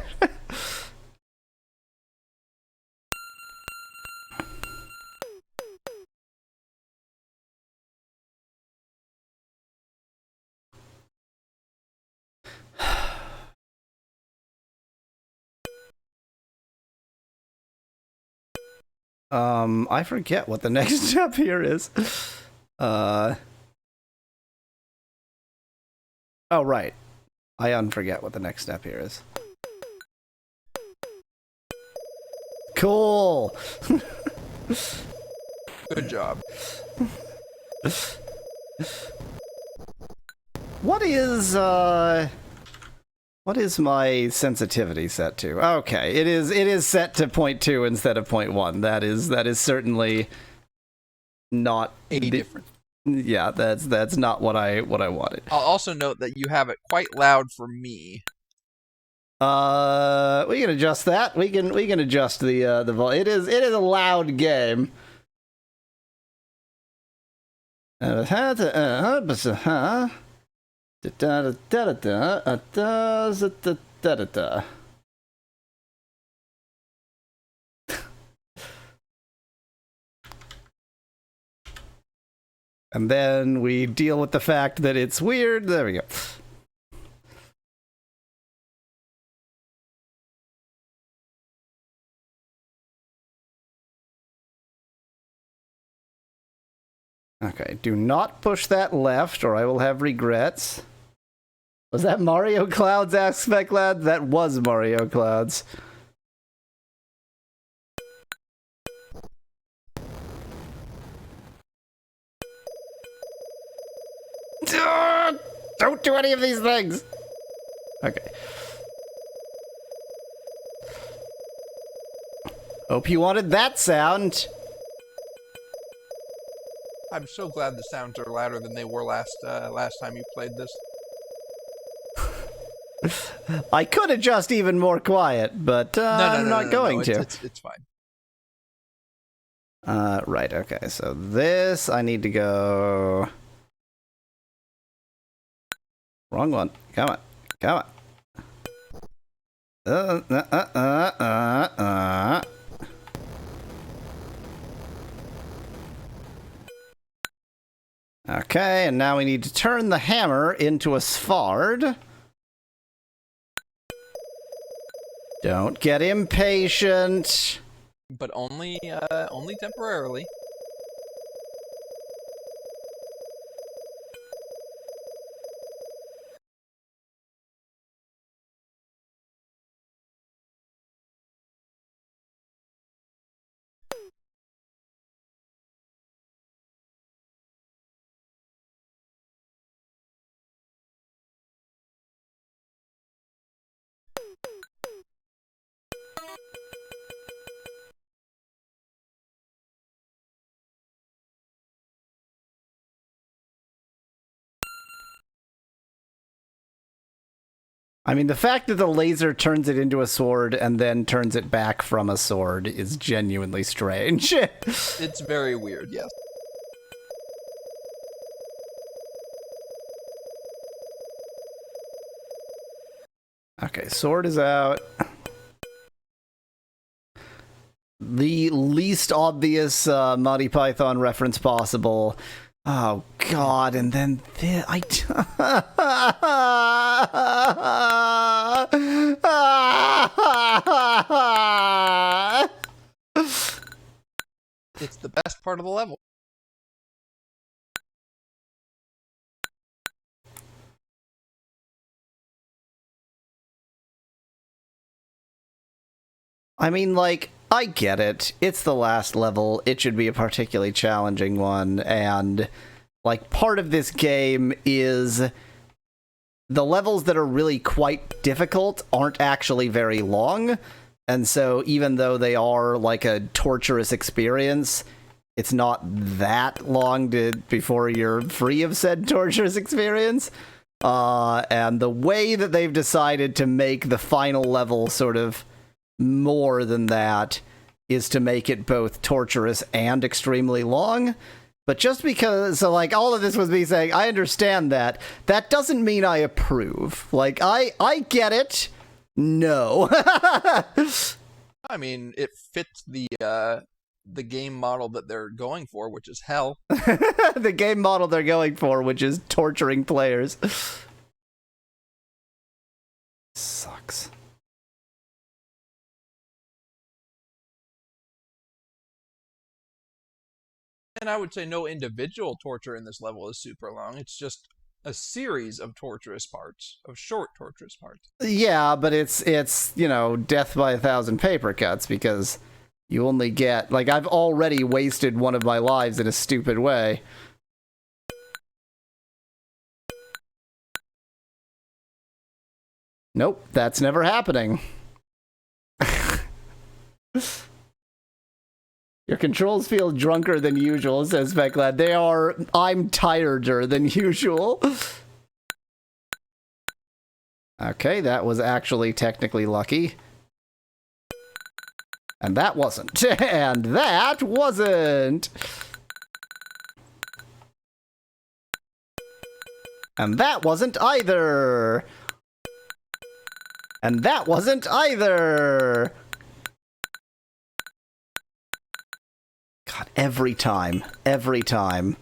I forget what the next step here is. Oh, right. I unforget what the next step here is. Cool! Good job. What is my sensitivity set to? Okay, it is set to 0.2 instead of 0.1. That is certainly not different. Yeah, that's not what I wanted. I'll also note that you have it quite loud for me. We can adjust that. We can adjust the volume. It is a loud game. And then we deal with the fact that it's weird. There we go. Okay, do not push that left or I will have regrets. Was that Mario Clouds, asks Speclad? That was Mario Clouds. Don't do any of these things! Okay. Hope you wanted that sound. I'm so glad the sounds are louder than they were last time you played this. I could adjust even more quiet, but I'm not going to. It's fine. Right, okay, so this, I need to go... Wrong one. Come on. Come on. Okay, and now we need to turn the hammer into a Svard. Don't get impatient. But only temporarily. I mean, the fact that the laser turns it into a sword and then turns it back from a sword is genuinely strange. It's very weird, yes. Okay, sword is out. The least obvious Monty Python reference possible. Oh God! And then this, It's the best part of the level. I mean, like, I get it. It's the last level. It should be a particularly challenging one. And, like, part of this game is the levels that are really quite difficult aren't actually very long. And so even though they are, like, a torturous experience, it's not that long before you're free of said torturous experience. And the way that they've decided to make the final level sort of more than that is to make it both torturous and extremely long. But just because, so like all of this was me saying, I understand that doesn't mean I approve. Like, I get it. No. I mean, it fits the game model that they're going for, which is hell. The game model they're going for, which is torturing players. Sucks. And I would say no individual torture in this level is super long. It's just a series of torturous parts, of short torturous parts. Yeah, but it's death by 1,000 paper cuts, because you only get, like, I've already wasted one of my lives in a stupid way. Nope, that's never happening. Your controls feel drunker than usual, says Becklad. They are. I'm tireder than usual. Okay, that was actually technically lucky. And that wasn't. And that wasn't. And that wasn't either. And that wasn't either. God, every time. Every time.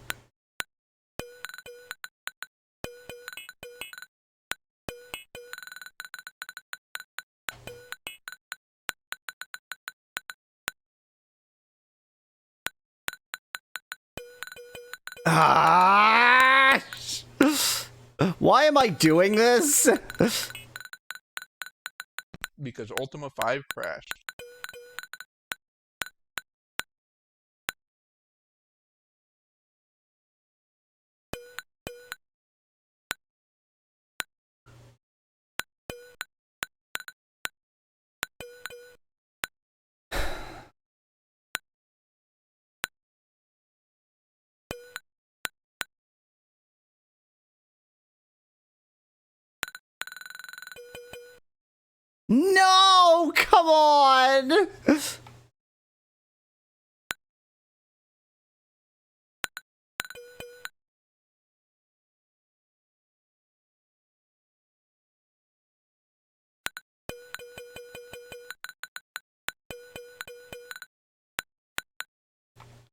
Ah! Why am I doing this? Because Ultima 5 crashed. No! Come on!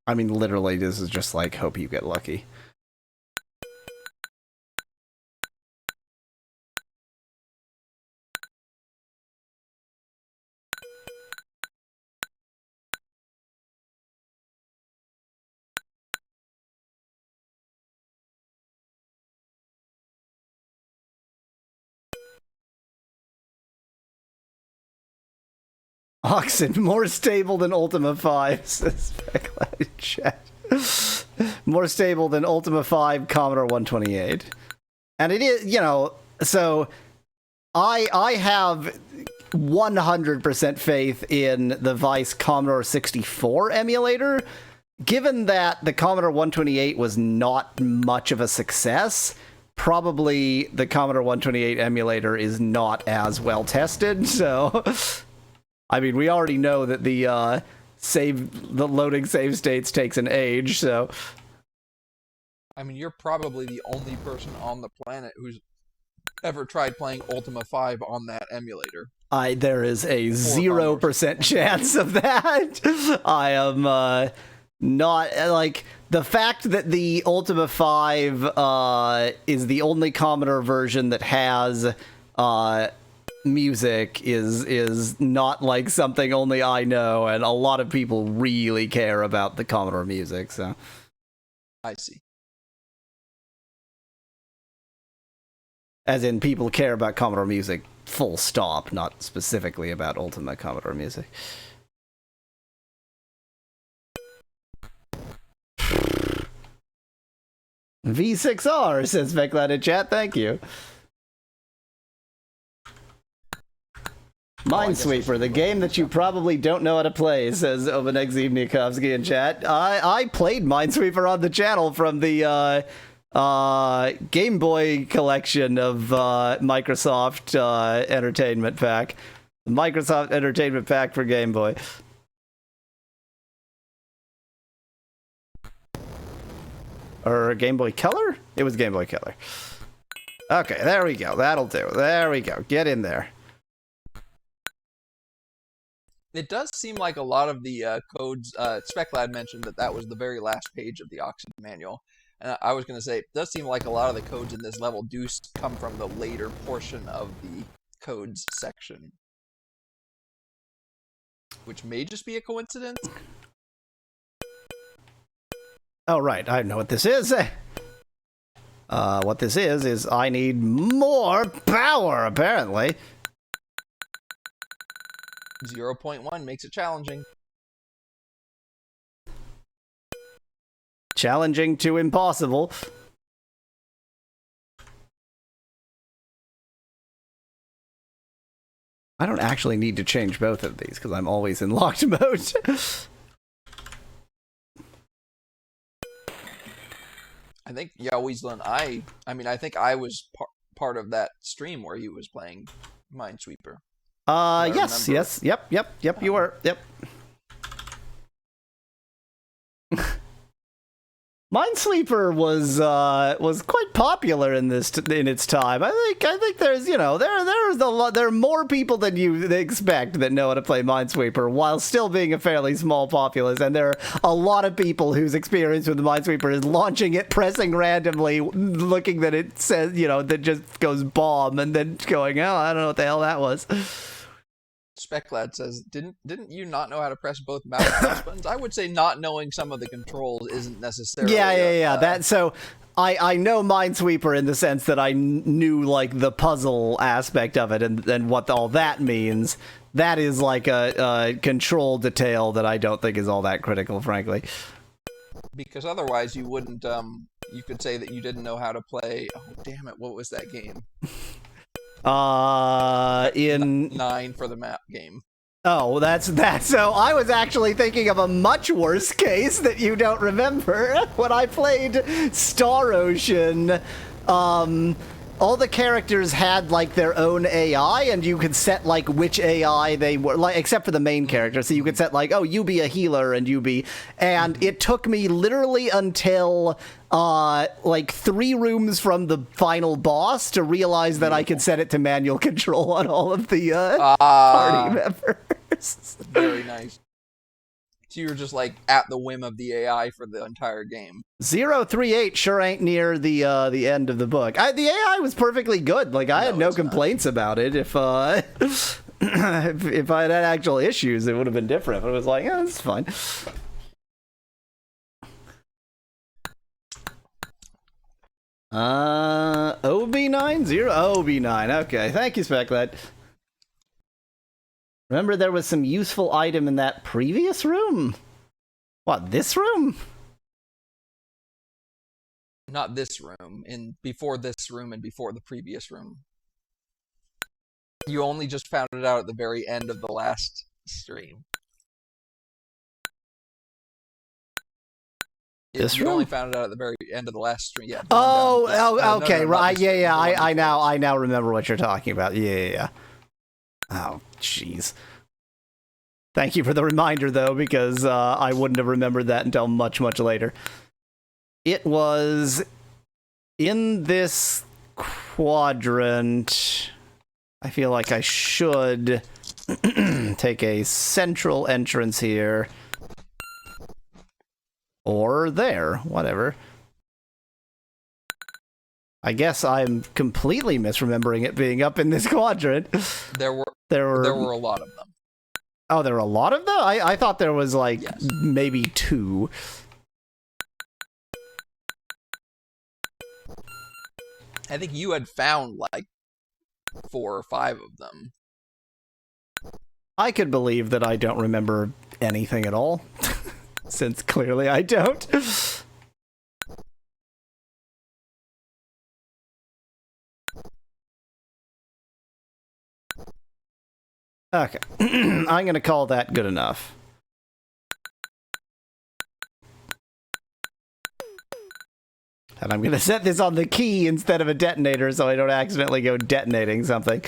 I mean, literally, this is just like, hope you get lucky. Oxyd, more stable than Ultima 5, says Becklad in chat. More stable than Ultima 5, Commodore 128. And it is, so I have 100% faith in the Vice Commodore 64 emulator. Given that the Commodore 128 was not much of a success, probably the Commodore 128 emulator is not as well tested, so... I mean, we already know that the loading save states takes an age, so... I mean, you're probably the only person on the planet who's ever tried playing Ultima 5 on that emulator. There is a 0% chance of that. I am not... Like, the fact that the Ultima 5 is the only Commodore version that has... music is not like something only I know, and a lot of people really care about the Commodore music, so... I see. As in, people care about Commodore music, full stop, not specifically about Ultima Commodore music. V6R, says Becklad in chat, thank you. Minesweeper, the game that you probably don't know how to play, says Obanexi Nikovsky in chat. I played Minesweeper on the channel from the Game Boy collection of Microsoft Entertainment Pack. The Microsoft Entertainment Pack for Game Boy. Or Game Boy Color? It was Game Boy Color. Okay, there we go. That'll do. There we go. Get in there. It does seem like a lot of the codes, Speclad mentioned that was the very last page of the Oxyd manual. And I was going to say, it does seem like a lot of the codes in this level do come from the later portion of the codes section. Which may just be a coincidence. Oh, right. I know what this is. What this is I need more power, apparently. 0.1 makes it challenging. Challenging to impossible. I don't actually need to change both of these, because I'm always in locked mode. I think Weasel, I mean, I think I was part of that stream where he was playing Minesweeper. Yes, yep, you were, yep. Minesweeper was quite popular in its time. I think there's there are more people than you expect that know how to play Minesweeper while still being a fairly small populace, and there are a lot of people whose experience with the Minesweeper is launching it, pressing randomly, looking that it says that just goes bomb, and then going, oh, I don't know what the hell that was. Speclad says, didn't you not know how to press both mouse and mouse buttons? I would say not knowing some of the controls isn't necessarily. Yeah. That so. I know Minesweeper in the sense that I knew like the puzzle aspect of it and what all that means. That is like a control detail that I don't think is all that critical, frankly. Because otherwise you wouldn't. You could say that you didn't know how to play. Oh damn it! What was that game? In 9 for the map game. Oh, that's that. So I was actually thinking of a much worse case that you don't remember. When I played Star Ocean, all the characters had like their own AI, and you could set like which AI they were, like except for the main character. So you could set like, oh, you be a healer and you be, and it took me literally until like 3 rooms from the final boss to realize that I could set it to manual control on all of the party members. Very nice. So you were just like at the whim of the AI for the entire game. 038 sure ain't near the end of the book. The AI was perfectly good. Like I had no complaints about it. If if I had actual issues, it would have been different. But it was like, yeah, it's fine. OB90 OB9. Okay, thank you, Speclad. Remember, there was some useful item in that previous room. What, this room? Not this room. Before this room and before the previous room. You only just found it out at the very end of the last stream. This you room? only found it out at the very end of the last stream. Yeah. Okay, no, right. Yeah. I I now remember what you're talking about. Yeah. Oh, jeez. Thank you for the reminder, though, because I wouldn't have remembered that until much, much later. It was in this quadrant. I feel like I should take a central entrance here. Or there, whatever. I guess I'm completely misremembering it being up in this quadrant. There were a lot of them. Oh, there were a lot of them? I thought there was like maybe 2. I think you had found like 4 or 5 of them. I could believe that I don't remember anything at all. Since clearly I don't. Okay. I'm going to call that good enough. And I'm going to set this on the key instead of a detonator so I don't accidentally go detonating something.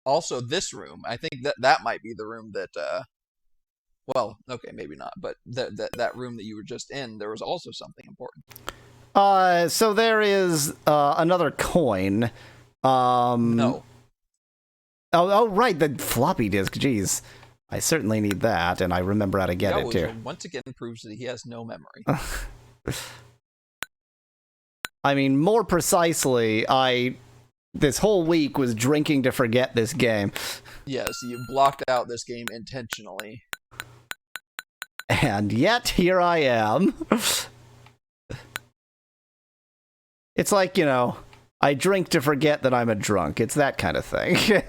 Also, this room, I think that might be the room that, well, okay, maybe not, but that room that you were just in, there was also something important. So there is another coin. No. Oh, right, the floppy disk. Jeez, I certainly need that, and I remember how to get it too. Once again proves that he has no memory. I mean, more precisely, this whole week was drinking to forget this game. Yes, you blocked out this game intentionally. And yet, here I am. It's like, you know, I drink to forget that I'm a drunk. It's that kind of thing.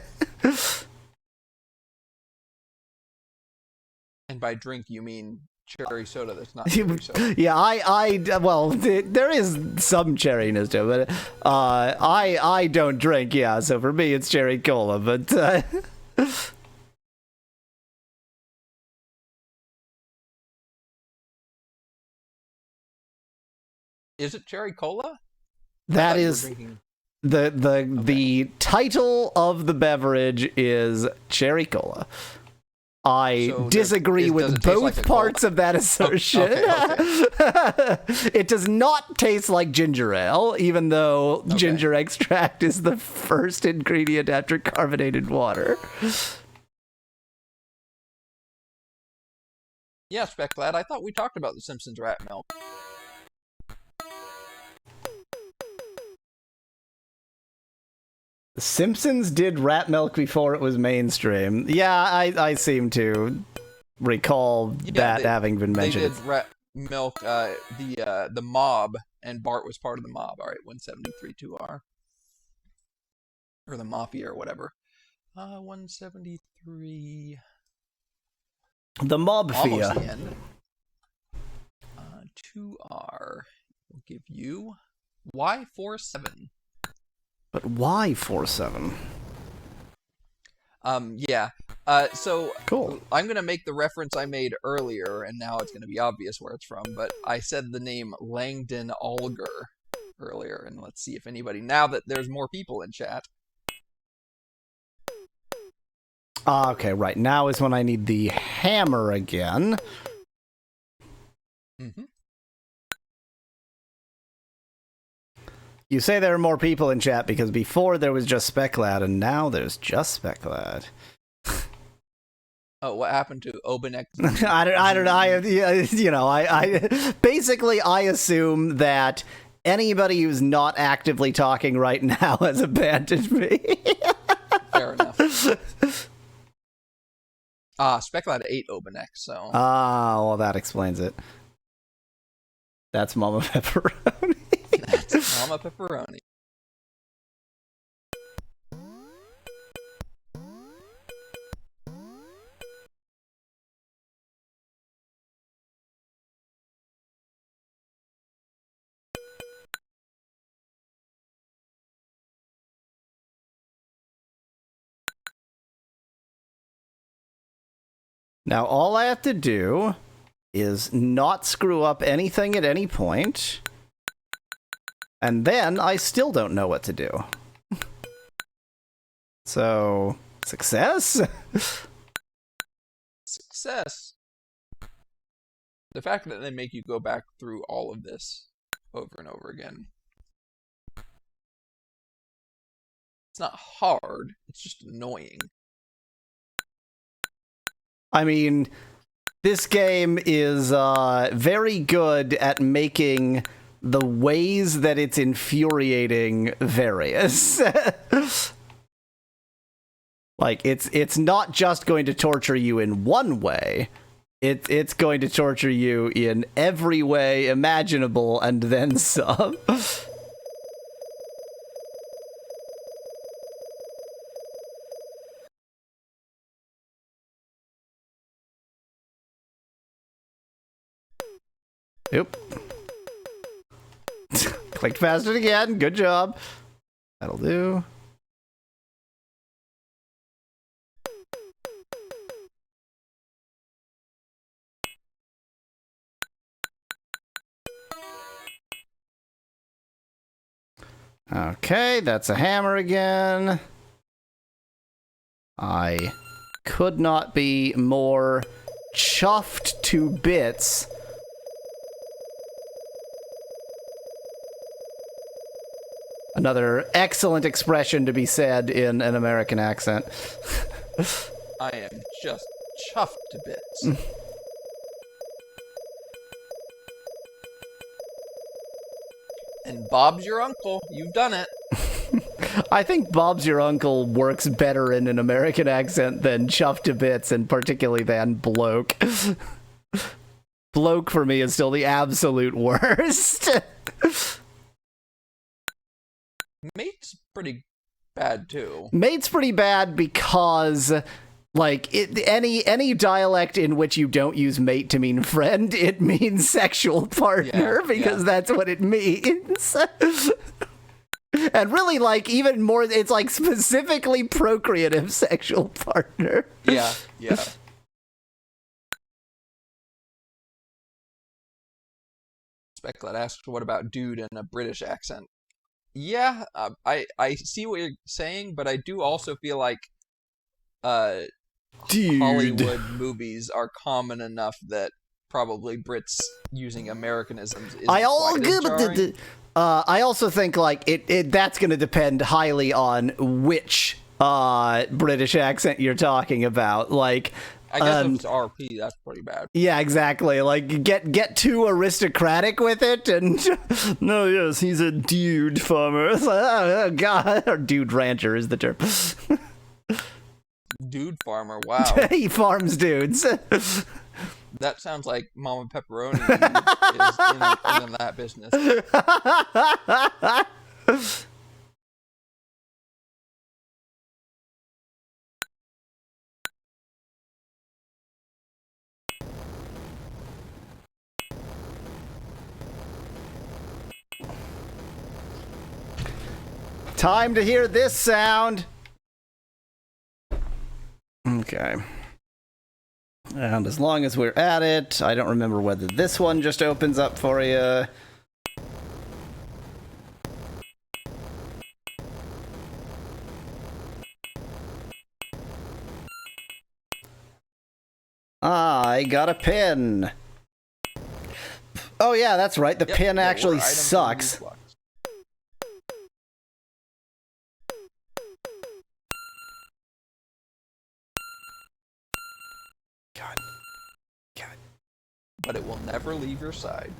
And by drink, you mean cherry soda that's not cherry soda. Yeah, well, there is some cherryness to it, but I don't drink, yeah, so for me it's cherry cola, but Is it cherry cola? that is the title of the beverage is cherry cola. I So disagree does with it taste both like a parts Coke? of that assertion. Okay. It does not taste like ginger ale, even though ginger extract is the first ingredient after carbonated water. Yeah, Specklad, I thought we talked about the Simpsons rat milk. The Simpsons did rat milk before it was mainstream. Yeah, I seem to recall that having been mentioned. They did rat milk, the mob, and Bart was part of the mob. All right, 173-2R. Or the Mafia or whatever. 173... The mob Almost the end. 2R will give you Y47. But why 47? Yeah. So Cool. I'm gonna make the reference I made earlier, and now it's gonna be obvious where it's from. But I said the name Langdon Alger earlier, and let's see if anybody. Now that there's more people in chat. Okay, right. Now is when I need the hammer again. Mm-hmm. You say there are more people in chat because before there was just Specklad, and now there's just Specklad. Oh, what happened to Obenek? I don't know. I basically I assume that anybody who's not actively talking right now has abandoned me. Fair enough. Specklad ate Obenek, so. Well, that explains it. That's Mama Pepperoni. That's Mama Pepperoni. Now, all I have to do is not screw up anything at any point, and then I still don't know what to do. So, success? Success. The fact that they make you go back through all of this over and over again. It's not hard, it's just annoying. I mean, this game is very good at making the ways that it's infuriating various. Like, it's not just going to torture you in one way. It's going to torture you in every way imaginable and then some. Oop. Clicked past it again. Good job. That'll do. Okay, that's a hammer again. I could not be more chuffed to bits. Another excellent expression to be said in an American accent. I am just chuffed to bits. And Bob's your uncle. You've done it. I think Bob's your uncle works better in an American accent than chuffed to bits, and particularly than bloke. Bloke for me is still the absolute worst. Mate's pretty bad too. Mate's pretty bad because, like, any dialect in which you don't use mate to mean friend, it means sexual partner, because that's what it means. And really, like, even more, it's like specifically procreative sexual partner. Yeah. Specklet asks, what about dude in a British accent? Yeah, I see what you're saying, but I do also feel like Dude. Hollywood movies are common enough that probably Brits using Americanisms isn't quite as jarring. I also think, like, that's going to depend highly on which British accent you're talking about. Like, I guess if it's RP, that's pretty bad. yeah, exactly. Like, get too aristocratic with it, and no, yes, he's a dude farmer. It's like, oh god, or dude rancher is the term. Dude farmer, wow. He farms dudes. That sounds like Mama Pepperoni is in that business. Time to hear this sound. Okay. And as long as we're at it, I don't remember whether this one just opens up for you. I got a pin. Oh yeah, that's right. The pin actually sucks. God. But it will never leave your side.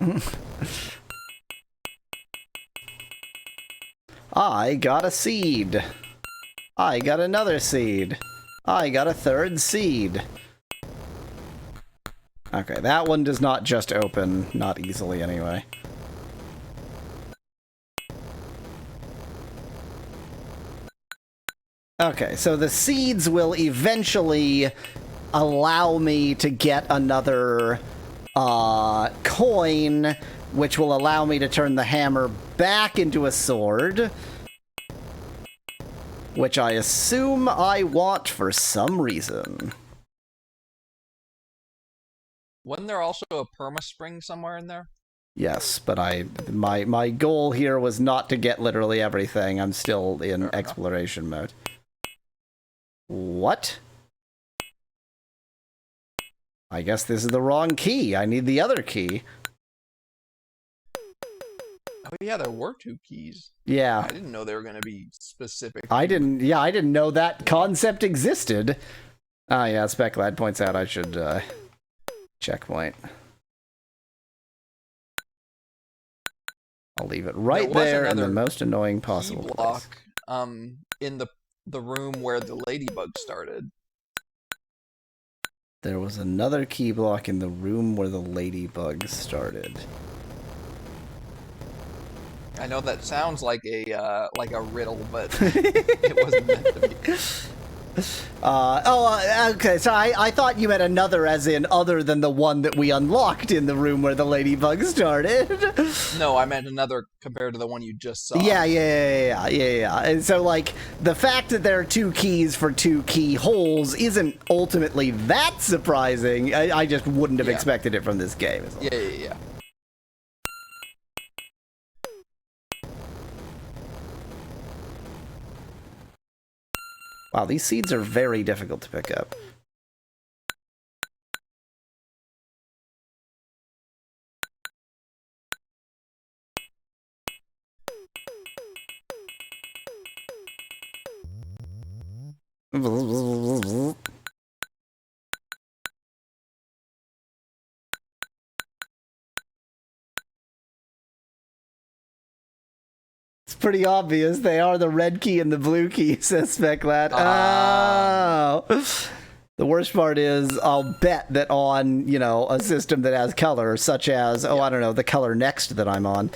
I got a seed. I got another seed. I got a third seed. Okay, that one does not just open, not easily anyway. Okay, so the seeds will eventually allow me to get another coin, which will allow me to turn the hammer back into a sword, which I assume I want for some reason. Wasn't there also a perma-spring somewhere in there? Yes, but my goal here was not to get literally everything. I'm still in exploration mode. What? I guess this is the wrong key. I need the other key. Oh yeah, there were two keys. Yeah. I didn't know they were going to be specific. I didn't know that concept existed. Ah, yeah, Specklad points out I should checkpoint. I'll leave it right there in the most annoying possible place. In the room where the ladybug started. There was another key block in the room where the ladybug started. I know that sounds like a riddle, but it wasn't meant to be. Okay, so I thought you meant another as in other than the one that we unlocked in the room where the ladybug started. No, I meant another compared to the one you just saw. Yeah. And so, like, the fact that there are two keys for two keyholes isn't ultimately that surprising. I just wouldn't have expected it from this game. Yeah. Wow, these seeds are very difficult to pick up. It's pretty obvious. They are the red key and the blue key, says Speclat. Oh. The worst part is, I'll bet that on, a system that has color, such as, I don't know, the color next that I'm on,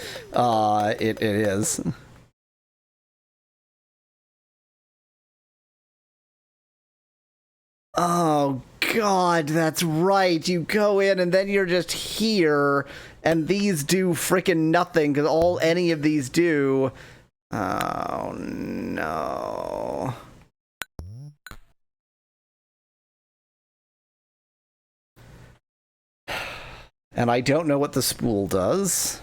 it is. Oh, God, that's right. You go in and then you're just here, and these do frickin' nothing, because all any of these do... Oh, no. And I don't know what the spool does.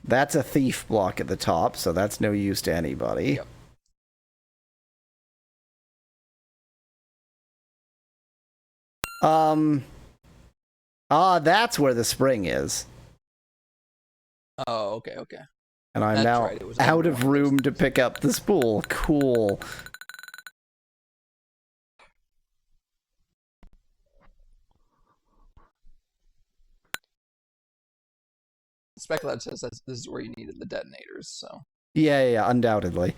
That's a thief block at the top, so that's no use to anybody. Yep. That's where the spring is. Oh, okay. And I'm That's now right, it was out of under one of room those to pick up the spool. Cool. Speculate says this is where you needed the detonators, so... Yeah, undoubtedly.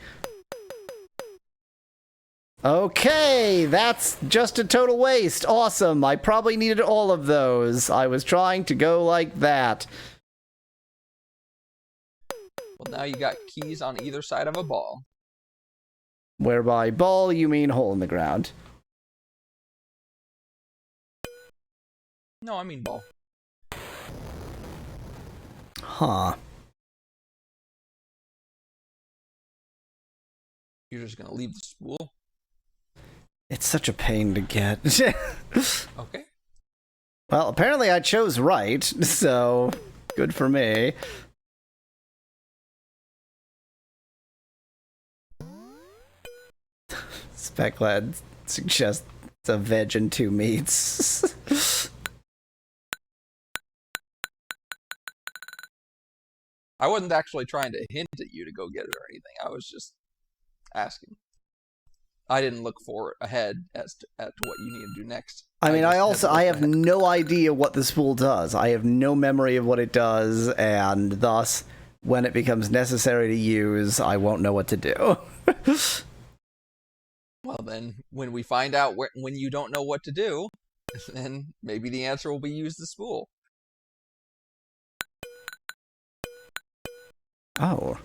Okay, that's just a total waste. Awesome. I probably needed all of those. I was trying to go like that. Well, now you got keys on either side of a ball. Whereby ball, you mean hole in the ground. No, I mean ball. Huh. You're just gonna leave the spool? It's such a pain to get. Okay. Well, apparently I chose right, so good for me. Speclad suggests a veg and 2 meats. I wasn't actually trying to hint at you to go get it or anything. I was just asking. I didn't look ahead as to what you need to do next. I mean, I have ahead. no idea what the spool does. I have no memory of what it does, and thus, when it becomes necessary to use, I won't know what to do. Well, then, when we find out when you don't know what to do, then maybe the answer will be use the spool. Oh.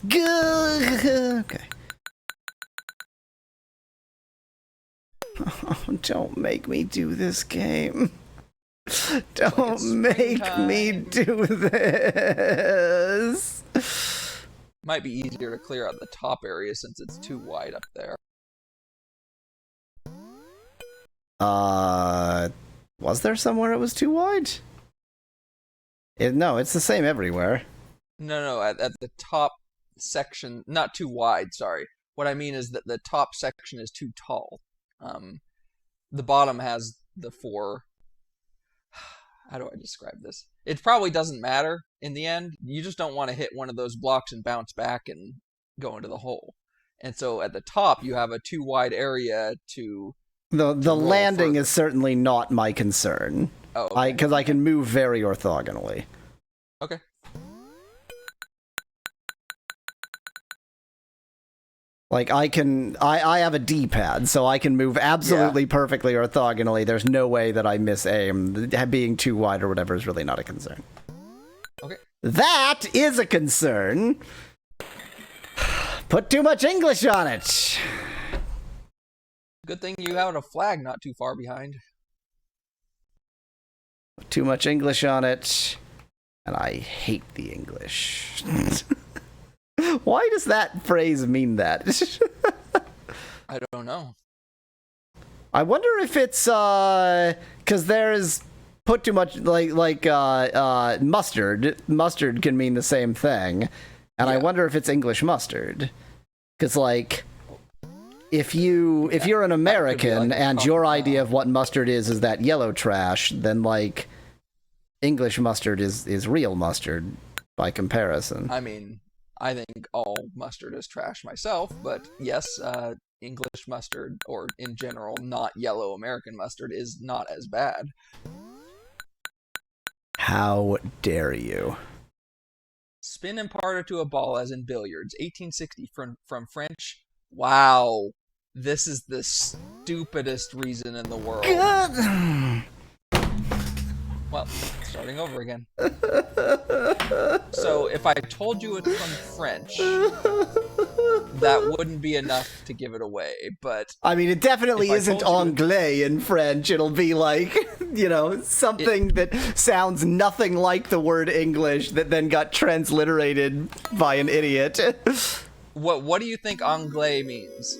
Good. Okay. Oh, don't make me do this game. Don't make me do this. Might be easier to clear out the top area since it's too wide up there. Was there somewhere it was too wide? No, it's the same everywhere. No, at the top section, not too wide, sorry. What I mean is that the top section is too tall. The bottom has the 4... How do I describe this? It probably doesn't matter in the end. You just don't want to hit one of those blocks and bounce back and go into the hole. And so at the top, you have a too wide area to... The landing is certainly not my concern. Oh, okay. Because I can move very orthogonally. Okay. Like, I have a D-pad, so I can move absolutely perfectly orthogonally. There's no way that I miss aim. Being too wide or whatever is really not a concern. Okay. That is a concern. Put too much English on it. Good thing you have a flag not too far behind. Too much English on it. And I hate the English. Why does that phrase mean that? I don't know. I wonder if it's because there's put too much like mustard. Mustard can mean the same thing, and I wonder if it's English mustard. Because like, if you're an American and your idea of what mustard is that yellow trash, then like English mustard is real mustard by comparison. I mean, I think all mustard is trash myself, but yes, English mustard, or in general, not yellow American mustard, is not as bad. How dare you? Spin imparter to a ball, as in billiards. 1860 from French. Wow. This is the stupidest reason in the world. Well, starting over again. So, if I told you it's from French, that wouldn't be enough to give it away, but... I mean, it definitely isn't anglais in French. It'll be like, you know, something that sounds nothing like the word English that then got transliterated by an idiot. What do you think anglais means?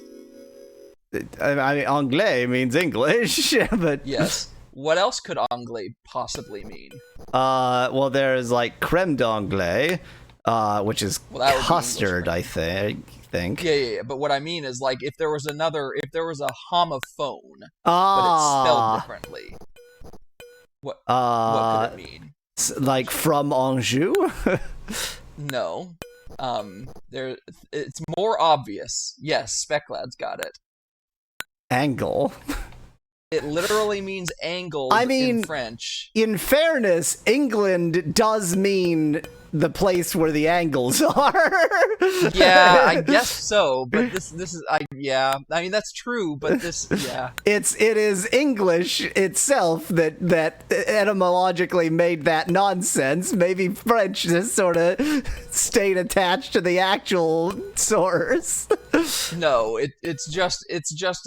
I mean, anglais means English, but... Yes. What else could anglais possibly mean? Well, there's like creme d'anglais, which is custard, I think. Yeah. But what I mean is, like, if there was a homophone, but it's spelled differently, what could it mean? Like from Anjou? No. It's more obvious. Yes, Specklad's got it. Angle. It literally means angled in French. In fairness, England does mean the place where the angles are. Yeah, I guess so. But this is yeah. I mean, that's true. But yeah. It is English itself that etymologically made that nonsense. Maybe French just sort of stayed attached to the actual source. No, it's just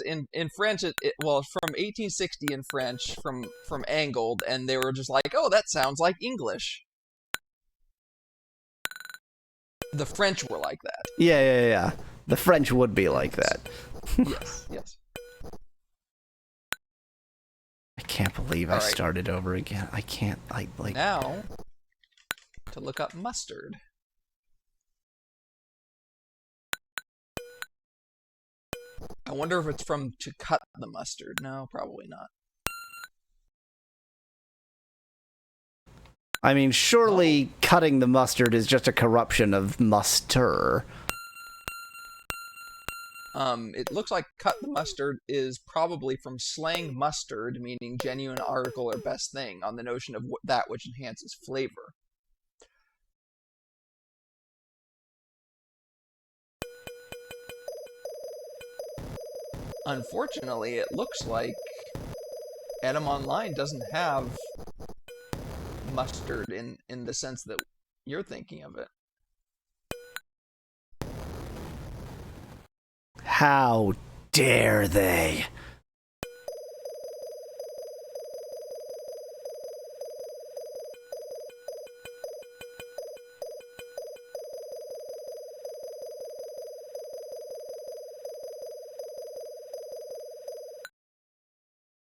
in French. Well, from 1860 in French, from angled, and they were just like, oh, that sounds like English. The French were like that. Yeah. The French would be like that. Yes. I can't believe I started over again. I can't, Now, to look up mustard. I wonder if it's from to cut the mustard. No, probably not. I mean, surely cutting the mustard is just a corruption of muster. It looks like cut the mustard is probably from slang mustard, meaning genuine article or best thing, on the notion of that which enhances flavor. Unfortunately, it looks like Edam Online doesn't have mustard in the sense that you're thinking of it. How dare they?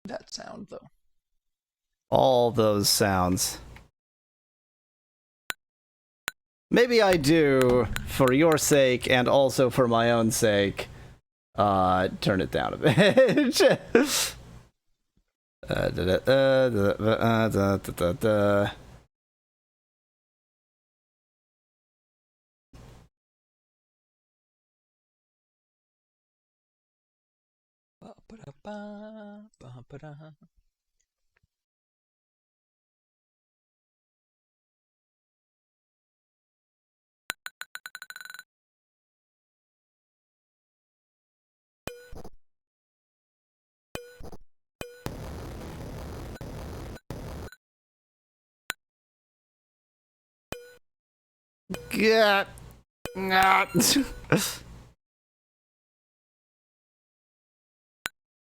That sound, though. All those sounds. Maybe I do, for your sake and also for my own sake, turn it down a bit.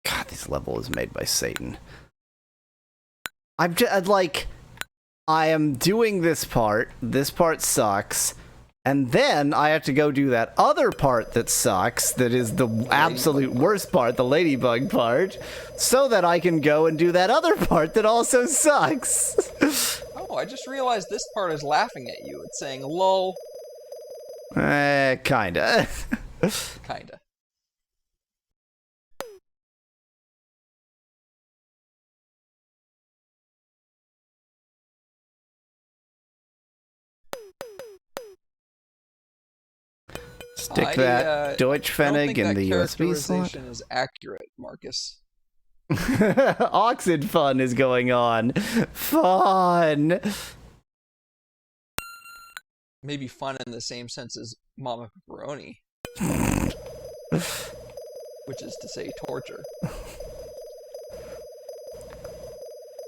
God, this level is made by Satan. I'm just like, I am doing this part. This part sucks. And then I have to go do that other part that sucks, that is the absolute worst part, the ladybug part, so that I can go and do that other part that also sucks. Oh, I just realized this part is laughing at you. It's saying, lol. Kinda. Kinda. Stick that Deutsch Pfennig in the USB slot. Is accurate, Marcus. Oxyd fun is going on. Fun. Maybe fun in the same sense as Mama Pepperoni, which is to say torture.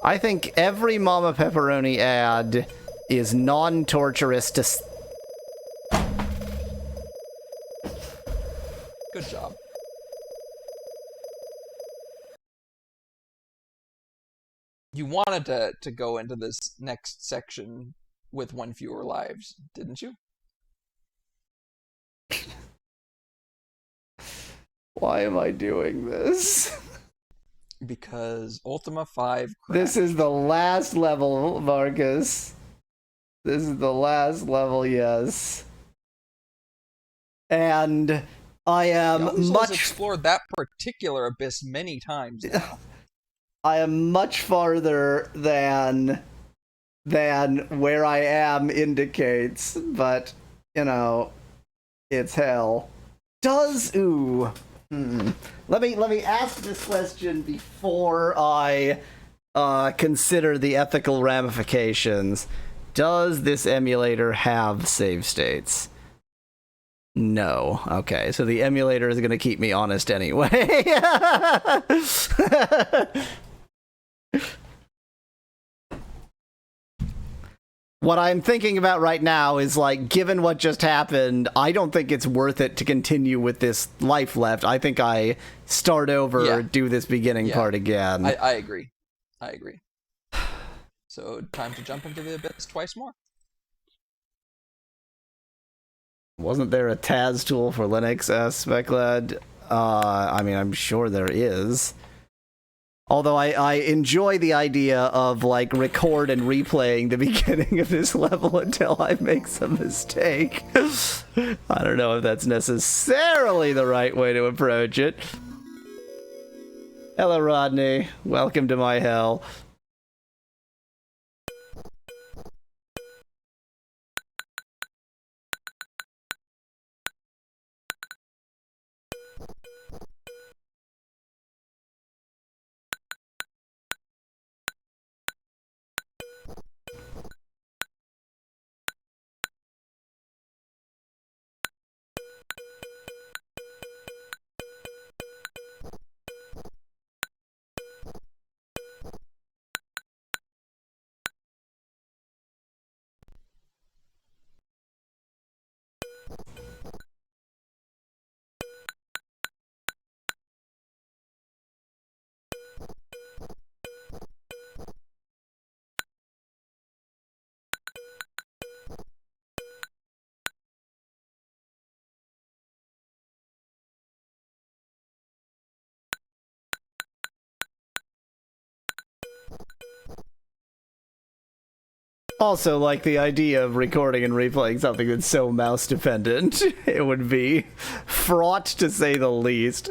I think every Mama Pepperoni ad is non-torturous to... Good job. You wanted to go into this next section with one fewer lives, didn't you? Why am I doing this? Because Ultima V This is the last level, Marcus. This is the last level, yes. And I am much... explored that particular abyss many times now. I am much farther than where I am indicates, but, you know, it's hell. Let me ask this question before I consider the ethical ramifications. Does this emulator have save states? No. Okay, so the emulator is going to keep me honest anyway. What I'm thinking about right now is, like, given what just happened, I don't think it's worth it to continue with this life left. I think I start over, do this beginning part again. I agree. I agree. So, time to jump into the abyss twice more. Wasn't there a Taz tool for Linux, Speclad? I mean, I'm sure there is. Although I enjoy the idea of, like, record and replaying the beginning of this level until I make some mistake. I don't know if that's necessarily the right way to approach it. Hello, Rodney. Welcome to my hell. Also, like, the idea of recording and replaying something that's so mouse dependent, it would be fraught to say the least.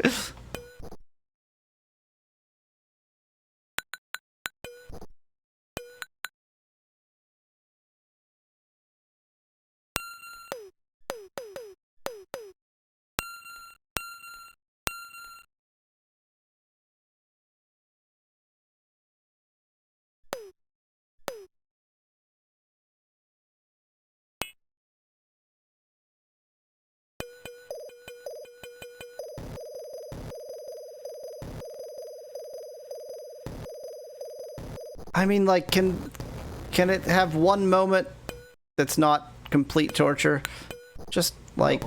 I mean, like, can it have one moment that's not complete torture? Just, like...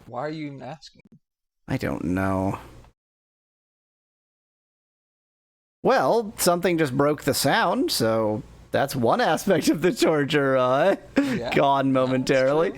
Why are you even asking? I don't know. Well, something just broke the sound, so that's one aspect of the torture, gone momentarily.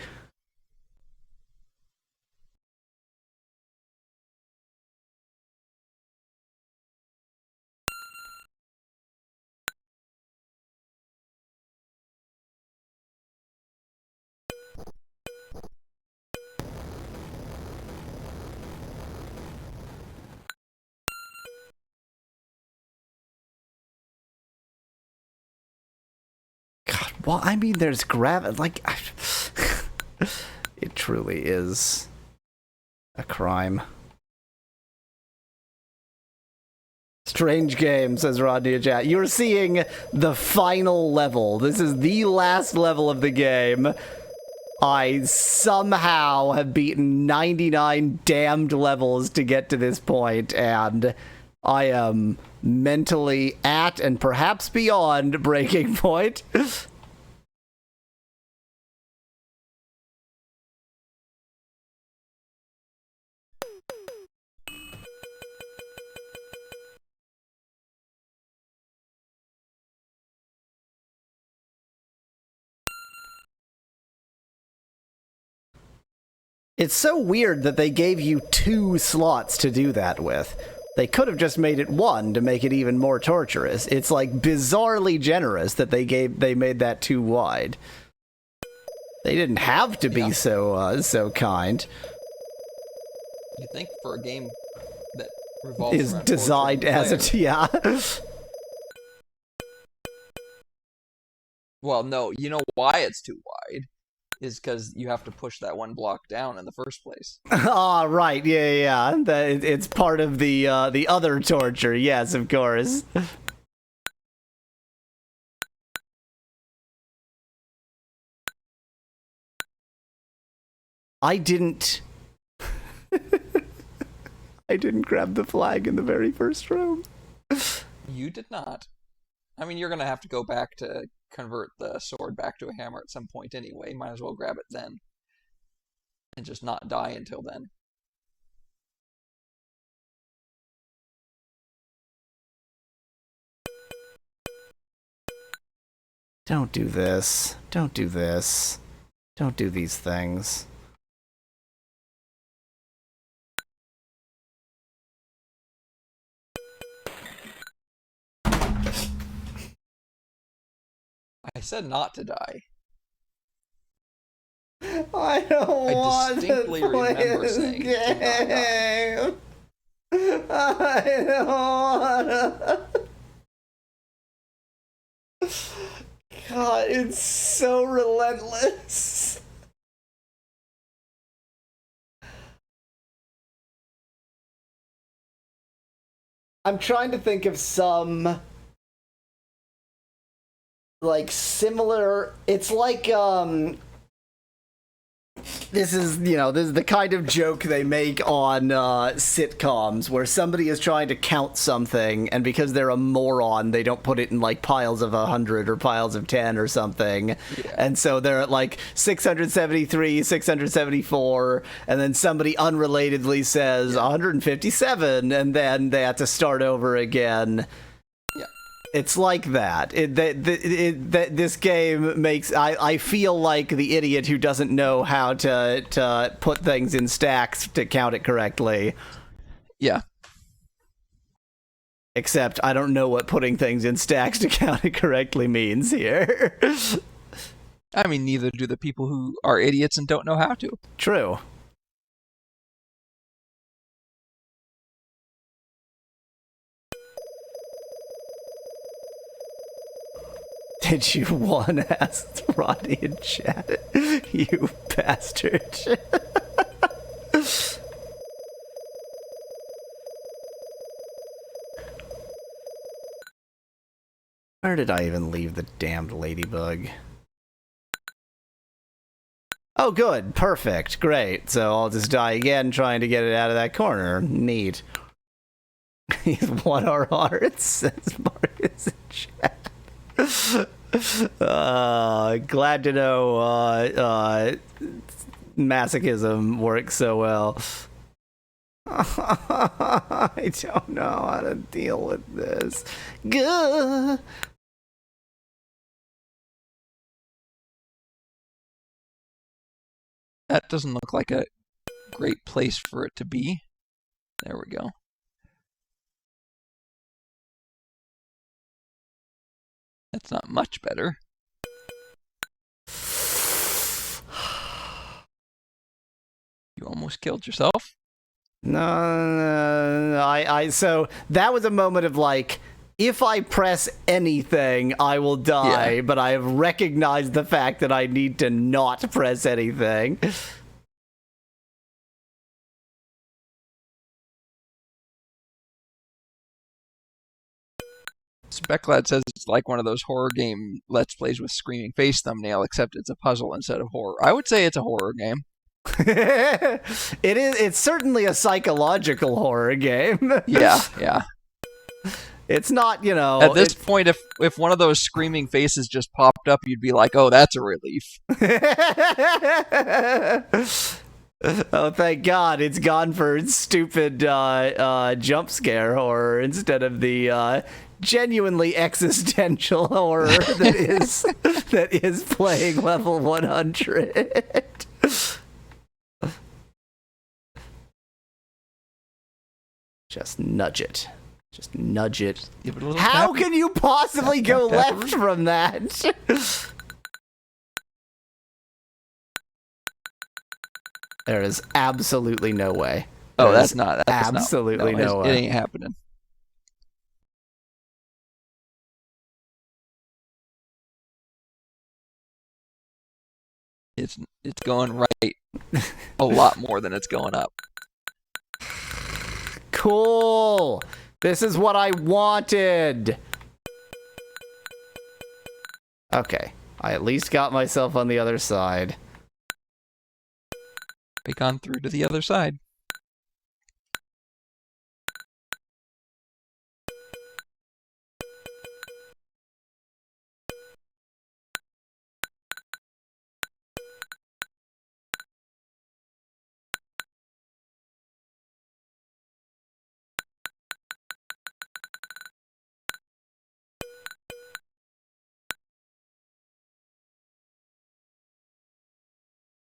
Well, I mean, there's like, it truly is a crime. Strange game, says Rodney in chat. You're seeing the final level. This is the last level of the game. I somehow have beaten 99 damned levels to get to this point, and I am mentally at and perhaps beyond breaking point. It's so weird that they gave you 2 slots to do that with. They could have just made it 1 to make it even more torturous. It's like bizarrely generous that they made that too wide. They didn't have to be so kind. You think for a game that revolves Is around designed as a yeah. Well, no, you know why it's too wide is because you have to push that one block down in the first place. Ah, right, yeah. It's part of the other torture. Yes, of course. I didn't grab the flag in the very first room. You did not. I mean, you're gonna have to go back to convert the sword back to a hammer at some point anyway. Might as well grab it then. And just not die until then. Don't do this. Don't do this. Don't do these things. I said not to die. I don't want distinctly to play remember this saying, "Do game. I don't want to. God, it's so relentless. I'm trying to think of some like similar. It's like this is the kind of joke they make on sitcoms where somebody is trying to count something, and because they're a moron, they don't put it in like piles of 100 or piles of 10 or something. Yeah. And so they're at like 673, 674, and then somebody unrelatedly says 157, and then they have to start over again. It's like that. This game makes... I feel like the idiot who doesn't know how to put things in stacks to count it correctly. Yeah. Except I don't know what putting things in stacks to count it correctly means here. I mean, neither do the people who are idiots and don't know how to. True. Did you want to ask Rodney in chat? You bastard. Where did I even leave the damned ladybug? Oh, good. Perfect. Great. So I'll just die again trying to get it out of that corner. Neat. He's won our hearts, says Marcus in chat. Glad to know masochism works so well. I don't know how to deal with this. Gah. That doesn't look like a great place for it to be. There we go. That's not much better. You almost killed yourself? No, so that was a moment of like, if I press anything, I will die, Yeah. but I have recognized the fact that I need to not press anything. Specklad says it's like one of those horror game Let's Plays with screaming face thumbnail, except it's a puzzle instead of horror. I would say it's a horror game. It is. It's certainly a psychological horror game. Yeah, yeah. It's not, you know. At this point, if one of those screaming faces just popped up, you'd be like, "Oh, that's a relief." Oh, thank God, it's gone for stupid jump scare horror instead of the genuinely existential horror that is playing level 100. Just nudge it. Just nudge it. Give it a little How tapping. can you possibly go Tap, tap, left from that? There is absolutely no way. Oh, There that's is not. That's absolutely not, no It way. ain't happening. It's going right a lot more than it's going up. Cool. This is what I wanted. Okay. I at least got myself on the other side. Break on through to the other side.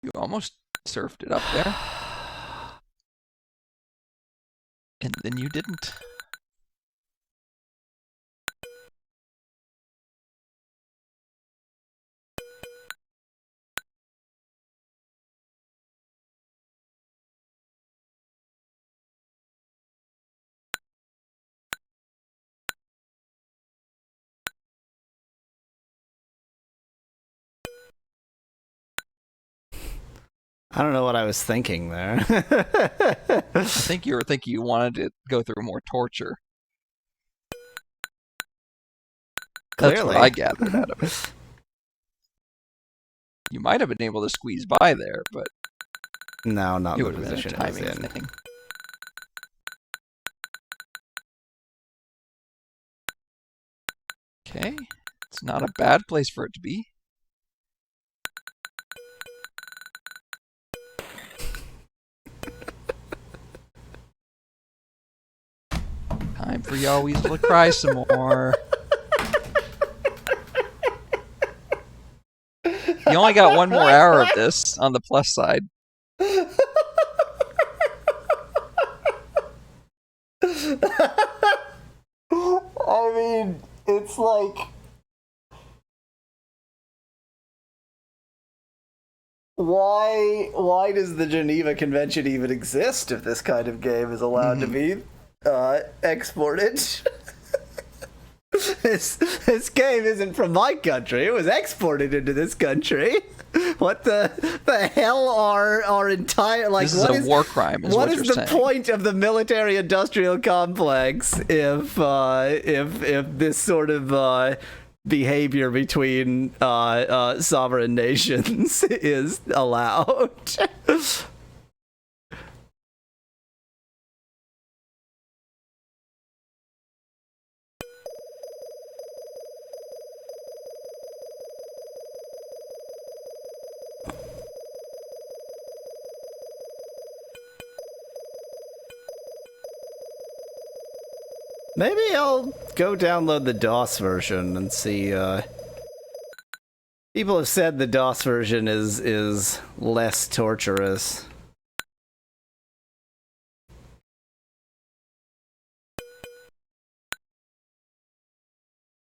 You almost surfed it up there. And then you didn't. I don't know what I was thinking there. I think you were thinking you wanted to go through more torture. That's Clearly. what I gathered out of it. You might have been able to squeeze by there, but No, not it the would have been a position it was timing in. thing. Okay, it's not a bad place for it to be. Time for y'all Weasel to cry some more. You only got one more hour of this on the plus side. I mean, it's like... Why does the Geneva Convention even exist if this kind of game is allowed to be exported? This game isn't from my country. It was exported into this country. What the hell are our entire This is a war crime, is what is you're the saying. point of the military-industrial complex if this sort of behavior between sovereign nations is allowed? Maybe I'll go download the DOS version and see. People have said the DOS version is less torturous.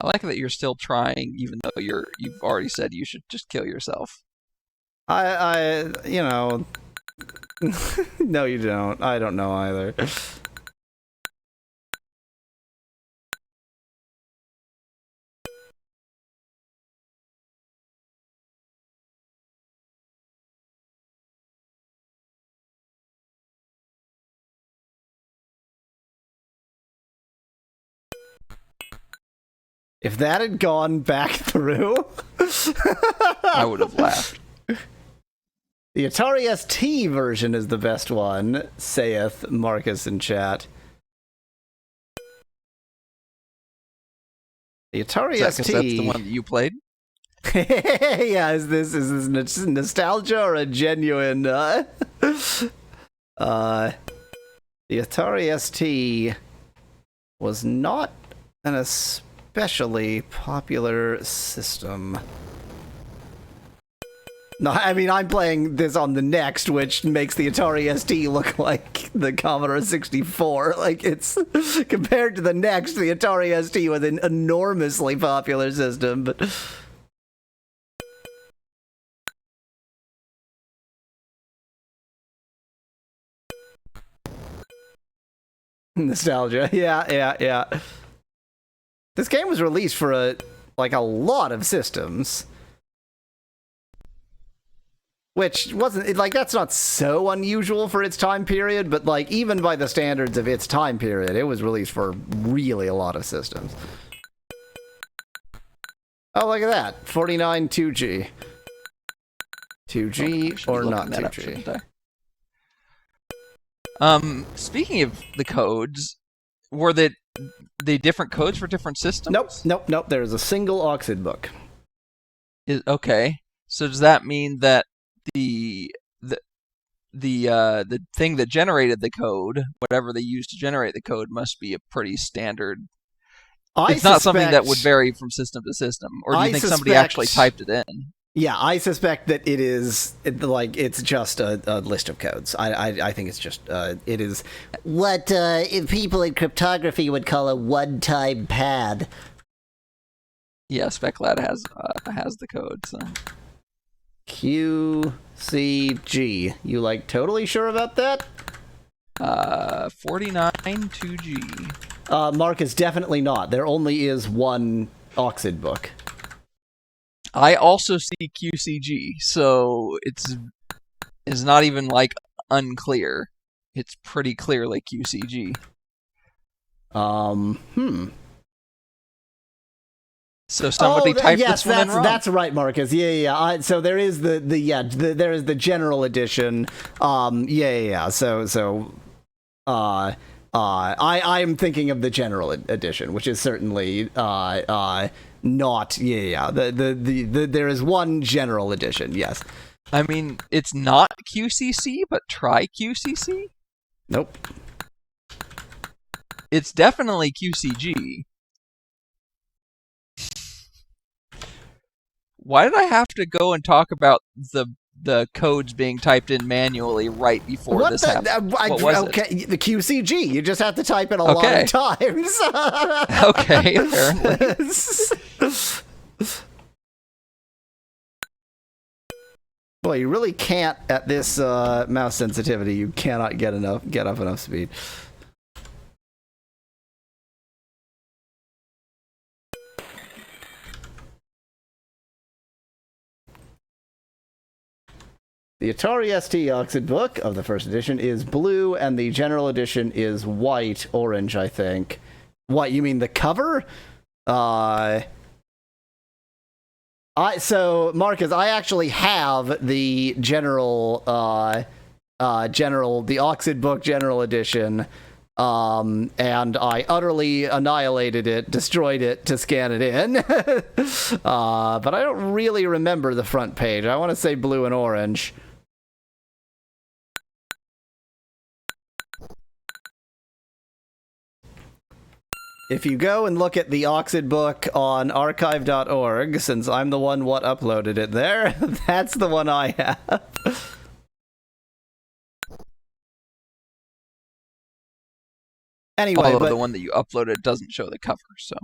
I like that you're still trying, even though you've already said you should just kill yourself. You know. No, you don't. I don't know either. If that had gone back through, I would have laughed. the Atari ST version is the best one, saith Marcus in chat. The Atari Is that 'cause ST. that's the one that you played? Yeah, is this nostalgia or a genuine? The Atari ST was not an especially popular system. No, I mean, I'm playing this on the Next, which makes the Atari ST look like the Commodore 64. Like, it's compared to the Next, the Atari ST was an enormously popular system, but nostalgia. Yeah. This game was released for a lot of systems. Which wasn't, like, that's not so unusual for its time period, but, like, even by the standards of its time period, it was released for really a lot of systems. Oh, look at that. 49 2G. 2G or not 2G? Speaking of the codes, were the different codes for different systems? Nope. There's a single Oxyd book. Okay. So does that mean that the thing that generated the code, whatever they used to generate the code, must be a pretty standard. It's not something that would vary from system to system, or do you think somebody actually typed it in? Yeah, I suspect that it's just a list of codes. I think it's just it is what people in cryptography would call a one-time pad. Yeah, SpecLad has the code. So. QCG. You totally sure about that? 49 2G. Mark is definitely not. There only is one Oxyd book. I also see QCG, so it's not even unclear. It's pretty clearly QCG. So somebody typed this one in wrong. That's right, Marcus. Yeah. So there is there is the general edition. So I'm thinking of the general edition, which is certainly not. There is one general edition. Yes. I mean, it's not QCC, but try QCC. Nope. It's definitely QCG. Why did I have to go and talk about the codes being typed in manually right before this happened? What was it? The QCG. You just have to type it a lot of times. Okay, apparently. Boy, you really can't at this mouse sensitivity. You cannot get up enough speed. The Atari ST Oxyd book of the first edition is blue, and the general edition is orange, I think. What, you mean the cover? So, Marcus, I actually have the the Oxyd book general edition, and I utterly annihilated it, destroyed it to scan it in. But I don't really remember the front page. I want to say blue and orange. If you go and look at the Oxyd book on archive.org, since I'm the one what uploaded it there, that's the one I have. Anyway, although the one that you uploaded doesn't show the cover, so.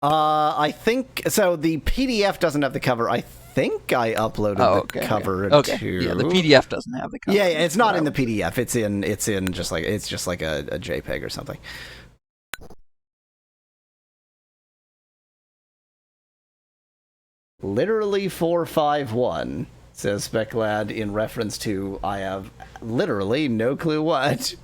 I think so. The PDF doesn't have the cover. I think I uploaded the cover too. Yeah, the PDF doesn't have the cover. Yeah, it's not in the PDF. It's in just like a JPEG or something. Literally 451, says SpecLad in reference to I have literally no clue what.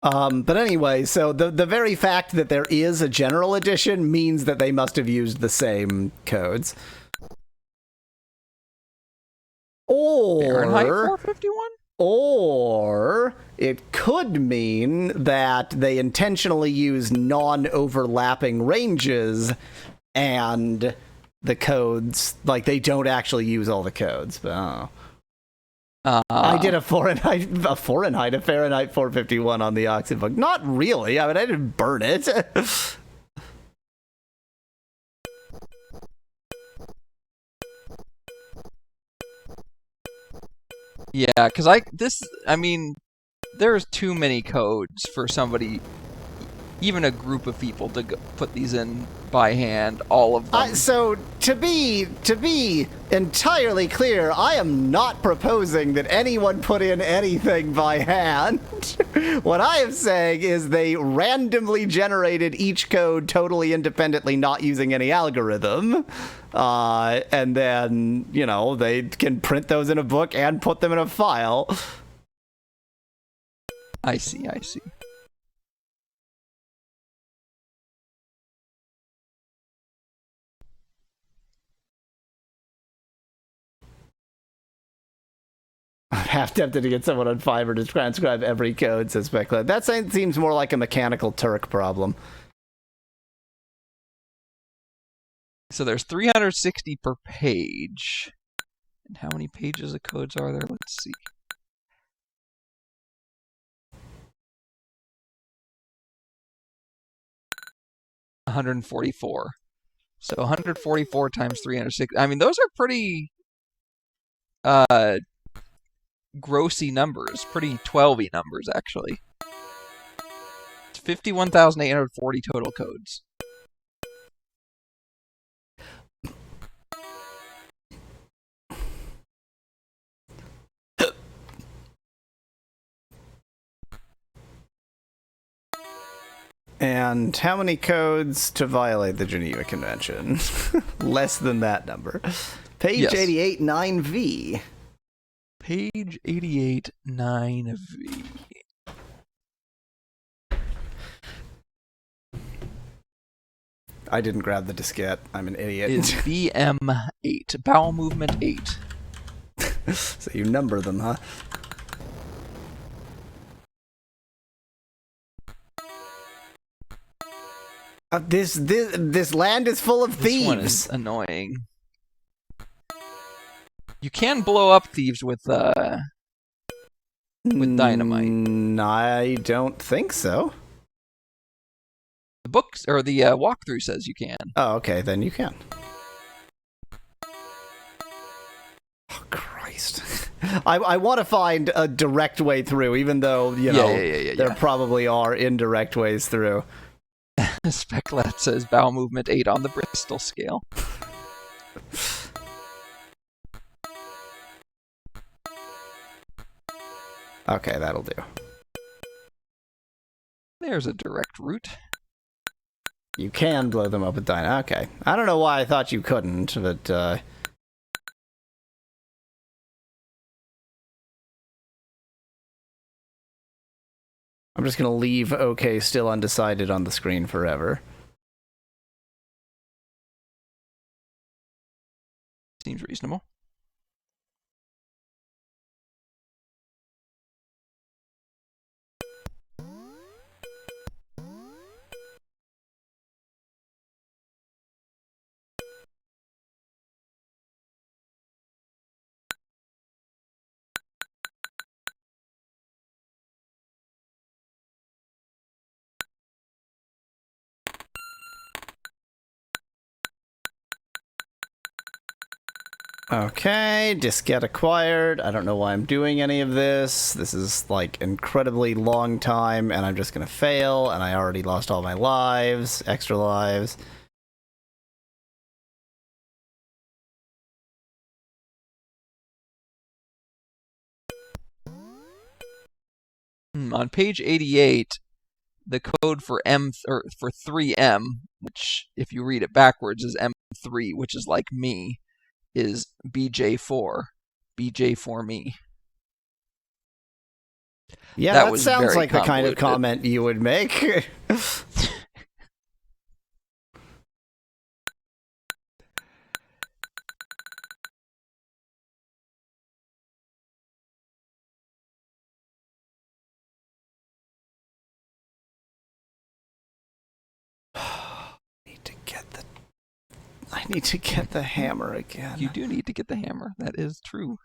But anyway, so the very fact that there is a general edition means that they must have used the same codes. Fahrenheit Or 451? Or it could mean that they intentionally use non-overlapping ranges and the codes, like they don't actually use all the codes. But I don't know. I did a Fahrenheit 451 on the Oxyd book. Not really. I mean, I didn't burn it. Yeah, because I mean, there's too many codes for somebody, even a group of people, to put these in by hand, all of them. So to be entirely clear, I am not proposing that anyone put in anything by hand. What I am saying is they randomly generated each code totally independently, not using any algorithm. And then, you know, they can print those in a book and put them in a file. I see. I'm half tempted to get someone on Fiverr to transcribe every code, says Specklet. That seems more like a mechanical Turk problem. So there's 360 per page. And how many pages of codes are there? Let's see. $144. So 144 times 360. I mean, those are pretty grossy numbers, pretty 12-y numbers, actually. It's 51,840 total codes. And how many codes to violate the Geneva Convention? Less than that number. Page Yes. 88, 9V. Page 88, 9V. I didn't grab the diskette. I'm an idiot. Is BM8, bowel movement 8. So you number them, huh? This land is full of This one thieves. is annoying. You can blow up thieves with dynamite. I don't think so. The books or the walkthrough says you can. Oh, okay, then you can. Oh, Christ. I want to find a direct way through, even though, you know, there probably are indirect ways through. Specklet says bowel movement 8 on the Bristol scale. Okay, that'll do. There's a direct route. You can blow them up with dynamite. Okay. I don't know why I thought you couldn't, but, I'm just going to leave OK still undecided on the screen forever. Seems reasonable. Okay, diskette acquired. I don't know why I'm doing any of this. This is like incredibly long time, and I'm just gonna fail, and I already lost all my lives, extra lives. On page 88, the code for for 3M, which if you read it backwards is M3, which is like me, is BJ4. BJ for me. Yeah, That that was sounds very like the kind of convoluted. comment you would make. I need to get the hammer again. You do need to get the hammer. That is true.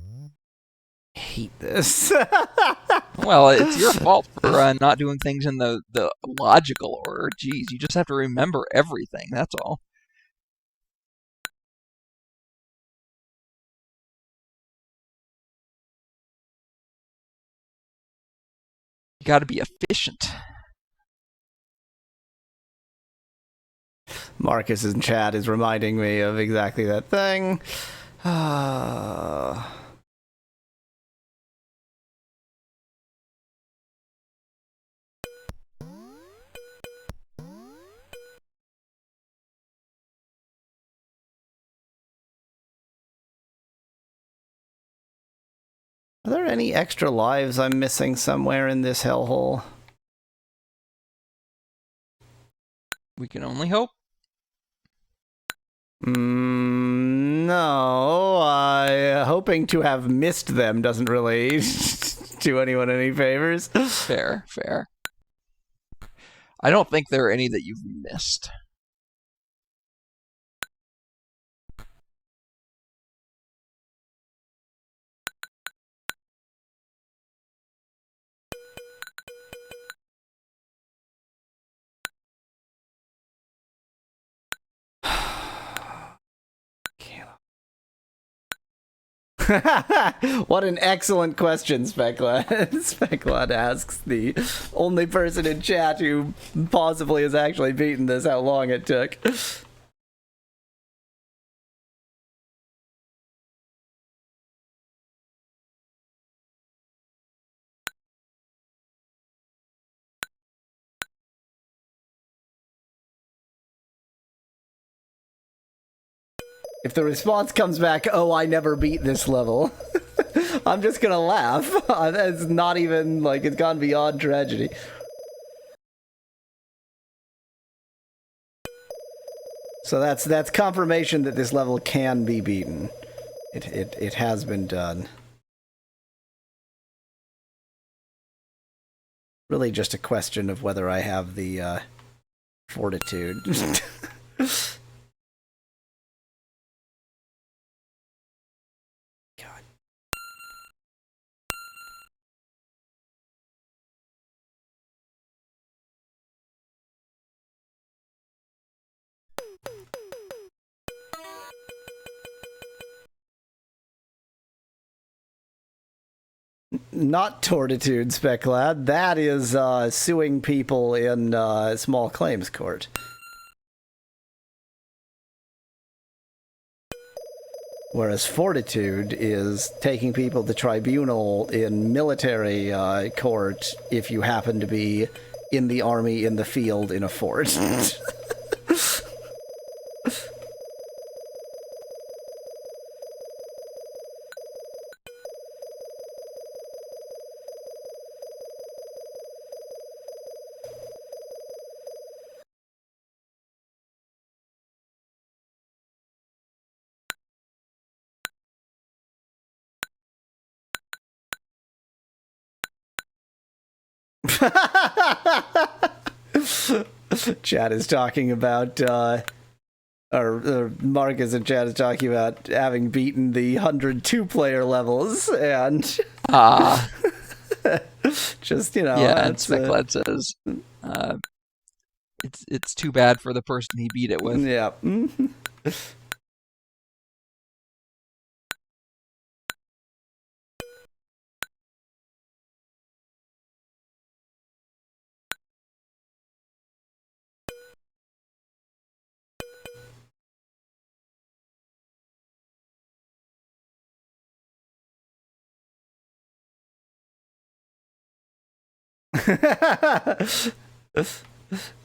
I hate this. Well, it's your fault for not doing things in the logical order. Jeez, you just have to remember everything. That's all. You got to be efficient. Marcus in chat is reminding me of exactly that thing. Are there any extra lives I'm missing somewhere in this hellhole? We can only hope. No, hoping to have missed them doesn't really do anyone any favors. Fair, fair. I don't think there are any that you've missed. What an excellent question, Speclad. Speclad asks, the only person in chat who possibly has actually beaten this, how long it took. If the response comes back, oh, I never beat this level, I'm just gonna laugh. That's not even, like, it's gone beyond tragedy. So that's confirmation that this level can be beaten. It has been done. Really just a question of whether I have the fortitude. God. Not tortitude, Speclad. That is suing people in small claims court. Whereas fortitude is taking people to tribunal in military court if you happen to be in the army, in the field, in a fort. Chad is talking about, or Marcus in chat is talking about having beaten the 102-player levels, and just, you know, yeah, and Speclad says it's too bad for the person he beat it with. Yeah.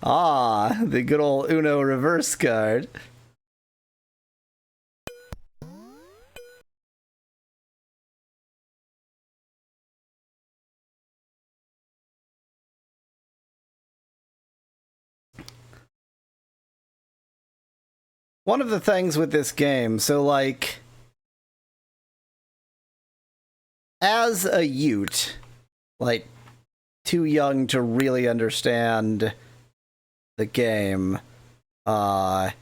Ah, the good old Uno reverse card. one of the things with this game, so like, as a Ute, like, too young to really understand the game, I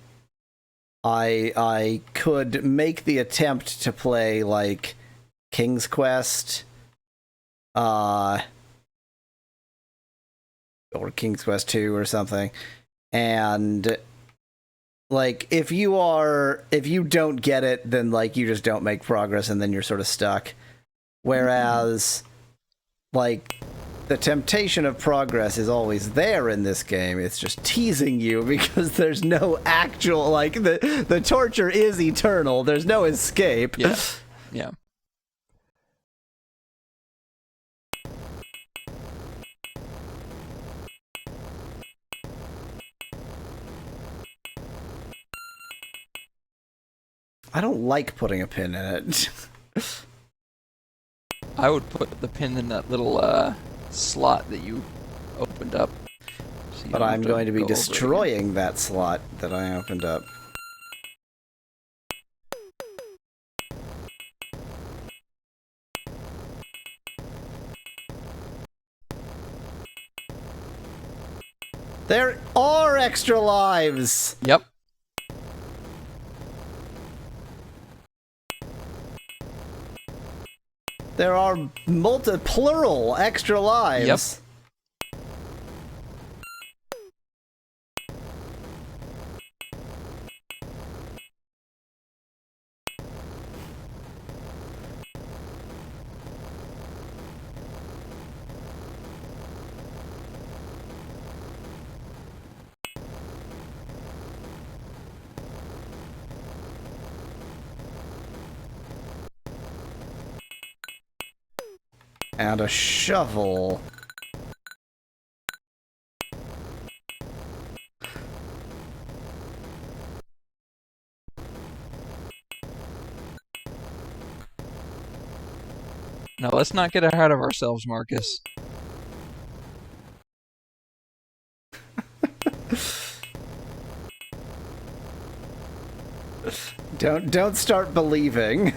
could make the attempt to play, like, King's Quest, or King's Quest 2 or something, and like, if you don't get it, then like you just don't make progress and then you're sort of stuck. Whereas like the temptation of progress is always there in this game. It's just teasing you because there's no actual, like, the torture is eternal. There's no escape. Yeah. Yeah. I don't like putting a pin in it. I would put the pin in that little slot that you opened up. So But I'm going to be destroying that slot that I opened up. There are extra lives! Yep. There are plural extra lives. Yep. And a shovel. Now let's not get ahead of ourselves, Marcus. Don't start believing.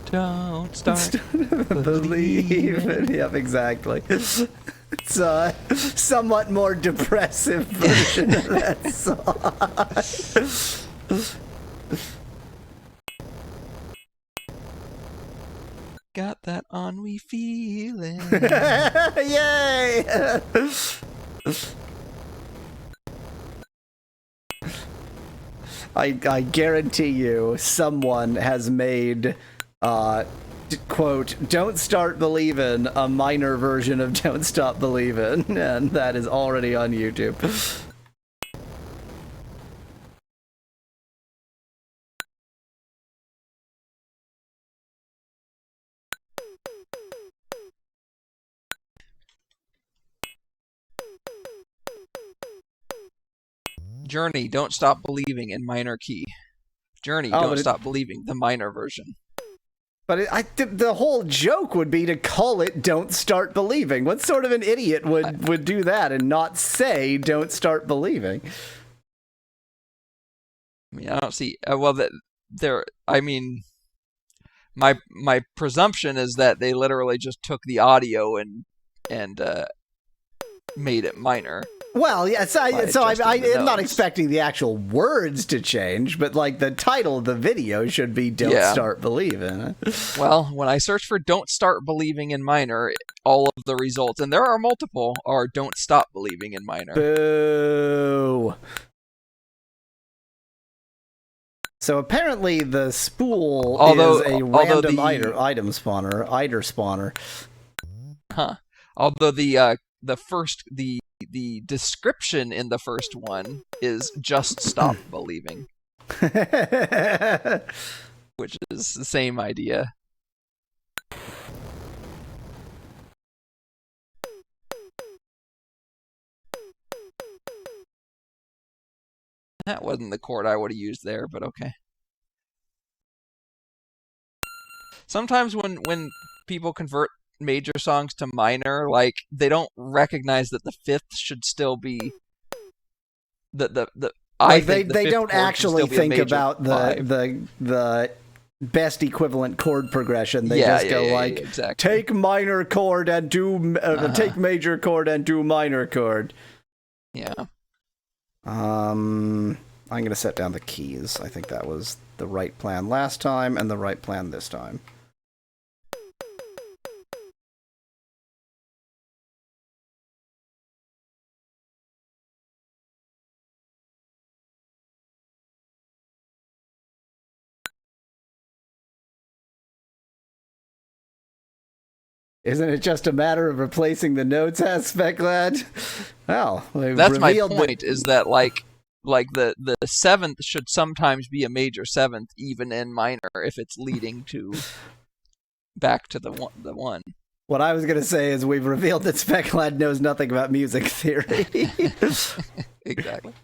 Don't start believing. Yep, exactly. It's a somewhat more depressive version of that song. Got that ennui feeling. Yay! I guarantee you someone has made, quote, "Don't Start Believin'," a minor version of "Don't Stop Believin'," and that is already on YouTube. Journey, Don't Stop Believing in minor key. Journey, Oh, Don't Stop Believing, the minor version. But the whole joke would be to call it "Don't Start Believing." What sort of an idiot would do that and not say "Don't Start Believing"? I mean, I don't see. I mean, my presumption is that they literally just took the audio and made it minor. Well, yeah, I'm not notes. expecting the actual words to change, but like the title of the video should be "Don't Yeah. Start Believing." Well, when I search for "Don't Start Believing in minor," all of the results, and there are multiple, are "Don't Stop Believing in minor." Boo. So apparently the spool is a random item spawner, IDER spawner. Huh. Although the description in the first one is "Just Stop Believing," which is the same idea. That wasn't the chord I would have used there, but okay. Sometimes when people convert major songs to minor, like, they don't recognize that the fifth should still be the Like think the they fifth don't chord should actually still be a think major about five. the best equivalent chord progression. They Yeah, just go yeah, like, exactly. take minor chord and do take major chord and do minor chord. Yeah. I'm gonna set down the keys. I think that was the right plan last time and the right plan this time. Isn't it just a matter of replacing the notes, aspect lad? Well, That's my point. Is that like the seventh should sometimes be a major seventh, even in minor, if it's leading to back to the one. What I was going to say is we've revealed that Speclad knows nothing about music theory. Exactly.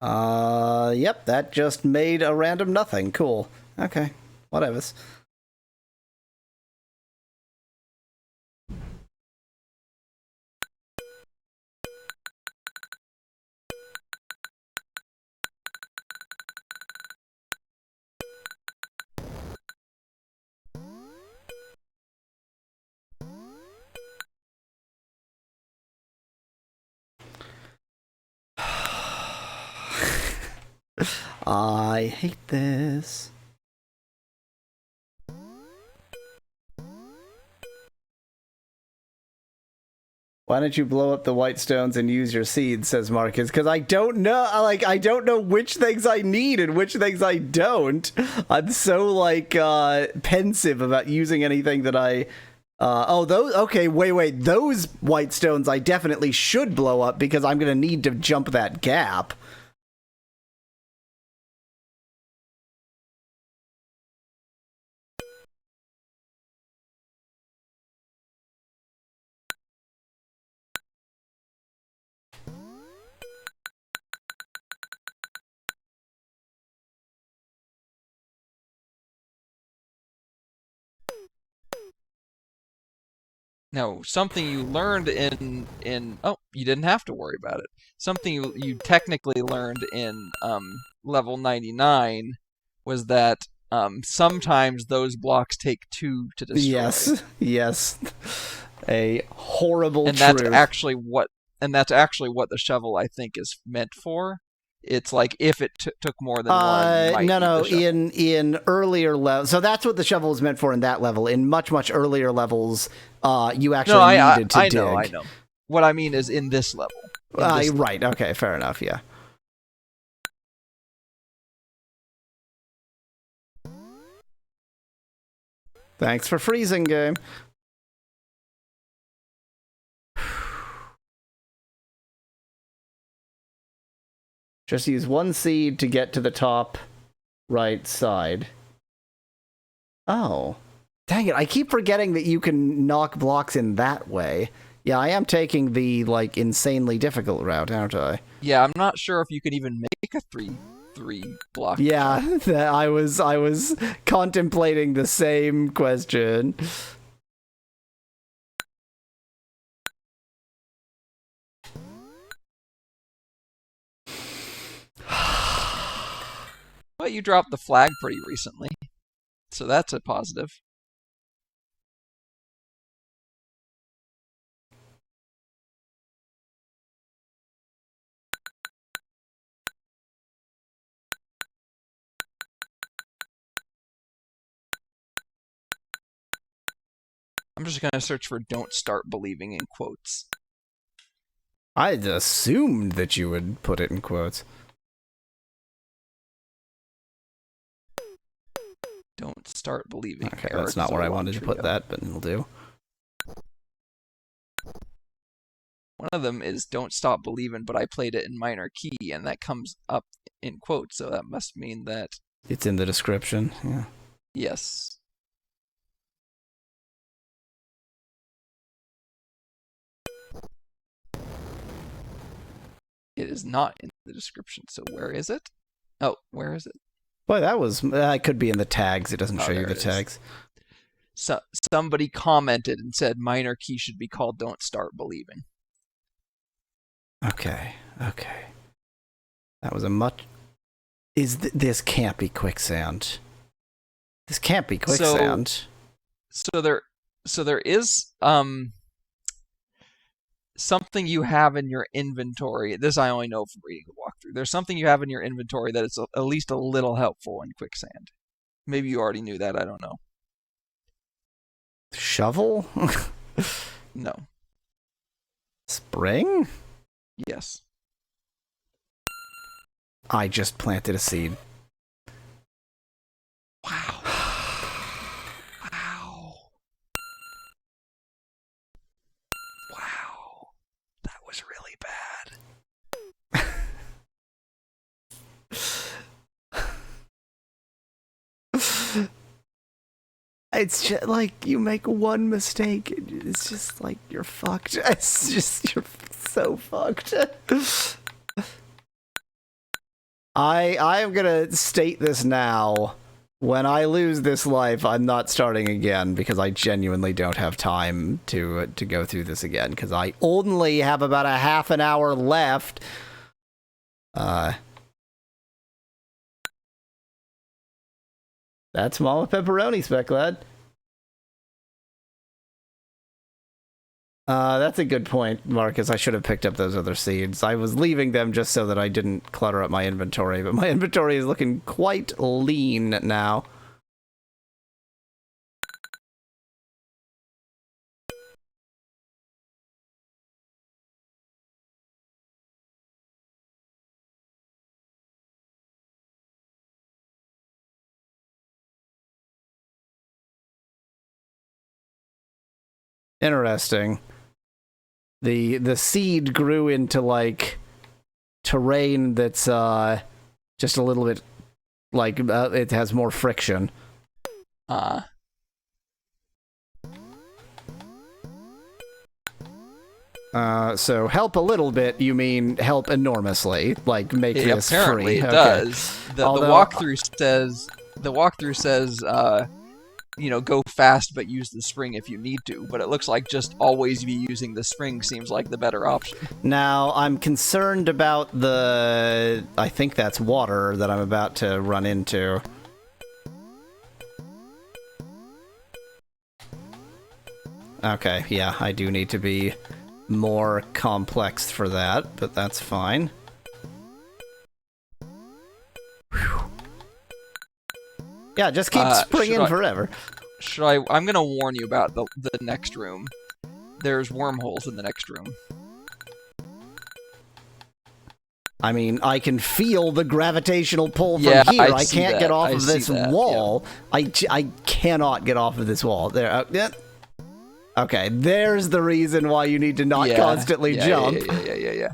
Yep, that just made a random nothing. Cool. Okay, whatevers. I hate this. Why don't you blow up the white stones and use your seeds, says Marcus, because I don't know, I don't know which things I need and which things I don't. I'm so, pensive about using anything that I... wait, those white stones I definitely should blow up because I'm gonna need to jump that gap. Now, something you learned in you didn't have to worry about it. Something you technically learned in level 99 was that sometimes those blocks take 2 to destroy. Yes. A horrible and truth. that's actually what the shovel, I think, is meant for. It's like if it took more than one, you might need the shovel. In earlier levels. So that's what the shovel is meant for in that level. In much earlier levels, you actually needed to dig. I know. What I mean is in this level. Right. Okay. Fair enough. Yeah. Thanks for freezing, game. Just use one seed to get to the top right side. Oh. Dang it, I keep forgetting that you can knock blocks in that way. Yeah, I am taking the, insanely difficult route, aren't I? Yeah, I'm not sure if you could even make a three block. Yeah, I was contemplating the same question. Well, you dropped the flag pretty recently, so that's a positive. I'm just going to search for "don't start believing" in quotes. I'd assumed that you would put it in quotes. Don't start believing. Okay, that's not where I wanted to put that, but it'll do. One of them is "don't stop believing," but I played it in minor key, and that comes up in quotes, so that must mean that... It's in the description, yeah. Yes. It is not in the description, so where is it? Oh, where is it? Boy, that could be in the tags. It doesn't show you the tags. So somebody commented and said minor key should be called "don't start believing." Okay. That was a much... This can't be quicksand. This can't be quicksand. So there is something you have in your inventory. This I only know from reading the walkthrough. There's something you have in your inventory that is at least a little helpful in quicksand. Maybe you already knew that. I don't know. Shovel? No. Spring? Yes. I just planted a seed. Wow. Wow. Wow. That was really bad. It's just like you make one mistake, it's just like you're fucked. It's just you're so fucked. I am gonna state this now. When I lose this life, I'm not starting again because I genuinely don't have time to go through this again because I only have about a half an hour left. That's Mama Pepperoni, Spec Lad. That's a good point, Marcus. I should have picked up those other seeds. I was leaving them just so that I didn't clutter up my inventory, but my inventory is looking quite lean now. Interesting. The seed grew into like terrain that's just a little bit like it has more friction. So help a little bit, you mean help enormously, like make this apparently free. it does. The walkthrough says go fast but use the spring if you need to, but it looks like just always be using the spring seems like the better option. Now, I'm concerned about I think that's water that I'm about to run into. Okay, yeah, I do need to be more complex for that, but that's fine. Whew. Yeah, just keep springing forever. I'm gonna warn you about the next room. There's wormholes in the next room. I mean, I can feel the gravitational pull from here. I can't get off of this wall. Yeah. I cannot get off of this wall. There. Okay, there's the reason why you need to not constantly jump. Yeah.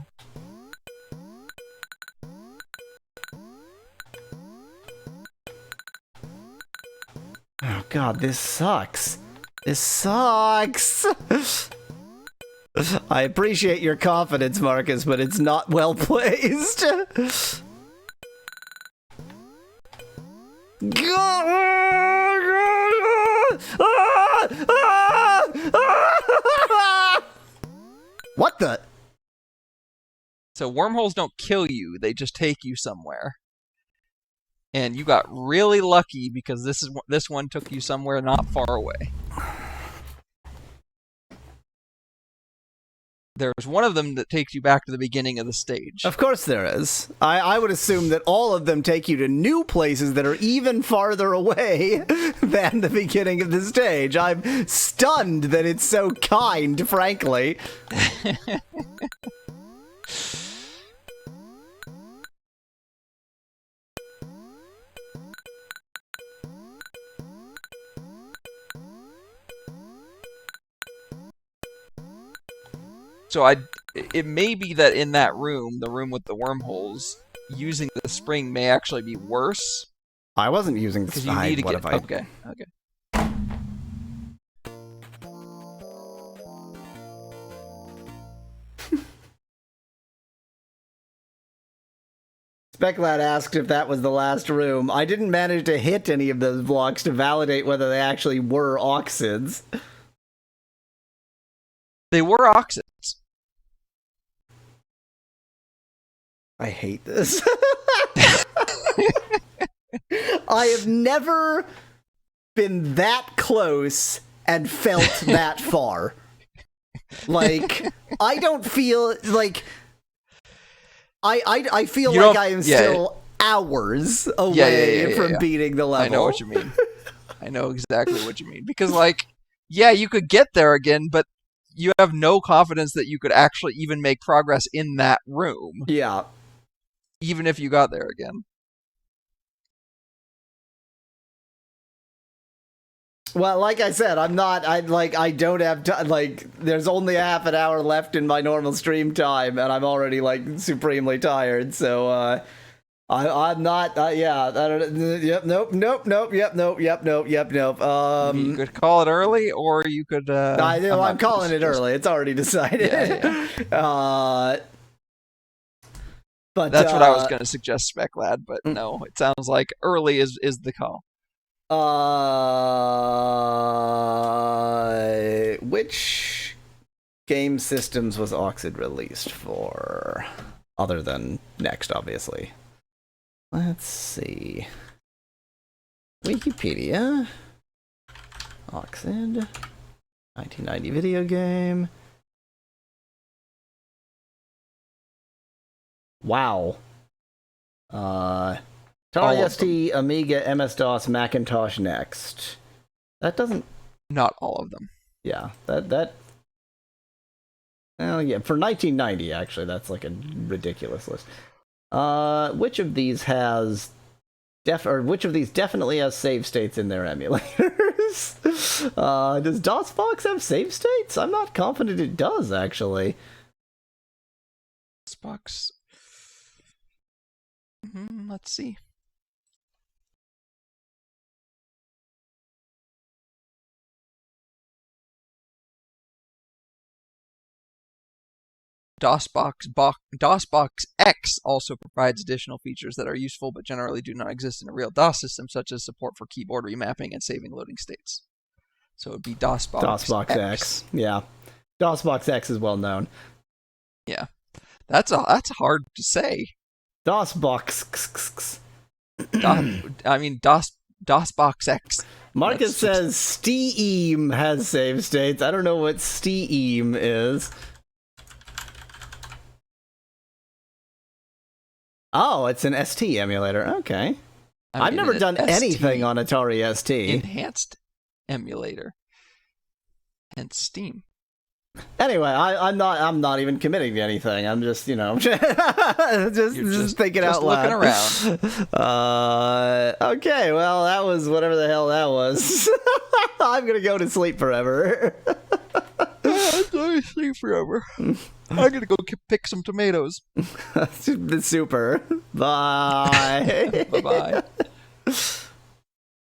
Oh god, this sucks. This sucks! I appreciate your confidence, Marcus, but it's not well placed. What the? So wormholes don't kill you, they just take you somewhere. And you got really lucky because this one took you somewhere not far away. There's one of them that takes you back to the beginning of the stage. Of course there is. I would assume that all of them take you to new places that are even farther away than the beginning of the stage. I'm stunned that it's so kind, frankly. So it may be that in that room, the room with the wormholes, using the spring may actually be worse. I wasn't using the spring. You need to what get, okay. Speclad asked if that was the last room. I didn't manage to hit any of those blocks to validate whether they actually were oxids. They were oxids. I hate this. I have never been that close and felt that far. Like, I don't feel like I feel like I am still hours away from beating the level. I know what you mean. I know exactly what you mean. Because, like, yeah, you could get there again, but you have no confidence that you could actually even make progress in that room. Yeah. Even if you got there again. Well, like I said, I don't have time. Like, there's only a half an hour left in my normal stream time, and I'm already, like, supremely tired, so, I'm not, yeah, I don't, yep, nope, yep, nope. You could call it early, or you could, I'm calling it early. It's already decided. Yeah. But that's what I was going to suggest, Spec Lad, but no, it sounds like early is the call. Which game systems was Oxyd released for? Other than Next, obviously. Let's see. Wikipedia. Oxyd. 1990 video game. Wow. Atari ST, Amiga, MS-DOS, Macintosh, Next. That doesn't... Not all of them. Yeah, that... Well, yeah, for 1990, actually, that's like a ridiculous list. Which of these has... which of these definitely has save states in their emulators? Does DOSBox have save states? I'm not confident it does, actually. DOSBox... let's see. DOSBox X also provides additional features that are useful but generally do not exist in a real DOS system, such as support for keyboard remapping and saving loading states. So it would be DOSBox X. Yeah. DOSBox X is well known. Yeah. That's hard to say. DOSBox. DOSBox X. Marcus says Steam has save states. I don't know what Steam is. Oh, it's an ST emulator. Okay. I've never done anything on Atari ST. Enhanced emulator. And Steam. Anyway, I'm not even committing to anything. I'm just, just thinking out loud. Looking around. Okay, well, that was whatever the hell that was. I'm gonna go to sleep forever. I'm going to sleep forever. I'm gonna go pick some tomatoes. Super. Bye. Bye-bye.